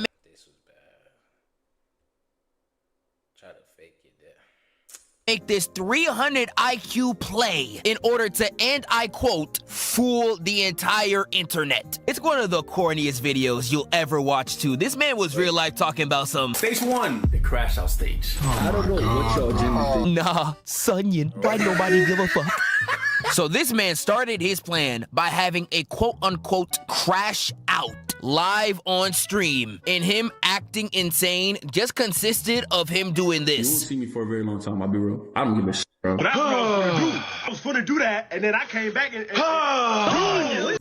make this 300 IQ play in order to, and I quote, fool the entire internet. It's one of the corniest videos you'll ever watch too. This man was real life talking about some Stage 1, the crash out stage. I don't know what y'all do. Nah, Sunyon, why nobody give a fuck? So this man started his plan by having a quote-unquote crash out live on stream, and him acting insane just consisted of him doing this. You won't see me for a very long time, I'll be real. I don't give a shit, bro. That's what I was gonna do. I was gonna do that, and then I came back and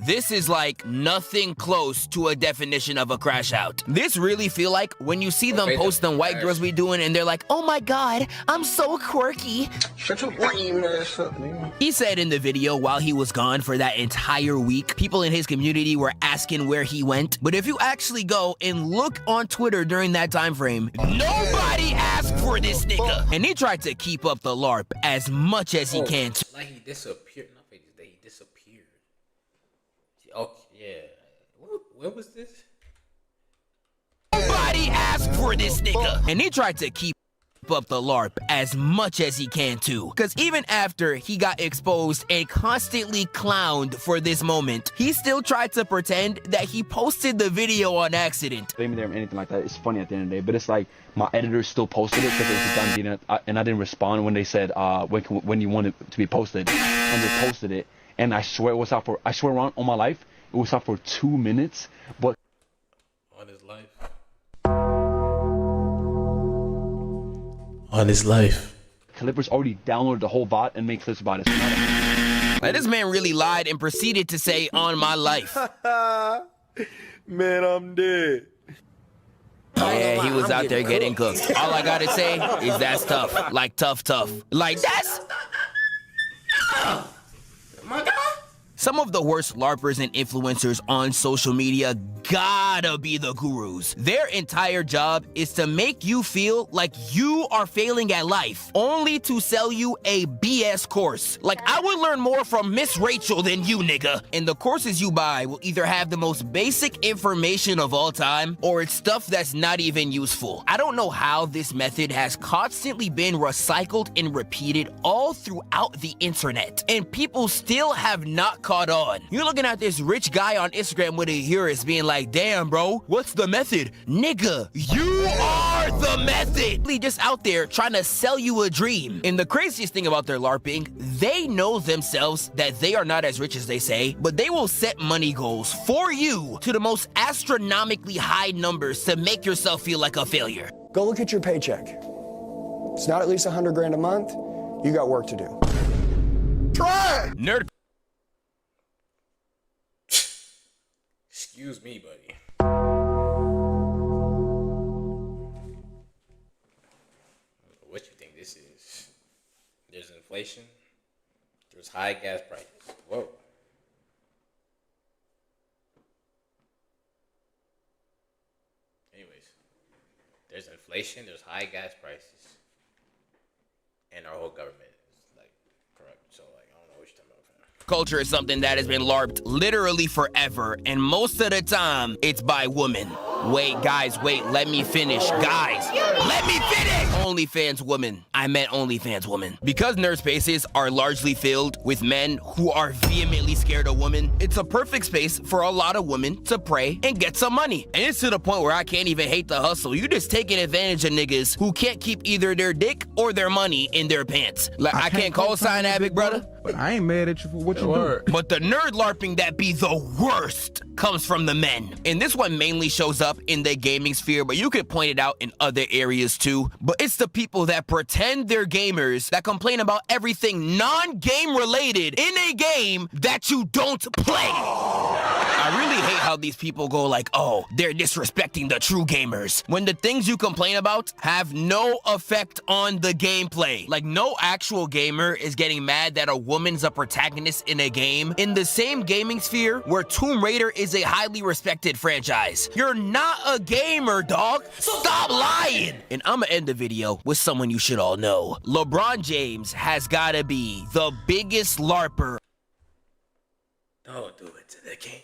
This is like nothing close to a definition of a crash out. This really feel like when you see them post them white girls be doing and they're like, oh my god, I'm so quirky. Shut your lame ass up, man. He said in the video while he was gone for that entire week, people in his community were asking where he went. But if you actually go and look on Twitter during that time frame, nobody asked for this nigga. And he tried to keep up the LARP as much as he can. Like he disappeared. Not that he disappeared. Oh, yeah. What was this? Nobody asked for this nigga. And he tried to keep up the LARP as much as he can too. Because even after he got exposed and constantly clowned for this moment, he still tried to pretend that he posted the video on accident. Blame me there or anything like that. It's funny at the end of the day, but it's like my editor still posted it because it was done, and I didn't respond when they said when you want it to be posted, and they posted it, and I swear it was out for, I swear on my life, it was out for 2 minutes, but on his life. On his life. Clippers already downloaded the whole bot and made clips about it. Like, this man really lied and proceeded to say, on my life. Man, I'm dead. Yeah, he was out there getting cooked. All I gotta say is that's tough. Like, tough. Like, that's... My God. Some of the worst LARPers and influencers on social media gotta be the gurus. Their entire job is to make you feel like you are failing at life, only to sell you a BS course. Like, I would learn more from Miss Rachel than you, nigga. And the courses you buy will either have the most basic information of all time, or it's stuff that's not even useful. I don't know how this method has constantly been recycled and repeated all throughout the internet, and people still have not caught on. You're looking at this rich guy on Instagram with a Eurus being like, damn bro, what's the method? Nigga, you are the method. They just out there trying to sell you a dream. And the craziest thing about their LARPing, they know themselves that they are not as rich as they say, but they will set money goals for you to the most astronomically high numbers to make yourself feel like a failure. Go look at your paycheck. It's not at least 100 grand a month. You got work to do. Try! Nerd. Excuse me, buddy. What you think this is? There's inflation. There's high gas prices. Whoa. Anyways, there's inflation. There's high gas prices, and our whole government is like corrupt. So like, I don't know what you're talking about. Culture is something that has been LARPed literally forever, and most of the time, it's by women. Wait, guys, wait, let me finish. Guys, let me finish! OnlyFans woman. I meant OnlyFans woman. Because nerd spaces are largely filled with men who are vehemently scared of women, it's a perfect space for a lot of women to pray and get some money. And it's to the point where I can't even hate the hustle. You just taking advantage of niggas who can't keep either their dick or their money in their pants. Like, I can't co-sign that, big brother. But I ain't mad at you for what you do. But the nerd LARPing that be the worst comes from the men. And this one mainly shows up in the gaming sphere, but you could point it out in other areas too. But it's the people that pretend they're gamers that complain about everything non-game related in a game that you don't play. I really hate how these people go like, oh, they're disrespecting the true gamers, when the things you complain about have no effect on the gameplay. Like, no actual gamer is getting mad that a woman's a protagonist in a game in the same gaming sphere where Tomb Raider is a highly respected franchise. You're not a gamer, dog. Stop lying. And I'ma end the video with someone you should all know. LeBron James has gotta be the biggest LARPer. Don't do it to the king.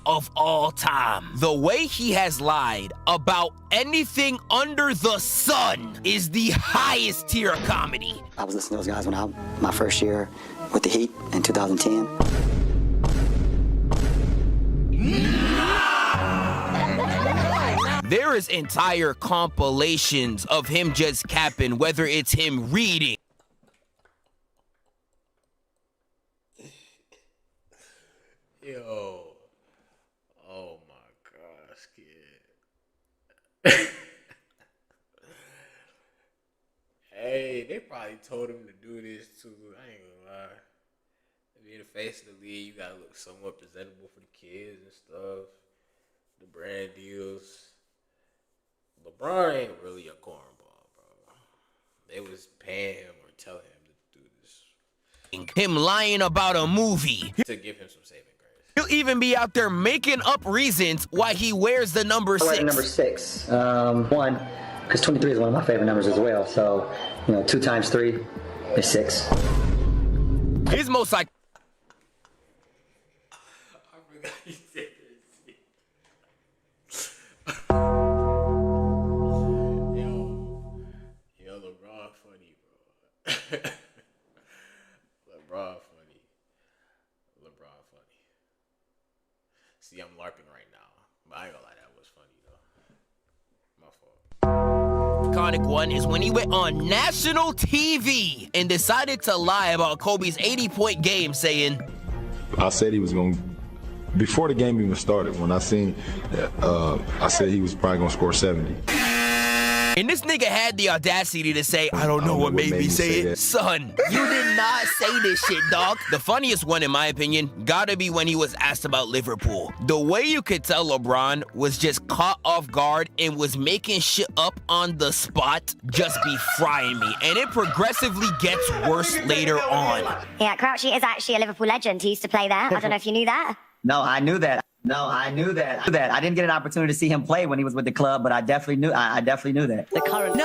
Of all time. The way he has lied about anything under the sun is the highest tier of comedy. I was listening to those guys when my first year with the Heat in 2010. There is entire compilations of him just capping, whether it's him reading. Yo. Oh my gosh, kid. Hey, they probably told him to do this too. I ain't gonna lie. Being the face of the league, you gotta look somewhat presentable for the kids and stuff. The brand deals. LeBron ain't really a cornball, bro. They was paying him or telling him to do this. Him lying about a movie. To give him some saving grace. He'll even be out there making up reasons why he wears the number 6. Number 6. One, because 23 is one of my favorite numbers as well. So, 2 times 3 is 6. His most like. I forgot he said this. Yo, LeBron funny, bro. LeBron funny. See, I'm LARPing right now, but I ain't gonna lie, that was funny though. My fault. Iconic one is when he went on national TV and decided to lie about Kobe's 80-point game, saying, I said he was going to, before the game even started, when I seen, I said he was probably going to score 70. And this nigga had the audacity to say, I don't know what made me say it. Son, you did not say this shit, dog. The funniest one, in my opinion, gotta be when he was asked about Liverpool. The way you could tell LeBron was just caught off guard and was making shit up on the spot just be frying me. And it progressively gets worse later on. Yeah, Crouchy is actually a Liverpool legend. He used to play there. I don't know if you knew that. No, I knew that. I didn't get an opportunity to see him play when he was with the club, but I definitely knew that. The current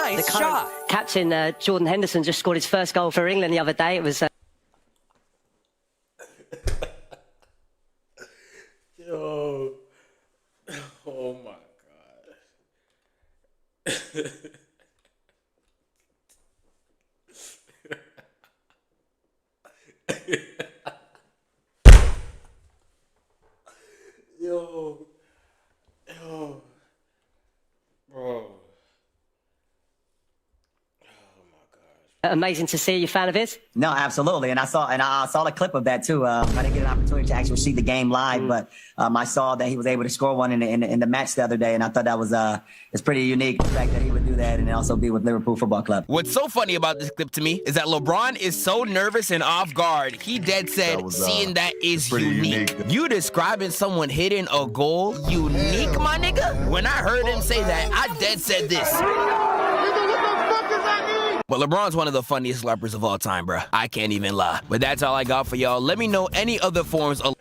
captain, Jordan Henderson, just scored his first goal for England the other day. It was... Yo. Oh my God. Yo, bro. Amazing to see. You a fan of his? No, absolutely, and I saw the clip of that too. I didn't get an opportunity to actually see the game live, but I saw that he was able to score one in the match the other day, and I thought that was it's pretty unique, the fact that he would do that and also be with Liverpool Football Club. What's so funny about this clip to me is that LeBron is so nervous and off guard. He dead said, seeing that is unique. You describing someone hitting a goal unique, my nigga? When I heard him say that, I dead said this. But LeBron's one of the funniest LARPers of all time, bruh. I can't even lie. But that's all I got for y'all. Let me know any other forms of...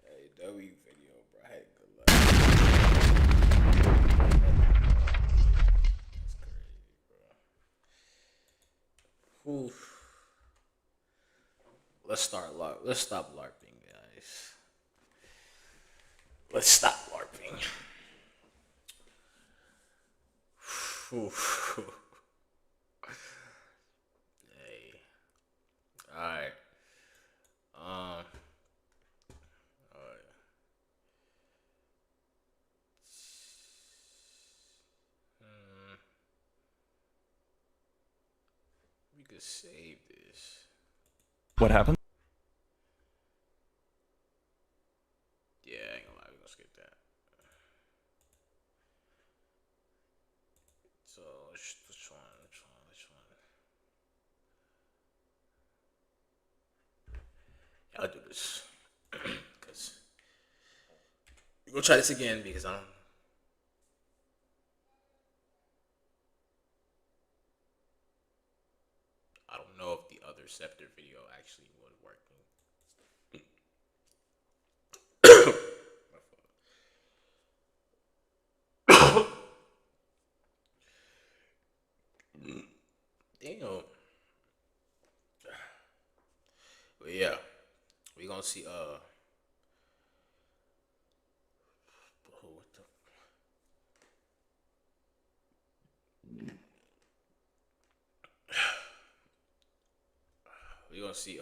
Hey, W video, bro. Hey, good luck. That's crazy, bro. Oof. Let's stop LARPing, guys. Let's stop LARPing. Hey. Alright. Alright. We could save this. What happened? Yeah, I ain't gonna lie, we gonna skip that. So which one? Yeah, I'll do this. Cause we're gonna try this again because I don't know if the other Scepter video actually was working. Damn. But yeah, we gonna see what the we gonna see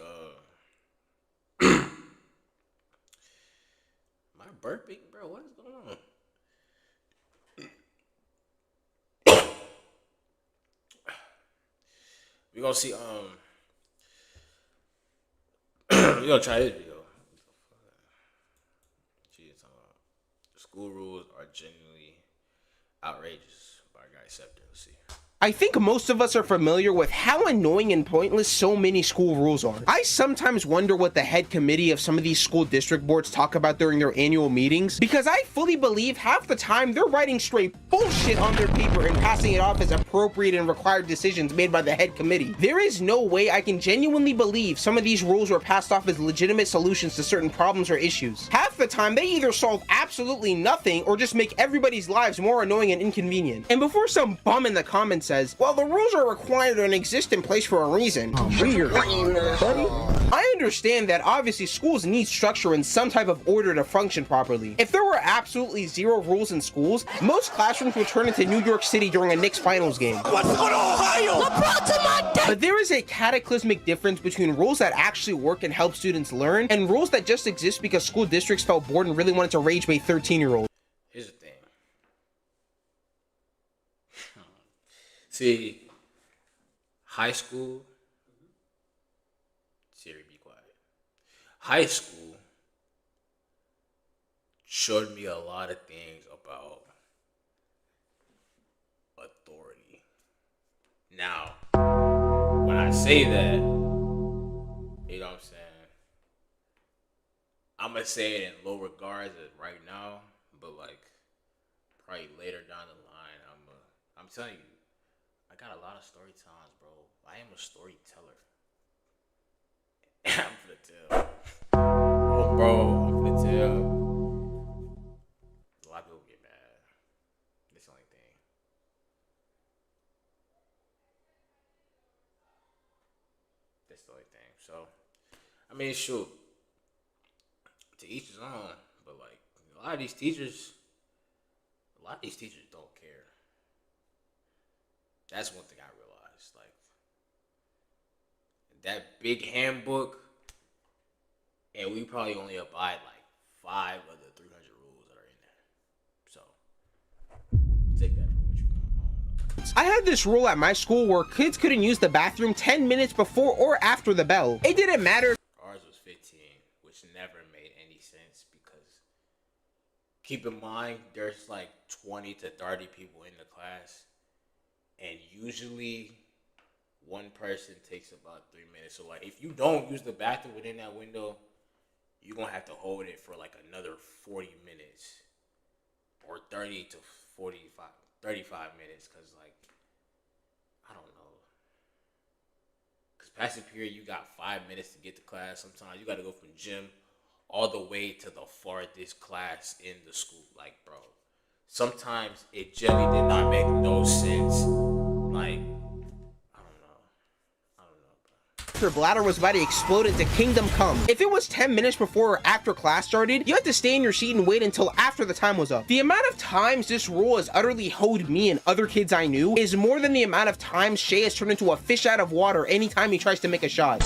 my burping, bro, what is going on? We gonna see we gonna try this video. School rules are genuinely outrageous by our guy Scepter. Let's see. I think most of us are familiar with how annoying and pointless so many school rules are. I sometimes wonder what the head committee of some of these school district boards talk about during their annual meetings, because I fully believe half the time they're writing straight bullshit on their paper and passing it off as appropriate and required decisions made by the head committee. There is no way I can genuinely believe some of these rules were passed off as legitimate solutions to certain problems or issues. Half the time they either solve absolutely nothing or just make everybody's lives more annoying and inconvenient. And before some bum in the comments says, well, the rules are required and exist in place for a reason. Weird. Buddy. I understand that obviously schools need structure and some type of order to function properly. If there were absolutely zero rules in schools, most classrooms would turn into New York City during a Knicks finals game. What's on Ohio? But there is a cataclysmic difference between rules that actually work and help students learn, and rules that just exist because school districts felt bored and really wanted to rage bait 13-year-olds. Here's the thing. See, high school, Siri, be quiet. High school showed me a lot of things about authority. Now, when I say that, you know what I'm saying? I'm gonna say it in low regards right now, but like probably later down the line, I'm telling you. I got a lot of story times, bro. I am a storyteller. I'm finna tell. Oh, bro, I'm finna tell. A lot of people get mad. That's the only thing. That's the only thing. So, I mean, shoot. To each his own. But, like, a lot of these teachers don't care. That's one thing I realized. Like, that big handbook, and we probably only abide like 5 of the 300 rules that are in there. So, take that for what you want. I had this rule at my school where kids couldn't use the bathroom 10 minutes before or after the bell. It didn't matter. Ours was 15, which never made any sense because keep in mind, there's like 20 to 30 people in the class. And usually, one person takes about 3 minutes. So, like, if you don't use the bathroom within that window, you're going to have to hold it for, like, another 40 minutes. Or 30 to 35 minutes. Because, like, I don't know. Because passing period, you got 5 minutes to get to class. Sometimes you got to go from gym all the way to the farthest class in the school. Like, bro. Sometimes it generally did not make no sense. Like, I don't know, bro. your bladder was about to explode into kingdom come. If it was 10 minutes before or after class started, you had to stay in your seat and wait until after the time was up. The amount of times this rule has utterly hoed me and other kids I knew is more than the amount of times Shay has turned into a fish out of water anytime he tries to make a shot.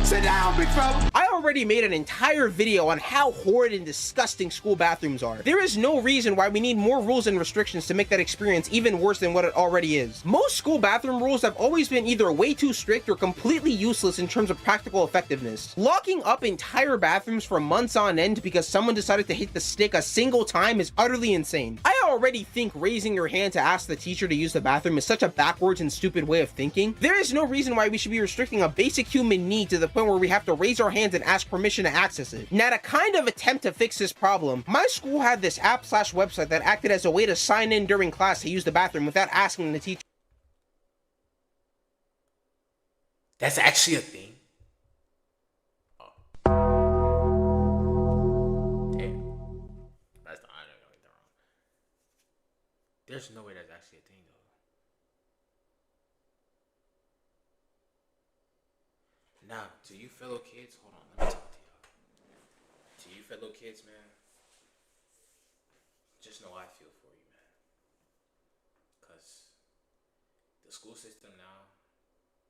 Sit down, big fella. I already made an entire video on how horrid and disgusting school bathrooms are. There is no reason why we need more rules and restrictions to make that experience even worse than what it already is. Most school bathroom rules have always been either way too strict or completely useless in terms of practical effectiveness. Locking up entire bathrooms for months on end because someone decided to hit the stick a single time is utterly insane. I already think raising your hand to ask the teacher to use the bathroom is such a backwards and stupid way of thinking. There is no reason why we should be restricting a basic human need to the point where we have to raise our hands and ask permission to access it. Now, to kind of attempt to fix this problem, my school had this app/website that acted as a way to sign in during class to use the bathroom without asking the teacher. That's actually a thing. Oh. Damn. That's the I don't know. There's no way that's actually a thing though. Now, to you fellow kids, hold on, let me talk to y'all. To you fellow kids, man, just know I feel for you, man. Cause the school system now,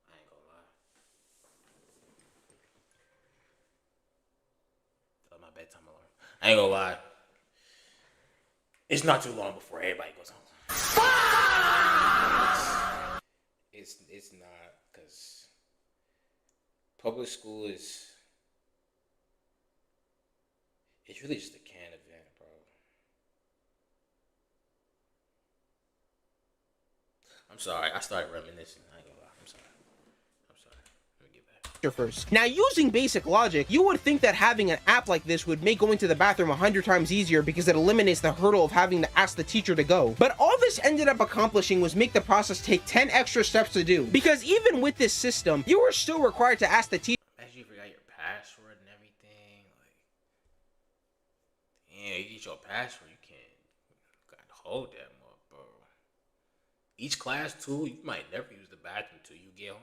I ain't gonna lie. That's my bedtime alarm. I ain't gonna lie. It's not too long before everybody goes home. It's not, cause public school is, it's really just a can event, bro. I'm sorry, I started reminiscing. I ain't gonna lie, I'm sorry. Let me get back. First. Now, using basic logic, you would think that having an app like this would make going to the bathroom 100 times easier because it eliminates the hurdle of having to ask the teacher to go. But all this ended up accomplishing was make the process take 10 extra steps to do. Because even with this system, you were still required to ask the teacher. Imagine you forgot your password and everything. Like, yeah, you get your password, you can't hold that much, bro. Each class too, you might never use the bathroom till you get home.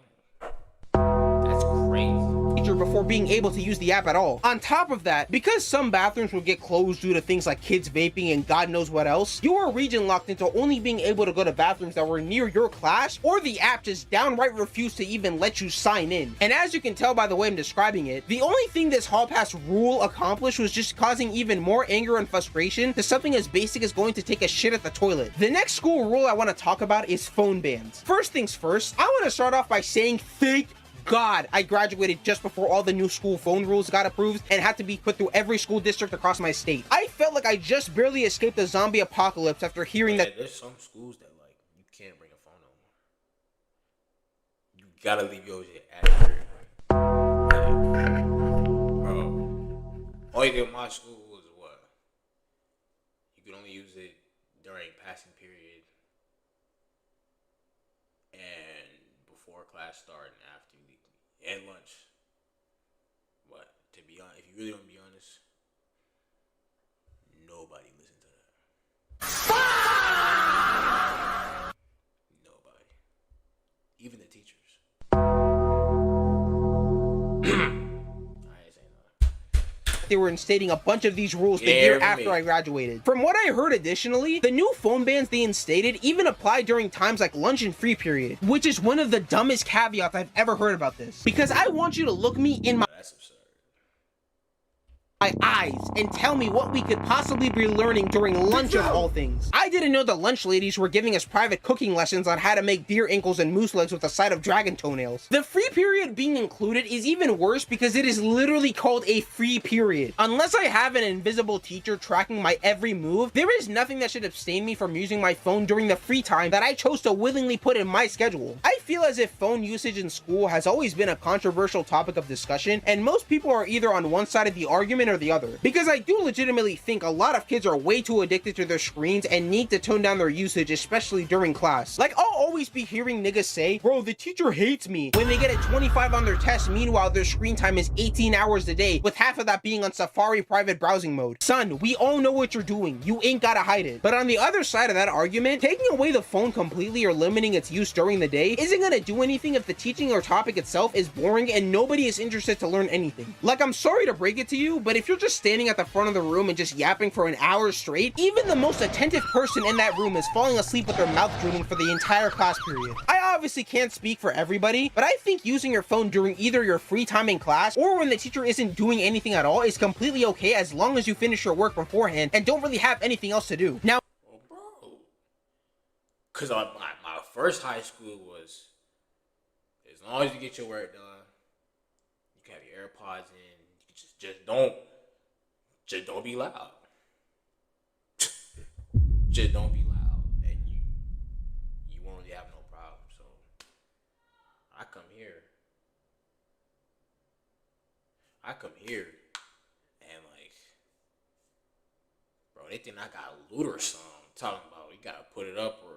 That's crazy. Before being able to use the app at all. On top of that, because some bathrooms would get closed due to things like kids vaping and God knows what else, you were region locked into only being able to go to bathrooms that were near your class, or the app just downright refused to even let you sign in. And as you can tell by the way I'm describing it, the only thing this hall pass rule accomplished was just causing even more anger and frustration to something as basic as going to take a shit at the toilet. The next school rule I want to talk about is phone bans. First things first, I want to start off by saying thank God I graduated just before all the new school phone rules got approved and had to be put through every school district across my state. I felt like I just barely escaped the zombie apocalypse after hearing that there's some schools that like you can't bring a phone no more. You gotta leave yours at crib. Bro, all you did in my school was what? You could only use it during passing period and before class start and after you leave and lunch. But to be honest, if you really want to be honest, nobody listened to that. Nobody. Even the teachers. they were instating a bunch of these rules the year after I graduated. From what I heard additionally, the new phone bans they instated even apply during times like lunch and free period, which is one of the dumbest caveats I've ever heard about this. Because I want you to look me in my eyes and tell me what we could possibly be learning during lunch of all things. I didn't know the lunch ladies were giving us private cooking lessons on how to make deer ankles and moose legs with a side of dragon toenails. The free period being included is even worse because it is literally called a free period. Unless I have an invisible teacher tracking my every move, there is nothing that should abstain me from using my phone during the free time that I chose to willingly put in my schedule. I feel as if phone usage in school has always been a controversial topic of discussion, and most people are either on one side of the argument or the other. Because I do legitimately think a lot of kids are way too addicted to their screens and need to tone down their usage, especially during class. Like, I'll always be hearing niggas say, bro, the teacher hates me, when they get a 25 on their test. Meanwhile, their screen time is 18 hours a day, with half of that being on Safari private browsing mode. Son, we all know what you're doing. You ain't gotta hide it. But on the other side of that argument, taking away the phone completely or limiting its use during the day isn't gonna do anything if the teaching or topic itself is boring and nobody is interested to learn anything. Like, I'm sorry to break it to you, but if you're just standing at the front of the room and just yapping for an hour straight, even the most attentive person in that room is falling asleep with their mouth drooling for the entire class period. I obviously can't speak for everybody, but I think using your phone during either your free time in class or when the teacher isn't doing anything at all is completely okay as long as you finish your work beforehand and don't really have anything else to do. Now, because my first high school was, as long as you get your work done, you can have your AirPods in, you just don't be loud. Just don't be loud, and you won't really have no problem. So I come here, and like, bro, they think I got a loot or something. Talking about you gotta put it up or.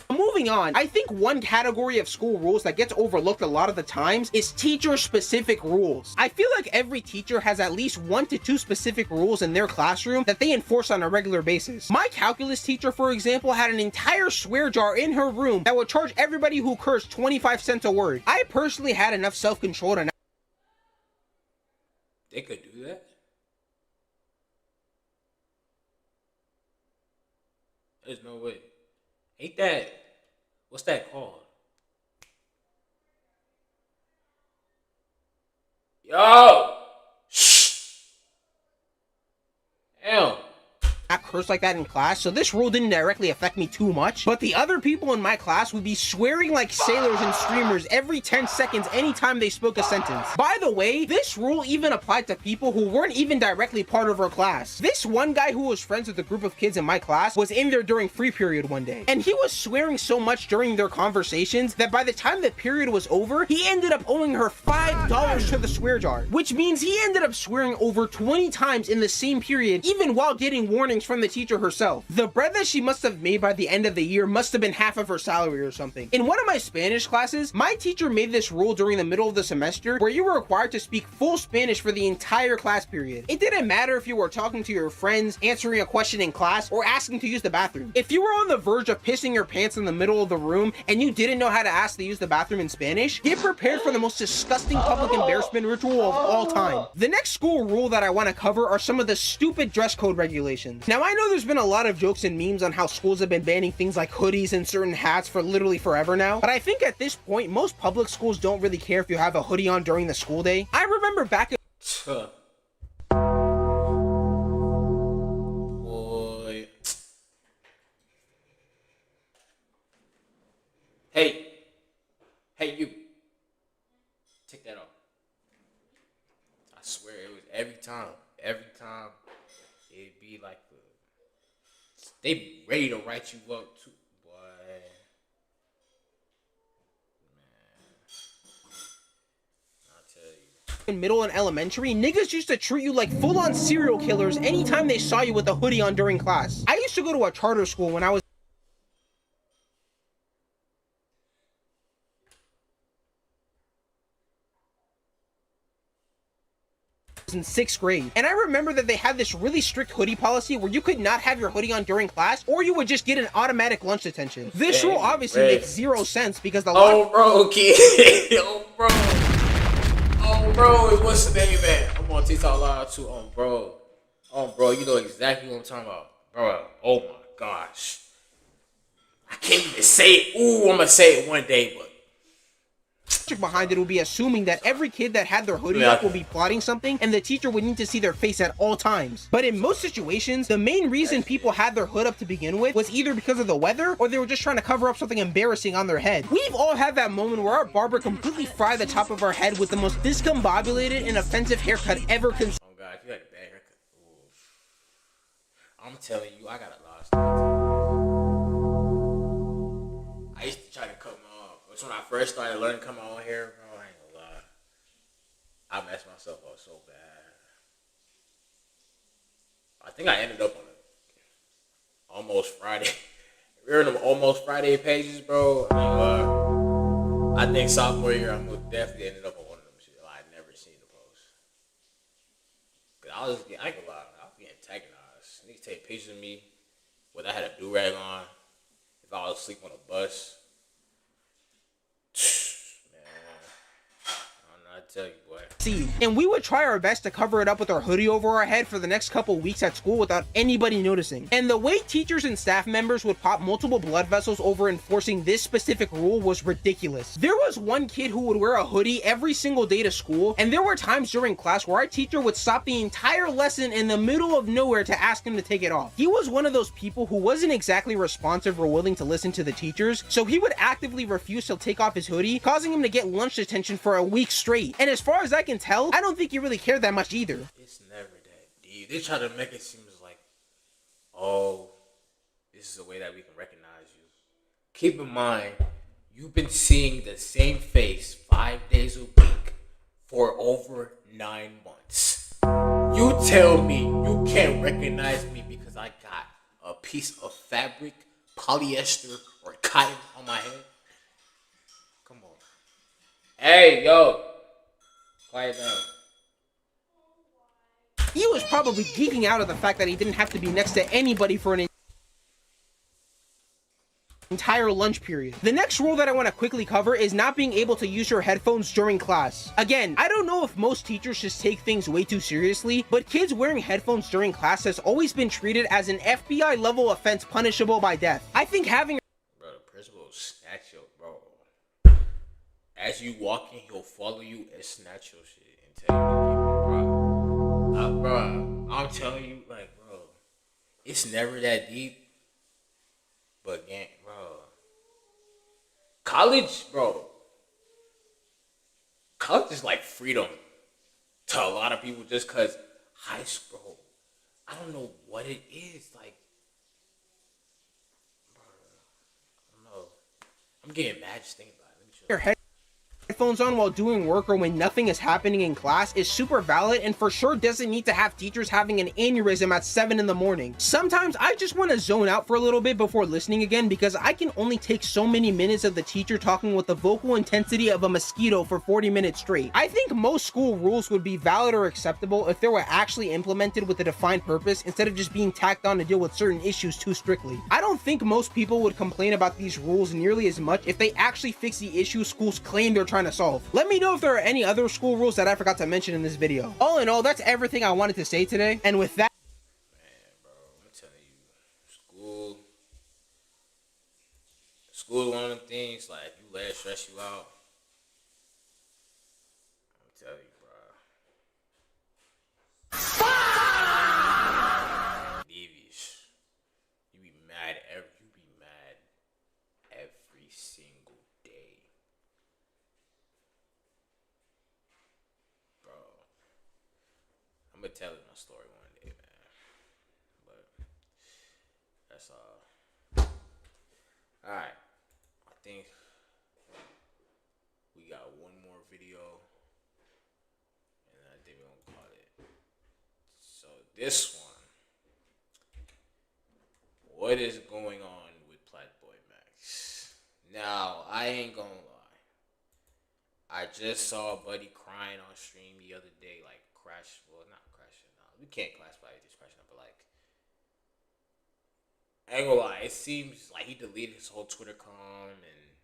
Moving on, I think one category of school rules that gets overlooked a lot of the times is teacher-specific rules. I feel like every teacher has at least 1 to 2 specific rules in their classroom that they enforce on a regular basis. My calculus teacher, for example, had an entire swear jar in her room that would charge everybody who cursed 25 cents a word. I personally had enough self-control to They could do that? There's no way. Ain't that... What's that called? Yo! Shh! Damn. not curse like that in class, so this rule didn't directly affect me too much, but the other people in my class would be swearing like sailors and streamers every 10 seconds anytime they spoke a sentence. By the way, this rule even applied to people who weren't even directly part of our class. This one guy who was friends with a group of kids in my class was in there during free period one day, and he was swearing so much during their conversations that by the time the period was over, he ended up owing her $5 to the swear jar, which means he ended up swearing over 20 times in the same period, even while getting warnings from the teacher herself. The bread that she must have made by the end of the year must have been half of her salary or something. In one of my Spanish classes, my teacher made this rule during the middle of the semester where you were required to speak full Spanish for the entire class period. It didn't matter if you were talking to your friends, answering a question in class, or asking to use the bathroom. If you were on the verge of pissing your pants in the middle of the room and you didn't know how to ask to use the bathroom in Spanish, get prepared for the most disgusting public embarrassment ritual of all time. The next school rule that I want to cover are some of the stupid dress code regulations. Now, I know there's been a lot of jokes and memes on how schools have been banning things like hoodies and certain hats for literally forever now, but I think at this point, most public schools don't really care if you have a hoodie on during the school day. I remember back in Boy. Hey, you. Take that off. I swear it was every time it'd be like they be ready to write you up too, boy. Man, I'll tell you. In middle and elementary, niggas used to treat you like full-on serial killers anytime they saw you with a hoodie on during class. I used to go to a charter school when I was in 6th grade, and I remember that they had this really strict hoodie policy where you could not have your hoodie on during class or you would just get an automatic lunch detention. This rule obviously makes zero sense because the bro, kid. Oh bro, what's the name, man? I'm on TikTok live too. Bro, you know exactly what I'm talking about, bro. Oh my gosh, I can't even say it. Ooh, I'm gonna say it one day, but behind it would be assuming that every kid that had their hoodie up will be plotting something and the teacher would need to see their face at all times. But in most situations, the main reason people had their hood up to begin with was either because of the weather or they were just trying to cover up something embarrassing on their head. We've all had that moment where our barber completely fried the top of our head with the most discombobulated and offensive haircut ever conceived. Oh god, you had a bad haircut. Ooh. I'm telling you, I got a lost. I used to try to cut them off. That's when I first started learning to come on here, bro. I ain't gonna lie. I messed myself up so bad. I think I ended up on it almost Friday. We're in them almost Friday pages, bro. I ain't gonna lie. I think sophomore year, I'm gonna definitely ended up on one of them shit. I'd never seen the post. Cause I ain't gonna lie, I was getting antagonized. Niggas take pictures of me when I had a do-rag on. If I was asleep on a bus. I tell you, boy. And we would try our best to cover it up with our hoodie over our head for the next couple weeks at school without anybody noticing. And the way teachers and staff members would pop multiple blood vessels over enforcing this specific rule was ridiculous. There was one kid who would wear a hoodie every single day to school, and there were times during class where our teacher would stop the entire lesson in the middle of nowhere to ask him to take it off. He was one of those people who wasn't exactly responsive or willing to listen to the teachers, so he would actively refuse to take off his hoodie, causing him to get lunch detention for a week straight. And as far as I can tell, I don't think he really cared that much either. It's never that deep. They try to make it seem like, oh, this is a way that we can recognize you. Keep in mind, you've been seeing the same face 5 days a week for over 9 months. You tell me you can't recognize me because I got a piece of fabric, polyester, or cotton on my head? Come on. Hey, yo. Quiet down. He was probably geeking out at the fact that he didn't have to be next to anybody for an entire lunch period. The next rule that I want to quickly cover is not being able to use your headphones during class. Again, I don't know if most teachers just take things way too seriously, but kids wearing headphones during class has always been treated as an FBI level offense punishable by death. I think having Bro, the principal will snatch your bro. As you walk in, he'll follow you and snatch your shit and tell you to keep it, bro. Bro, I'm telling you, like, bro, it's never that deep. But again, bro, college is like freedom to a lot of people just because high school, bro, I don't know what it is. Like, bro, I don't know. I'm getting mad just thinking about it. Let me show you. your headphones on while doing work or when nothing is happening in class is super valid and for sure doesn't need to have teachers having an aneurysm at 7 in the morning. Sometimes I just want to zone out for a little bit before listening again because I can only take so many minutes of the teacher talking with the vocal intensity of a mosquito for 40 minutes straight. I think most school rules would be valid or acceptable if they were actually implemented with a defined purpose instead of just being tacked on to deal with certain issues too strictly. I don't think most people would complain about these rules nearly as much if they actually fix the issues schools claim they're trying to solve. Let me know if there are any other school rules that I forgot to mention in this video. All in all, that's everything I wanted to say today, and with that, Man, bro, I'm telling you, school is one of them things, like, you let it stress you out. I'm telling you, bro. Devious. You be mad every single day. Bro. I'm gonna tell you my story one day, man. But that's all. Alright. I think we got one more video. And I think we're gonna call it. So this one. What is going on with Playboy Max? Now, I ain't gonna lie. I just saw a buddy crying on stream the other day, like not crashing. No, we can't classify it as crashing, but like, I ain't gonna lie. It seems like he deleted his whole Twitter com and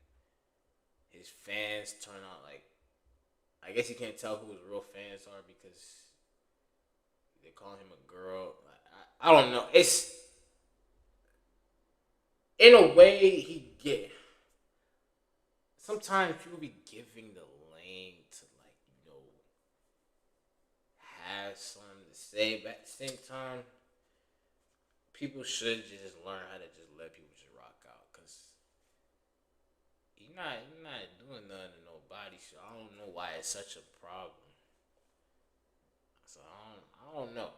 his fans turn out like, I guess you can't tell who his real fans are because they call him a girl. I don't know. It's in a way sometimes people be giving the lane to have something to say, but at the same time, people should just learn how to just let people just rock out, cause you're not doing nothing to nobody. So I don't know why it's such a problem. So I don't know.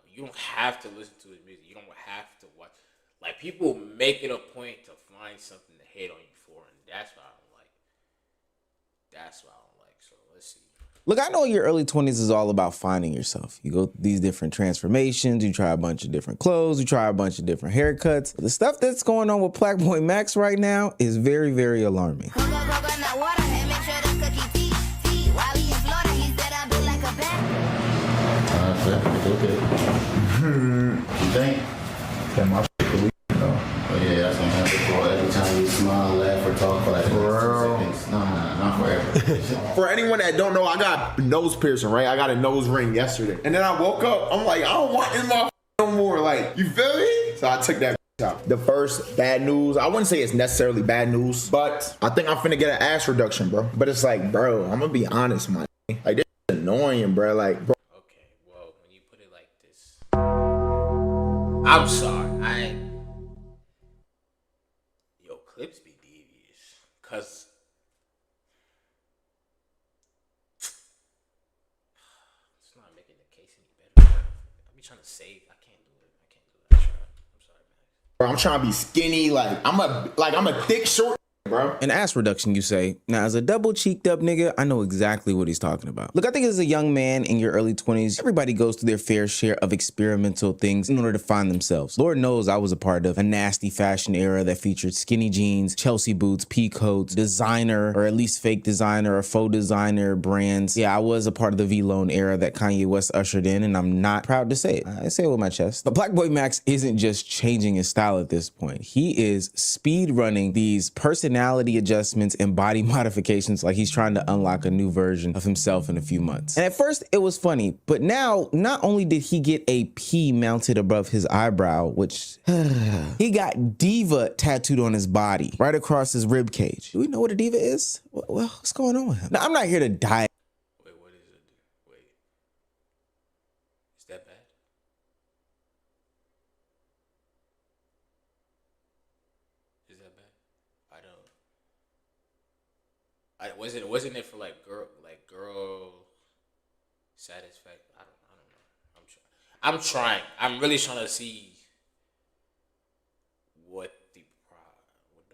You don't have to listen to his music. You don't have to watch. Like, people make it a point to find something to hate on you for, and that's what I don't like. That's what I don't like. So let's see. Look, I know your early 20s is all about finding yourself. You go through these different transformations, you try a bunch of different clothes, you try a bunch of different haircuts. The stuff that's going on with Black Boy Max right now is very, very alarming. You think? Can my shit believe Oh yeah, that's gonna happen for every time you smile, laugh, or talk for like 6 seconds. No, not forever. For anyone that don't know, I got nose piercing, right? I got a nose ring yesterday. And then I woke up, I'm like, I don't want this motherfucker no more. Like, you feel me? So I took that out. The first bad news, I wouldn't say it's necessarily bad news, but I think I'm finna get an ass reduction, bro. But it's like, bro, I'm gonna be honest, man. Like, this is annoying, bro. Like, bro. Okay, well, when you put it like this, I'm sorry. Yo, clips be devious. Cause it's not making the case any better. I be trying to save. I can't do it. I'm sorry, man. Bro, I'm trying to be skinny. Like, I'm a thick, short, bro. An ass reduction, you say. Now, as a double cheeked up nigga, I know exactly what he's talking about. Look, I think as a young man in your early 20s, everybody goes through their fair share of experimental things in order to find themselves. Lord knows I was a part of a nasty fashion era that featured skinny jeans, Chelsea boots, pea coats, designer, or at least fake designer or faux designer brands. Yeah, I was a part of the V-Lone era that Kanye West ushered in, and I'm not proud to say it. I say it with my chest. But Black Boy Max isn't just changing his style at this point. He is speed running these personality adjustments and body modifications like he's trying to unlock a new version of himself in a few months. And at first it was funny, but now not only did he get a P mounted above his eyebrow, which he got diva tattooed on his body right across his rib cage. Do we know what a diva is? Well, what's going on with him? Now, I'm not here to die. Wait, what is it? Wait, is that bad? Is that bad? Wasn't it for like girl satisfaction? I don't know. I'm trying. I'm really trying to see what the problem is.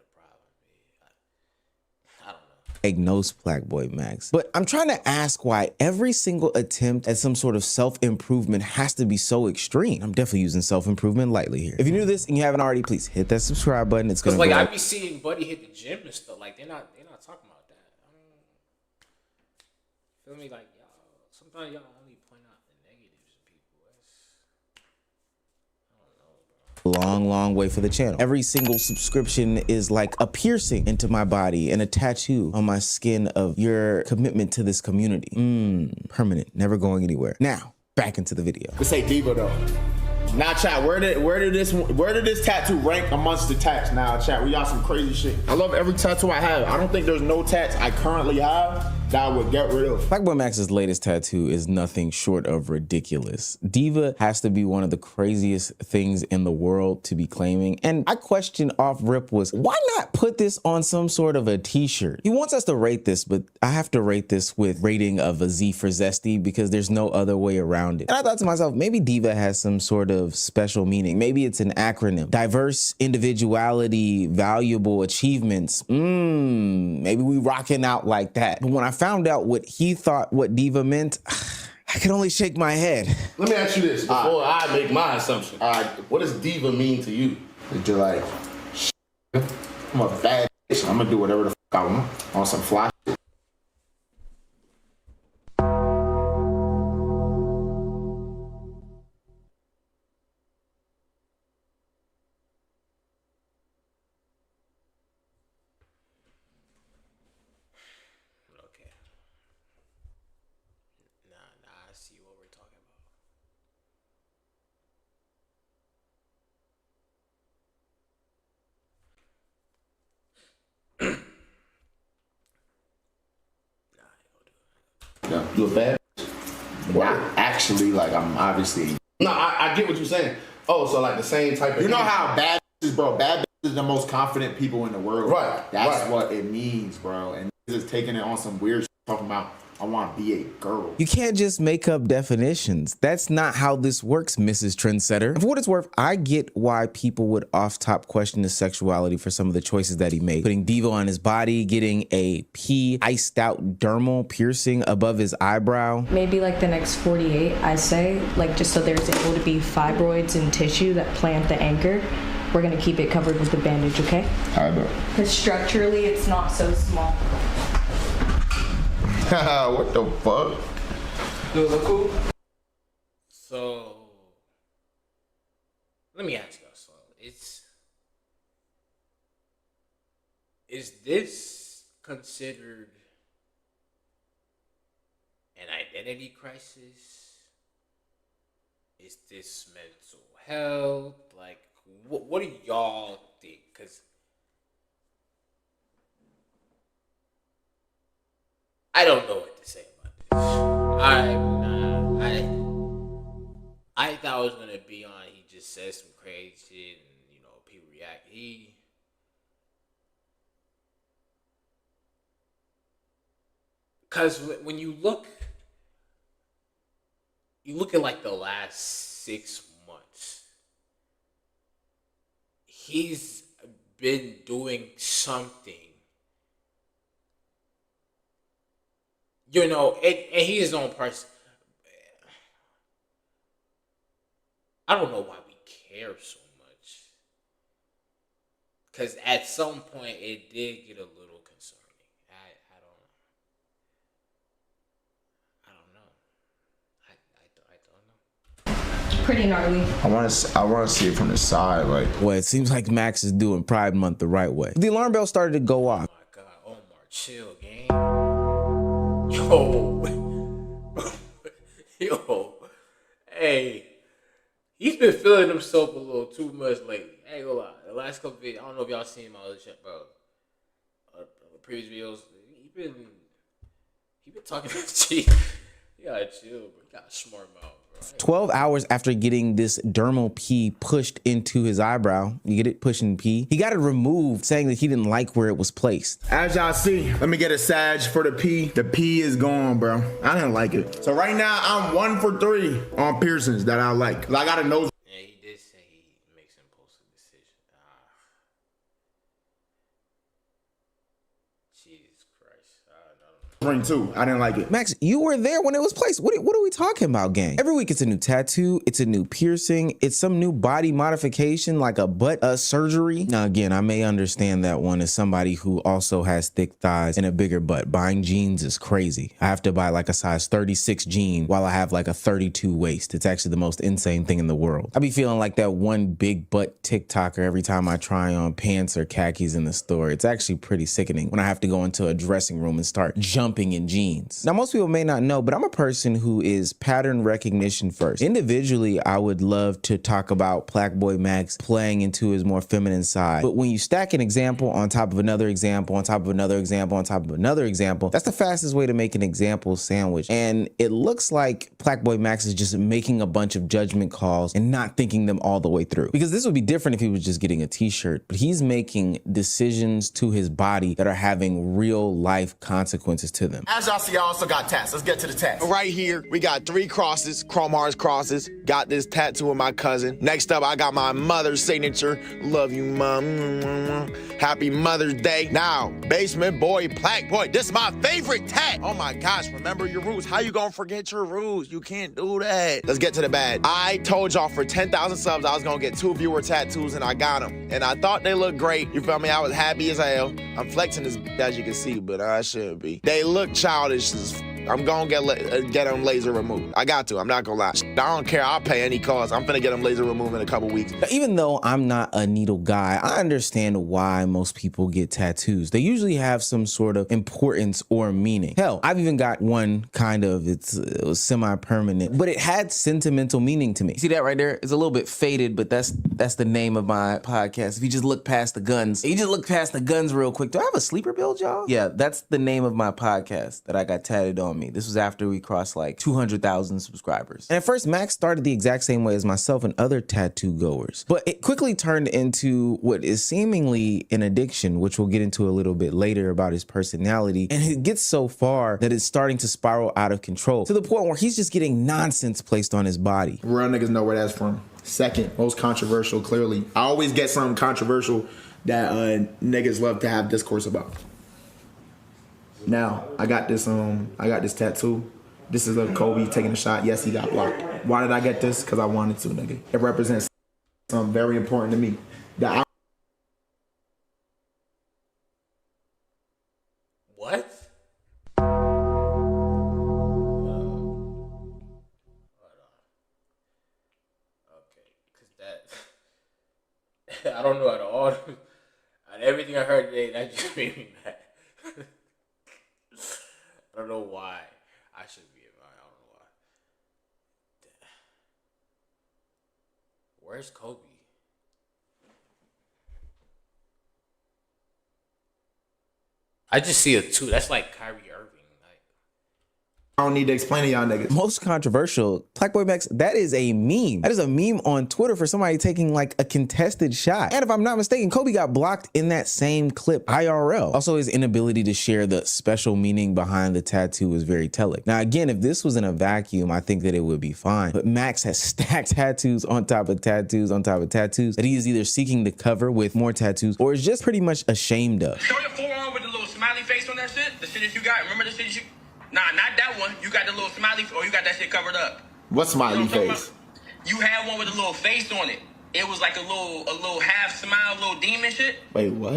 I don't know. Diagnose Black Boy Max. But I'm trying to ask why every single attempt at some sort of self-improvement has to be so extreme. I'm definitely using self-improvement lightly here. If you're new to this and you haven't already, please hit that subscribe button. It's gonna like go I be seeing Buddy hit the gym and stuff. Like they're not talking about that. Feel me? Like y'all, sometimes y'all only point out the negatives of people. I don't know, bro. Long way for the channel. Every single subscription is like a piercing into my body and a tattoo on my skin of your commitment to this community. Permanent, never going anywhere. Now, back into the video. Let's say diva though. Now, chat, where did this tattoo rank amongst the tats? Now, chat, we got some crazy shit. I love every tattoo I have. I don't think there's no tats I currently have that I would get rid of. Black Boy Max's latest tattoo is nothing short of ridiculous. Diva has to be one of the craziest things in the world to be claiming. And my question off rip was, why not put this on some sort of a t-shirt? He wants us to rate this, but I have to rate this with rating of a Z for zesty because there's no other way around it. And I thought to myself, maybe diva has some sort of special meaning. Maybe it's an acronym. Diverse, individuality, valuable achievements. Maybe we rocking out like that. But when I found out what he thought what diva meant, I could only shake my head. Let me ask you this before I make my assumption. What does diva mean to you? It's just like, I'm a bad bitch. I'm gonna do whatever the fuck I want on some fly shit. I see what we're talking Yeah, you a bad bitch? Well, actually, like, I'm obviously. No, I get what you're saying. Oh, so like the same type of. You know how bad bitches, bro? Bad bitches are the most confident people in the world. Right. That's what it means, bro. And just taking it on some weird shit, talking about I want to be a girl. You can't just make up definitions. That's not how this works, Mrs. Trendsetter. And for what it's worth, I get why people would off-top question his sexuality for some of the choices that he made. Putting Devo on his body, getting a P iced out dermal piercing above his eyebrow. Maybe like the next 48, I say, like just so there's able to be fibroids and tissue that plant the anchor. We're gonna keep it covered with the bandage, okay? I bet. Because structurally, it's not so small. What the fuck? Dude, look cool. So, let me ask y'all something. Is this considered an identity crisis? Is this mental health? Like, what do y'all think? Because I don't know what to say about this. I thought I was gonna be on. He just said some crazy shit, and people react. Because when you look at like the last 6 months, he's been doing something. And he's his own person. I don't know why we care so much. Because at some point, it did get a little concerning. I don't know. Pretty gnarly. I want to see it from the side, like. Well, it seems like Max is doing Pride Month the right way. The alarm bell started to go off. Oh my God, Omar, chill, gang. Yo, hey, he's been feeling himself a little too much lately. I ain't gonna lie. The last couple videos, I don't know if y'all seen my other shit, bro. The previous videos, he been talking to shit. You gotta chill, bro. You gotta smart mouth, bro. 12 hours after getting this dermal P pushed into his eyebrow, you get it, pushing P, he got it removed, saying that he didn't like where it was placed. As y'all see, let me get a sag for the P. The P is gone, bro. I didn't like it. So right now, I'm 1 for 3 on piercings that I like. I got a nose. Yeah, he did say he makes impulsive decisions. Jesus Christ. Ring too. I didn't like it. Max, you were there when it was placed. What are we talking about, gang? Every week it's a new tattoo, it's a new piercing, it's some new body modification like a butt surgery. Now again, I may understand that one as somebody who also has thick thighs and a bigger butt. Buying jeans is crazy. I have to buy like a size 36 jean while I have like a 32 waist. It's actually the most insane thing in the world. I be feeling like that one big butt TikToker every time I try on pants or khakis in the store. It's actually pretty sickening when I have to go into a dressing room and start jumping in jeans. Now, most people may not know, but I'm a person who is pattern recognition first. Individually, I would love to talk about Plaqueboy Max playing into his more feminine side. But when you stack an example on top of another example, on top of another example, on top of another example, that's the fastest way to make an example sandwich. And it looks like Plaqueboy Max is just making a bunch of judgment calls and not thinking them all the way through. Because this would be different if he was just getting a t-shirt, but he's making decisions to his body that are having real life consequences to them. As y'all see, I also got tats. Let's get to the tats. Right here, we got 3 crosses, Chrome Hearts crosses. Got this tattoo with my cousin. Next up, I got my mother's signature. Love you, mom. Happy Mother's Day. Now, Basement Boy, Plaqueboy. This is my favorite tat. Oh my gosh, remember your rules. How you gonna forget your rules? You can't do that. Let's get to the bad. I told y'all for 10,000 subs, I was gonna get 2 viewer tattoos, and I got them. And I thought they looked great. You feel me? I was happy as hell. I'm flexing this, as you can see, but I shouldn't be. They look childish as I'm gonna get them laser removed. I got to. I'm not gonna lie. I don't care. I'll pay any cost. I'm finna get them laser removed in a couple weeks. Now, even though I'm not a needle guy, I understand why most people get tattoos. They usually have some sort of importance or meaning. Hell, I've even got one kind of, it was semi-permanent, but it had sentimental meaning to me. See that right there? It's a little bit faded, but that's the name of my podcast. If you just look past the guns, real quick. Do I have a sleeper build, y'all? Yeah, that's the name of my podcast that I got tatted on on me. This was after we crossed like 200,000 subscribers. And at first, Max started the exact same way as myself and other tattoo goers, but it quickly turned into what is seemingly an addiction, which we'll get into a little bit later about his personality. And it gets so far that it's starting to spiral out of control to the point where he's just getting nonsense placed on his body. Real niggas know where that's from. Second, most controversial, clearly. I always get something controversial that niggas love to have discourse about. Now, I got this tattoo. This is a Kobe taking a shot. Yes, he got blocked. Why did I get this? Because I wanted to, nigga. It represents something very important to me. What? I don't know, out of all, out of everything I heard today, that just made me mad. I don't know why. I should be I don't know why. Where's Kobe? I just see a 2. That's like Kyrie Irving. I don't need to explain to y'all niggas. Most controversial, Blackboy Max, that is a meme. That is a meme on Twitter for somebody taking like a contested shot. And if I'm not mistaken, Kobe got blocked in that same clip IRL. Also, his inability to share the special meaning behind the tattoo was very telling. Now, again, if this was in a vacuum, I think that it would be fine. But Max has stacked tattoos on top of tattoos on top of tattoos that he is either seeking to cover with more tattoos or is just pretty much ashamed of. Show your forearm with the little smiley face on that shit. The shit that you got. Remember the shit that you... Nah, not that one. You got the little smiley, or you got that shit covered up. What smiley face? You had one with a little face on it. It was like a little half smile, little demon shit. Wait, what?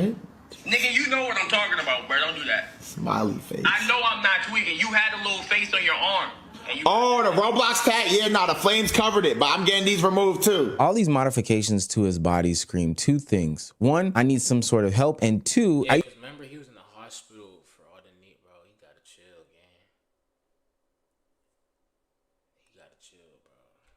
Nigga, you know what I'm talking about, bro. Don't do that. Smiley face. I know I'm not tweaking. You had a little face on your arm. Oh, the Roblox tag? Yeah, nah, the flames covered it, but I'm getting these removed too. All these modifications to his body scream 2 things. 1, I need some sort of help, and 2, yeah, remember he was in the hospital for all the knee, bro. He gotta chill, gang. He gotta chill, bro.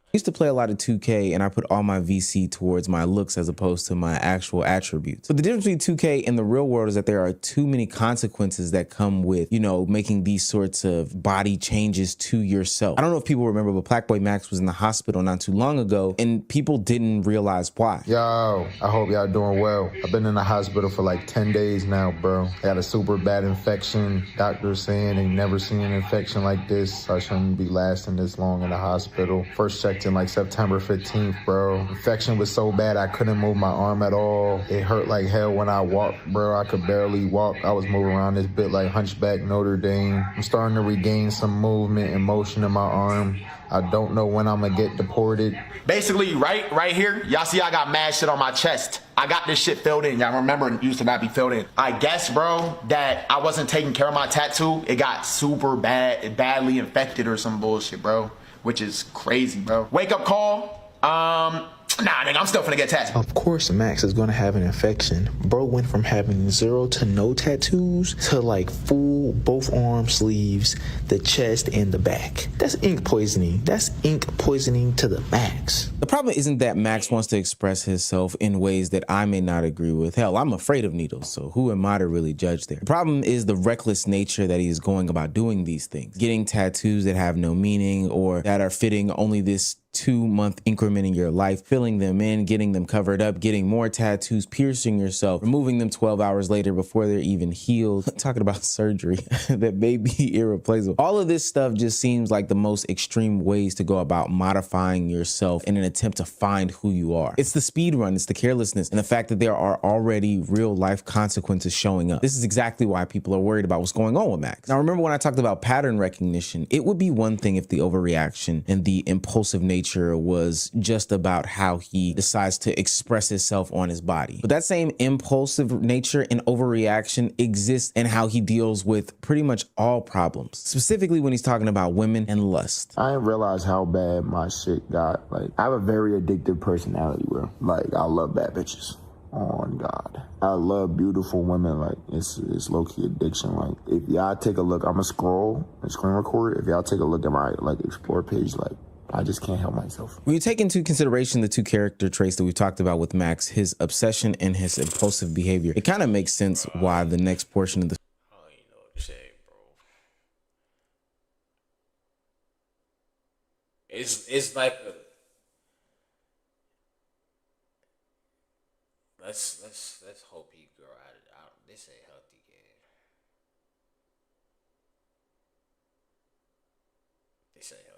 I used to play a lot of 2K and I put all my VC towards my looks as opposed to my actual attributes. But the difference between 2K and the real world is that there are too many consequences that come with, you know, making these sorts of body changes to yourself. I don't know if people remember, but Blackboy Max was in the hospital not too long ago and people didn't realize why. Yo, I hope y'all doing well. I've been in the hospital for like 10 days now, bro. I got a super bad infection. Doctors saying they never seen an infection like this. So I shouldn't be lasting this long in the hospital. First checked in like September 15th, bro. Infection was so bad I couldn't move my arm at all. It hurt like hell when I walked, bro. I could barely walk. I was moving around this bit like Hunchback Notre Dame. I'm starting to regain some movement and motion in my arm. I don't know when I'm gonna get deported. Basically, right here, y'all see I got mad shit on my chest. I got this shit filled in. Y'all remember it used to not be filled in. I guess, bro, that I wasn't taking care of my tattoo. It got super badly infected or some bullshit, bro. Which is crazy, bro. Wake up call. Nah, nigga, I'm still finna get tattooed. Of course, Max is gonna have an infection. Bro went from having 0 to no tattoos to like full both arm sleeves, the chest, and the back. That's ink poisoning. That's ink poisoning to the max. The problem isn't that Max wants to express himself in ways that I may not agree with. Hell, I'm afraid of needles, so who am I to really judge there? The problem is the reckless nature that he is going about doing these things. Getting tattoos that have no meaning or that are fitting only this 2-month increment in your life, filling them in, getting them covered up, getting more tattoos, piercing yourself, removing them 12 hours later before they're even healed. Talking about surgery that may be irreplaceable. All of this stuff just seems like the most extreme ways to go about modifying yourself in an attempt to find who you are. It's the speed run, it's the carelessness, and the fact that there are already real life consequences showing up. This is exactly why people are worried about what's going on with Max. Now, remember when I talked about pattern recognition, it would be one thing if the overreaction and the impulsive nature was just about how he decides to express himself on his body. But that same impulsive nature and overreaction exists in how he deals with pretty much all problems, specifically when he's talking about women and lust. I didn't realize how bad my shit got. Like, I have a very addictive personality, bro. Like, I love bad bitches. On God. I love beautiful women. Like, it's low-key addiction. Like, if y'all take a look, I'ma scroll and screen record. If y'all take a look at my, like, explore page, like, I just can't help myself. When you take into consideration the 2 character traits that we talked about with Max, his obsession and his impulsive behavior, it kind of makes sense why the next portion of the it's like a, let's hope he grow out. This ain't healthy game. This ain't healthy.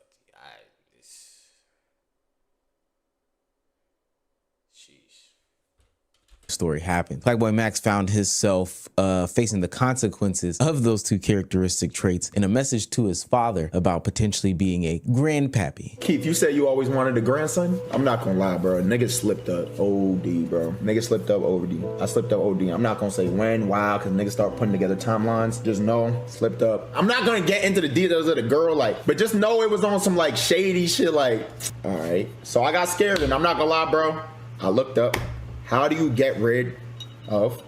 Story happened. Plaqueboy Max found himself facing the consequences of those two characteristic traits in a message to his father about potentially being a grandpappy. Keith, you said you always wanted a grandson? I'm not gonna lie, bro. Nigga slipped up OD, bro. Nigga slipped up OD. I slipped up OD. I'm not gonna say when, why, because niggas start putting together timelines. Just know, slipped up. I'm not gonna get into the details of the girl, like, but just know it was on some like shady shit, like, all right. So I got scared, and I'm not gonna lie, bro. I looked up. How do you get rid of,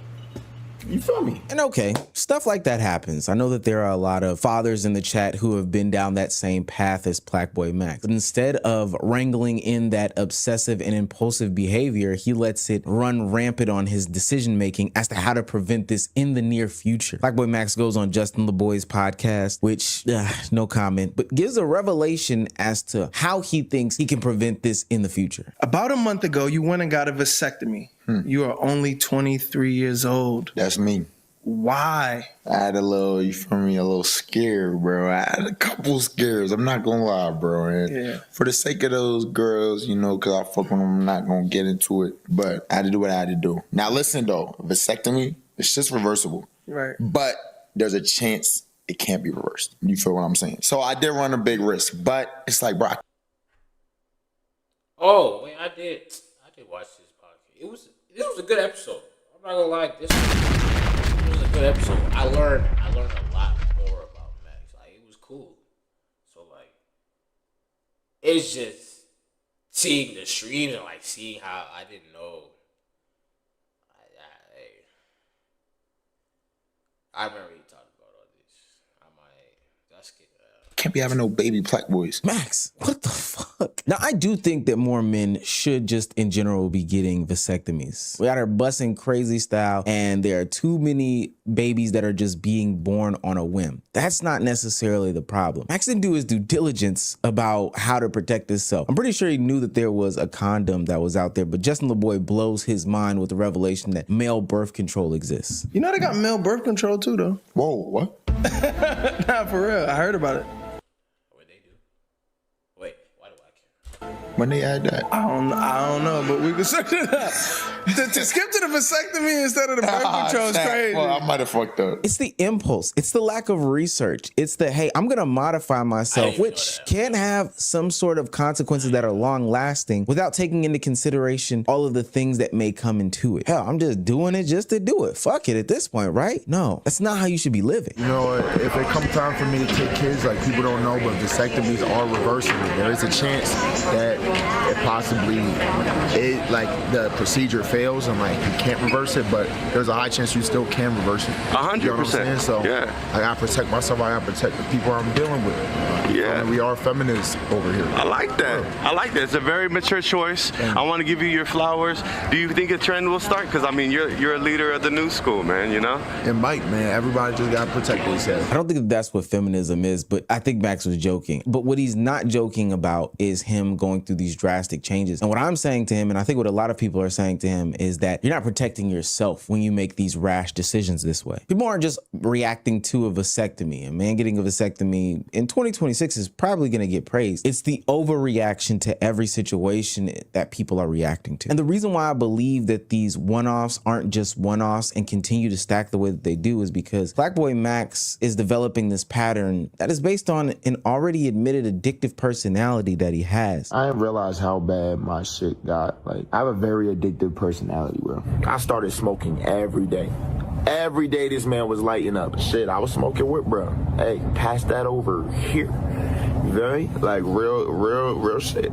you feel me? And okay, stuff like that happens. I know that there are a lot of fathers in the chat who have been down that same path as Plaqueboy Max. But instead of wrangling in that obsessive and impulsive behavior, he lets it run rampant on his decision making as to how to prevent this in the near future. Plaqueboy Max goes on Justin LeBoy's podcast, which, no comment, but gives a revelation as to how he thinks he can prevent this in the future. About a month ago, you went and got a vasectomy. You are only 23 years old. That's me. Why? I had a little, you feel me, a little scare, bro. I had a couple scares. I'm not gonna lie, bro. And for the sake of those girls, you know, because I fuck with them, I'm not gonna get into it. But I had to do what I had to do. Now listen though, vasectomy, it's just reversible. Right. But there's a chance it can't be reversed. You feel what I'm saying? So I did run a big risk, but it's like, bro. Oh, wait, I did watch this podcast. This was a good episode. I'm not gonna lie, this was a good episode. I learned a lot more about Max. Like, it was cool. So like, it's just seeing the streams and like seeing how I didn't know. I remember he talked about all this. Can't be having no baby Plaqueboys. Max, what the fuck? Now, I do think that more men should just in general be getting vasectomies. We got her busting crazy style, and there are too many babies that are just being born on a whim. That's not necessarily the problem. Max didn't do his due diligence about how to protect himself. I'm pretty sure he knew that there was a condom that was out there, but Justin LeBoy blows his mind with the revelation that male birth control exists. You know they got male birth control too, though. Whoa, what? Nah, for real. I heard about it. When they add that? I don't know, but we can search it up. To skip to the vasectomy instead of the birth control is crazy. Well, I might have fucked up. It's the impulse. It's the lack of research. It's the, hey, I'm going to modify myself, which can have some sort of consequences that are long lasting without taking into consideration all of the things that may come into it. Hell, I'm just doing it just to do it. Fuck it at this point, right? No, that's not how you should be living. You know, if it comes time for me to take kids, like people don't know, but vasectomies are reversible. There is a chance that it possibly, like the procedure fails and like you can't reverse it, but there's a high chance you still can reverse it. 100%. You know what I'm saying? So yeah. I gotta protect myself. I gotta protect the people I'm dealing with. Yeah. I mean, we are feminists over here. I like that. I like that. It's a very mature choice. I want to give you your flowers. Do you think a trend will start? Because I mean, you're a leader of the new school, man. You know. It might, man. Everybody just gotta protect themselves. I don't think that's what feminism is, but I think Max was joking. But what he's not joking about is him going through these drastic changes. And what I'm saying to him, and I think what a lot of people are saying to him, is that you're not protecting yourself when you make these rash decisions this way. People aren't just reacting to a vasectomy. A man getting a vasectomy in 2026 is probably going to get praised. It's the overreaction to every situation that people are reacting to. And the reason why I believe that these one-offs aren't just one-offs and continue to stack the way that they do is because Plaqueboy Max is developing this pattern that is based on an already admitted addictive personality that he has. I didn't realize how bad my shit got. Like, I have a very addictive personality, bro. I started smoking every day. Every day this man was lighting up. Shit, I was smoking with, bro. Hey, pass that over here. You feel me? Like, real shit.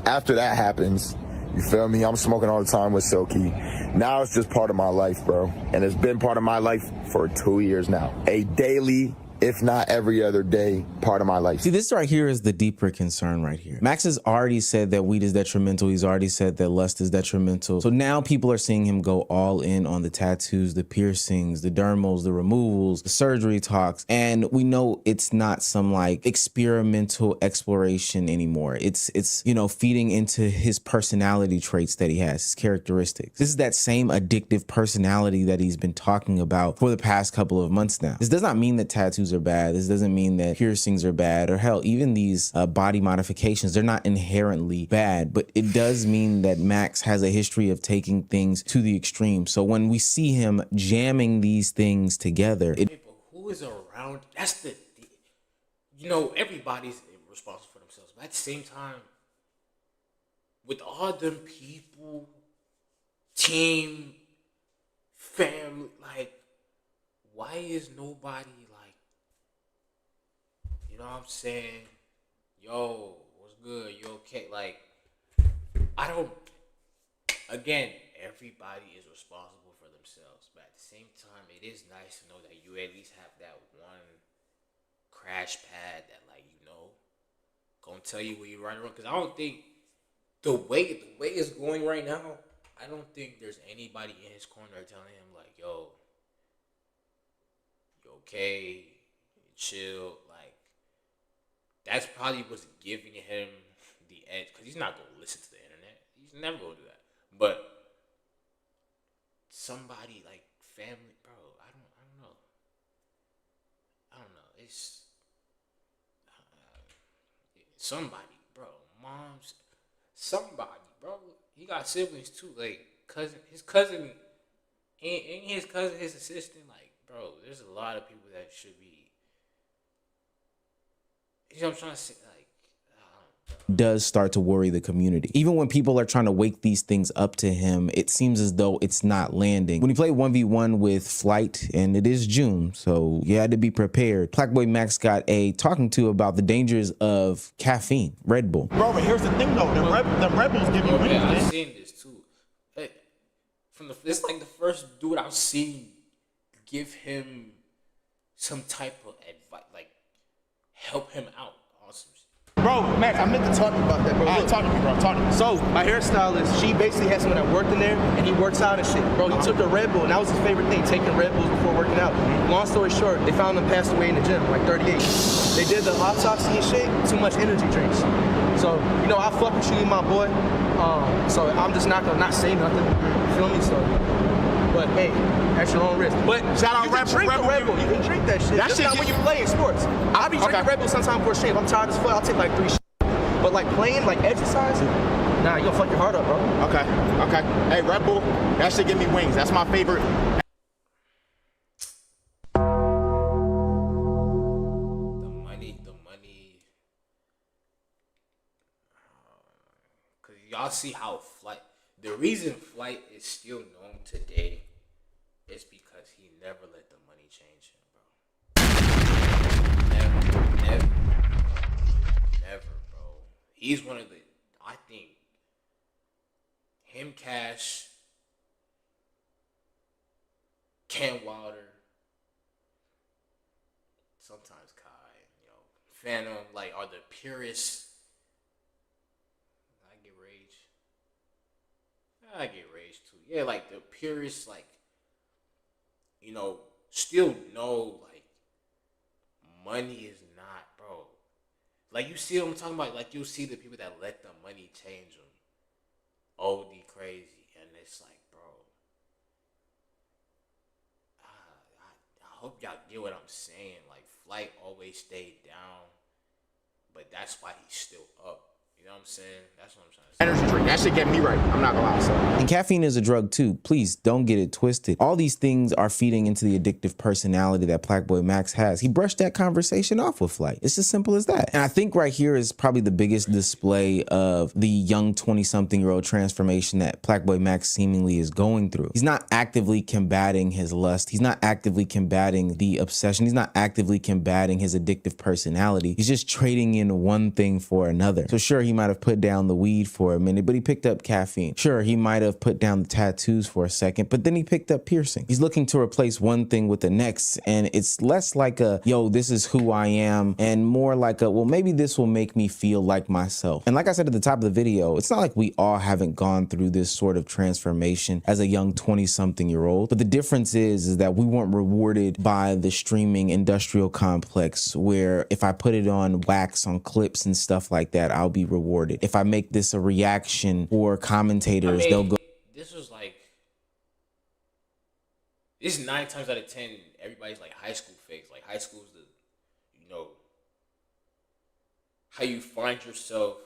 After that happens, you feel me? I'm smoking all the time with Silky. Now it's just part of my life, bro. And it's been part of my life for 2 years now. A daily if not every other day, part of my life. See, this right here is the deeper concern right here. Max has already said that weed is detrimental. He's already said that lust is detrimental. So now people are seeing him go all in on the tattoos, the piercings, the dermals, the removals, the surgery talks. And we know it's not some like experimental exploration anymore. It's you know, feeding into his personality traits that he has, his characteristics. This is that same addictive personality that he's been talking about for the past couple of months now. This does not mean that tattoos are bad. This doesn't mean that piercings are bad, or hell, even these body modifications, they're not inherently bad, but it does mean that Max has a history of taking things to the extreme. So when we see him jamming these things together, who is around? That's you know, everybody's responsible for themselves, but at the same time, with all them people, team, family, like, why is nobody like, you know what I'm saying? Yo, what's good? You okay? Like, again, everybody is responsible for themselves, but at the same time, it is nice to know that you at least have that one crash pad that, like, you know, gonna tell you where you're right or wrong. Because I don't think the way it's going right now, I don't think there's anybody in his corner telling him like, yo, you okay, you chill. Like, that's probably what's giving him the edge, because he's not gonna listen to the internet. He's never gonna do that. But somebody like family, bro, I don't know. It's somebody, bro. Mom's somebody, bro. He got siblings too, like his cousin, and his cousin, his assistant. Like, bro, there's a lot of people that should be. You know what I'm trying to say? Like, does start to worry the community. Even when people are trying to wake these things up to him, it seems as though it's not landing. When he played 1v1 with Flight, and it is June, so you had to be prepared, Plaqueboy Max got a talking to about the dangers of caffeine, Red Bull. Bro, but here's the thing though, the Red Bulls give you wings, yeah, man. I've seen this too. Hey, it's like the first dude I've seen give him some type of advice, like help him out on some shit. Bro, Max, I meant to talk about that, bro. All right, talk to me, bro. Talk to me. So, my hairstylist, she basically had someone that worked in there, and he works out and shit. Bro, he took a Red Bull, and that was his favorite thing, taking Red Bulls before working out. Long story short, they found him passed away in the gym, like 38. They did the autopsy and shit, too much energy drinks. So, you know, I fuck with you, my boy. So, I'm just not gonna not say nothing. You feel me? So, but hey, at your own risk. But shout out Red Bull. You can drink that shit. That's not when you play in sports. I'll be drinking Red Bull sometime for a shave. I'm tired as fuck. I'll take like 3 shots. But like playing, like exercise, nah, you gonna fuck your heart up, bro. Okay. Hey, Red Bull, that shit give me wings. That's my favorite. The money. Cause y'all see how Flight. The reason Flight is still known today is because he never let the money change him, bro. Never, bro. He's one of the, I think, him, Cash, Ken Wilder, sometimes Kai, you know, Phantom, like, are the purest. I get rage too. Yeah, like the purest, like, you know, still know, like, money is not, bro. Like, you see what I'm talking about? Like, you'll see the people that let the money change them. OD crazy. And it's like, bro, I hope y'all get what I'm saying. Like, Flight always stayed down, but that's why he's still up. You know what I'm saying? That's what I'm trying to say. Energy drink, that shit get me right. I'm not gonna lie. So. And caffeine is a drug too. Please don't get it twisted. All these things are feeding into the addictive personality that Plaqueboy Max has. He brushed that conversation off with Flight. It's as simple as that. And I think right here is probably the biggest display of the young 20-something-year-old transformation that Plaqueboy Max seemingly is going through. He's not actively combating his lust. He's not actively combating the obsession. He's not actively combating his addictive personality. He's just trading in one thing for another. So sure, he he might have put down the weed for a minute, but he picked up caffeine. Sure, he might have put down the tattoos for a second, but then he picked up piercing. He's looking to replace one thing with the next, and it's less like a, yo, this is who I am, and more like a, well, maybe this will make me feel like myself. And like I said at the top of the video, it's not like we all haven't gone through this sort of transformation as a young 20-something-year-old, but the difference is that we weren't rewarded by the streaming industrial complex where if I put it on wax, on clips and stuff like that, I'll be rewarded. If I make this a reaction for commentators, they'll go. This was like, this is 9 times out of 10, everybody's like high school phase. Like high school is the, you know, how you find yourself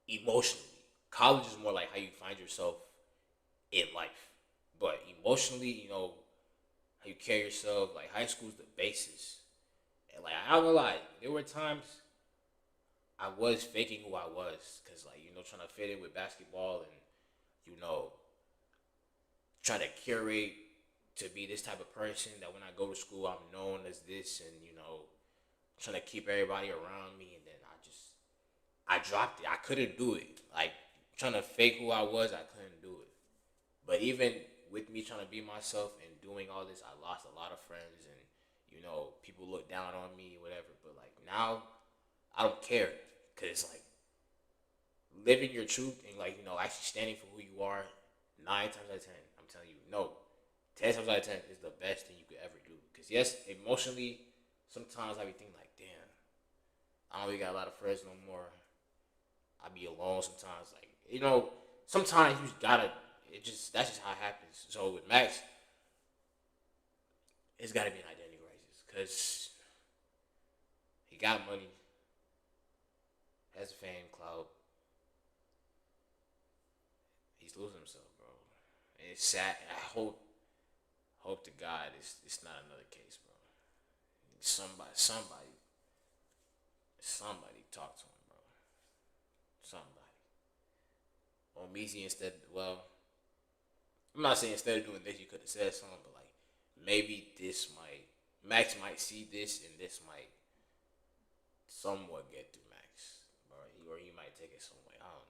emotionally. College is more like how you find yourself in life. But emotionally, you know, how you carry yourself, like high school is the basis. And like, I don't gonna lie, there were times I was faking who I was. Cause like, you know, trying to fit in with basketball and, you know, try to curate to be this type of person that when I go to school, I'm known as this, and, you know, trying to keep everybody around me. And then I dropped it. I couldn't do it. Like, trying to fake who I was, I couldn't do it. But even with me trying to be myself and doing all this, I lost a lot of friends, and, you know, people look down on me, whatever. But like now, I don't care, cause it's like living your truth and, like, you know, actually standing for who you are. 9 times out of 10, I'm telling you, no, 10 times out of 10 is the best thing you could ever do. Cause yes, emotionally, sometimes I be thinking like, damn, I don't really got a lot of friends no more. I be alone sometimes. Like, you know, sometimes you just gotta. That's just how it happens. So with Max, it's gotta be an identity crisis, cause he got money, has fame, clout. He's losing himself, bro. And it's sad. I hope to God it's not another case, bro. Somebody talk to him, bro. Somebody. Or Meezy instead, well, I'm not saying instead of doing this, you could have said something, but like, maybe Max might see this, and this might somewhat get through Max, or he might take it some way. I don't know.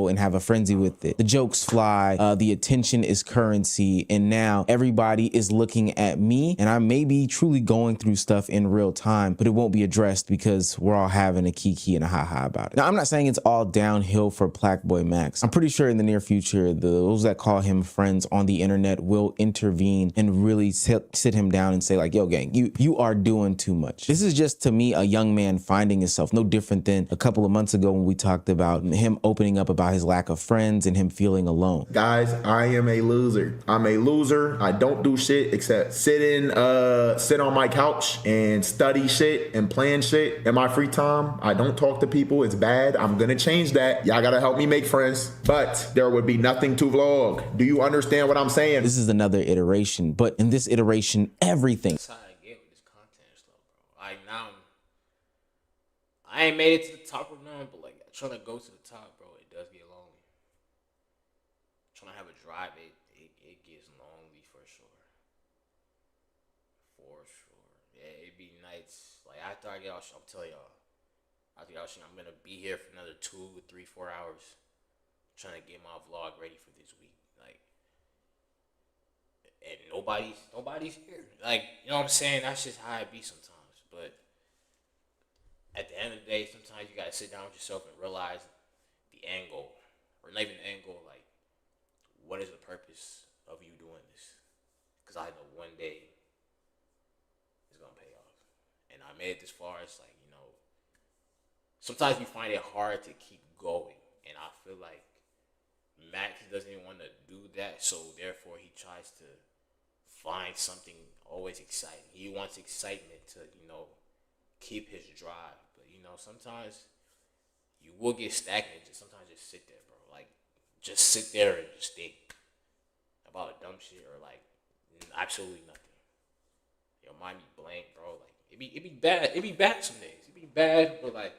And have a frenzy with it. The jokes fly, the attention is currency, and now everybody is looking at me, and I may be truly going through stuff in real time, but it won't be addressed because we're all having a kiki and a haha about it. Now, I'm not saying it's all downhill for Black Boy Max. I'm pretty sure in the near future, those that call him friends on the internet will intervene and really sit him down and say like, yo, gang, you are doing too much. This is just, to me, a young man finding himself, no different than a couple of months ago when we talked about him opening up about his lack of friends and him feeling alone. Guys, I am a loser. I'm a loser. I don't do shit except sit on my couch and study shit and plan shit in my free time. I don't talk to people. It's bad. I'm gonna change that. Y'all gotta help me make friends, but there would be nothing to vlog. Do you understand what I'm saying? This is another iteration, but in this iteration, everything. That's how I get with this content stuff, bro. Like now, I ain't made it to the top of none, but like trying to go to the top, bro, it does get lonely. Trying to have a drive, it gets lonely for sure. For sure. Yeah, it be nights. Like after I get out, I'm telling y'all, after I get out, I'm gonna be here for another 2, 3, 4 hours, trying to get my vlog ready for this week. Like, and nobody's here. Like, you know what I'm saying? That's just how it be sometimes. But at the end of the day, sometimes you gotta sit down with yourself and realize the end goal, or not even the end goal. Like, what is the purpose of you doing this? Because I know one day it's gonna pay off, and I made it this far. It's like, you know, sometimes you find it hard to keep going, and I feel like Max doesn't even want to do that, so therefore he tries to find something always exciting. He wants excitement to, you know, keep his drive. But, you know, sometimes you will get stagnant. Sometimes just sit there, bro. Like, just sit there and just think about dumb shit or like absolutely nothing. Your mind be blank, bro. Like, it be bad. It be bad some days. It be bad, but like,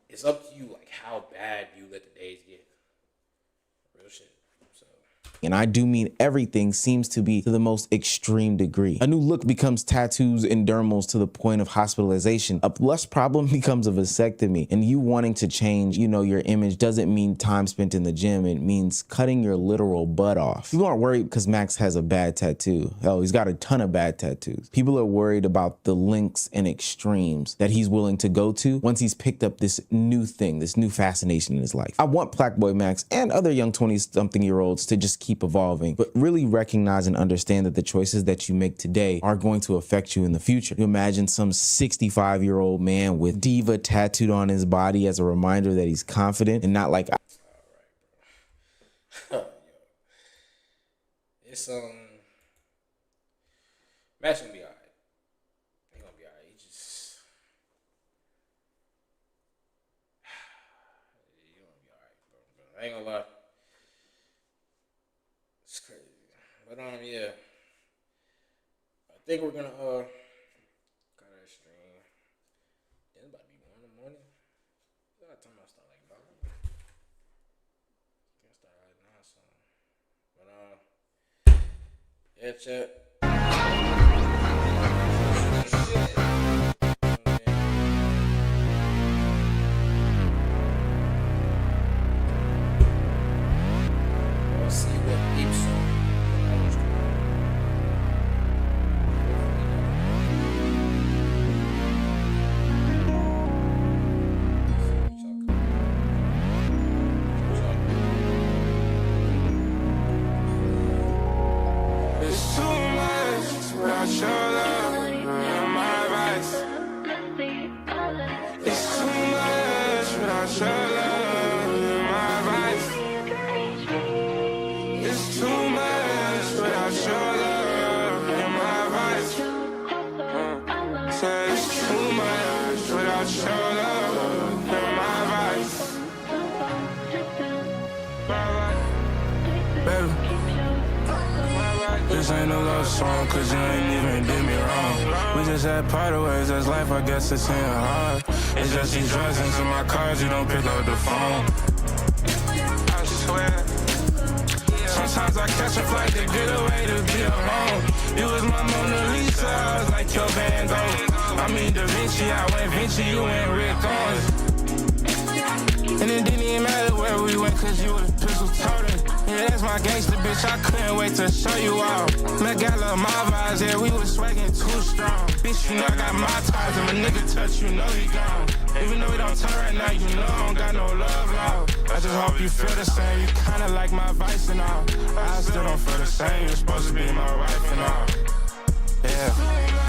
it's up to you, like how bad you let the days get. Real shit. So and I do mean everything, seems to be to the most extreme degree. A new look becomes tattoos and dermals to the point of hospitalization. A lust problem becomes a vasectomy, and you wanting to change, your image doesn't mean time spent in the gym. It means cutting your literal butt off. People aren't worried because Max has a bad tattoo. Hell, he's got a ton of bad tattoos. People are worried about the lengths and extremes that he's willing to go to once he's picked up this new thing, this new fascination in his life. I want Black Boy Max and other young 20-something-year-olds to just keep evolving, but really recognize and understand that the choices that you make today are going to affect you in the future. You imagine some 65-year-old man with diva tattooed on his body as a reminder that he's confident and not like... It's Max gonna be alright. He gonna be alright. He gonna be alright, bro. I ain't gonna lie. It's crazy. But yeah. I think we're gonna cut our stream. It's about to be 1 in the morning. What time I start, like 9? I think I start like 9 something. But yeah, chat. This ain't a love song, cause you ain't even did me wrong. We just had parted ways, that's life, I guess it's ain't hard. It's just these drugs into my cars, you don't pick up the phone. I swear. Sometimes I catch a flight to get away to be alone. You was my Mona Lisa, I was like your Van Gogh. I mean Da Vinci, I went Vinci, you went Rick Owens. And it didn't even matter where we went, cause you was pistol toting. Yeah, that's my gangster bitch, I couldn't wait to show you all. Met Gala, my vibes, yeah, we was swagging too strong. Bitch, you know I got my ties, if a nigga touch, you know he gone. Even though we don't turn right now, you know I don't got no love loud. I just hope you feel the same, you kinda like my vice and all. I still don't feel the same, you're supposed to be my wife and all. Yeah.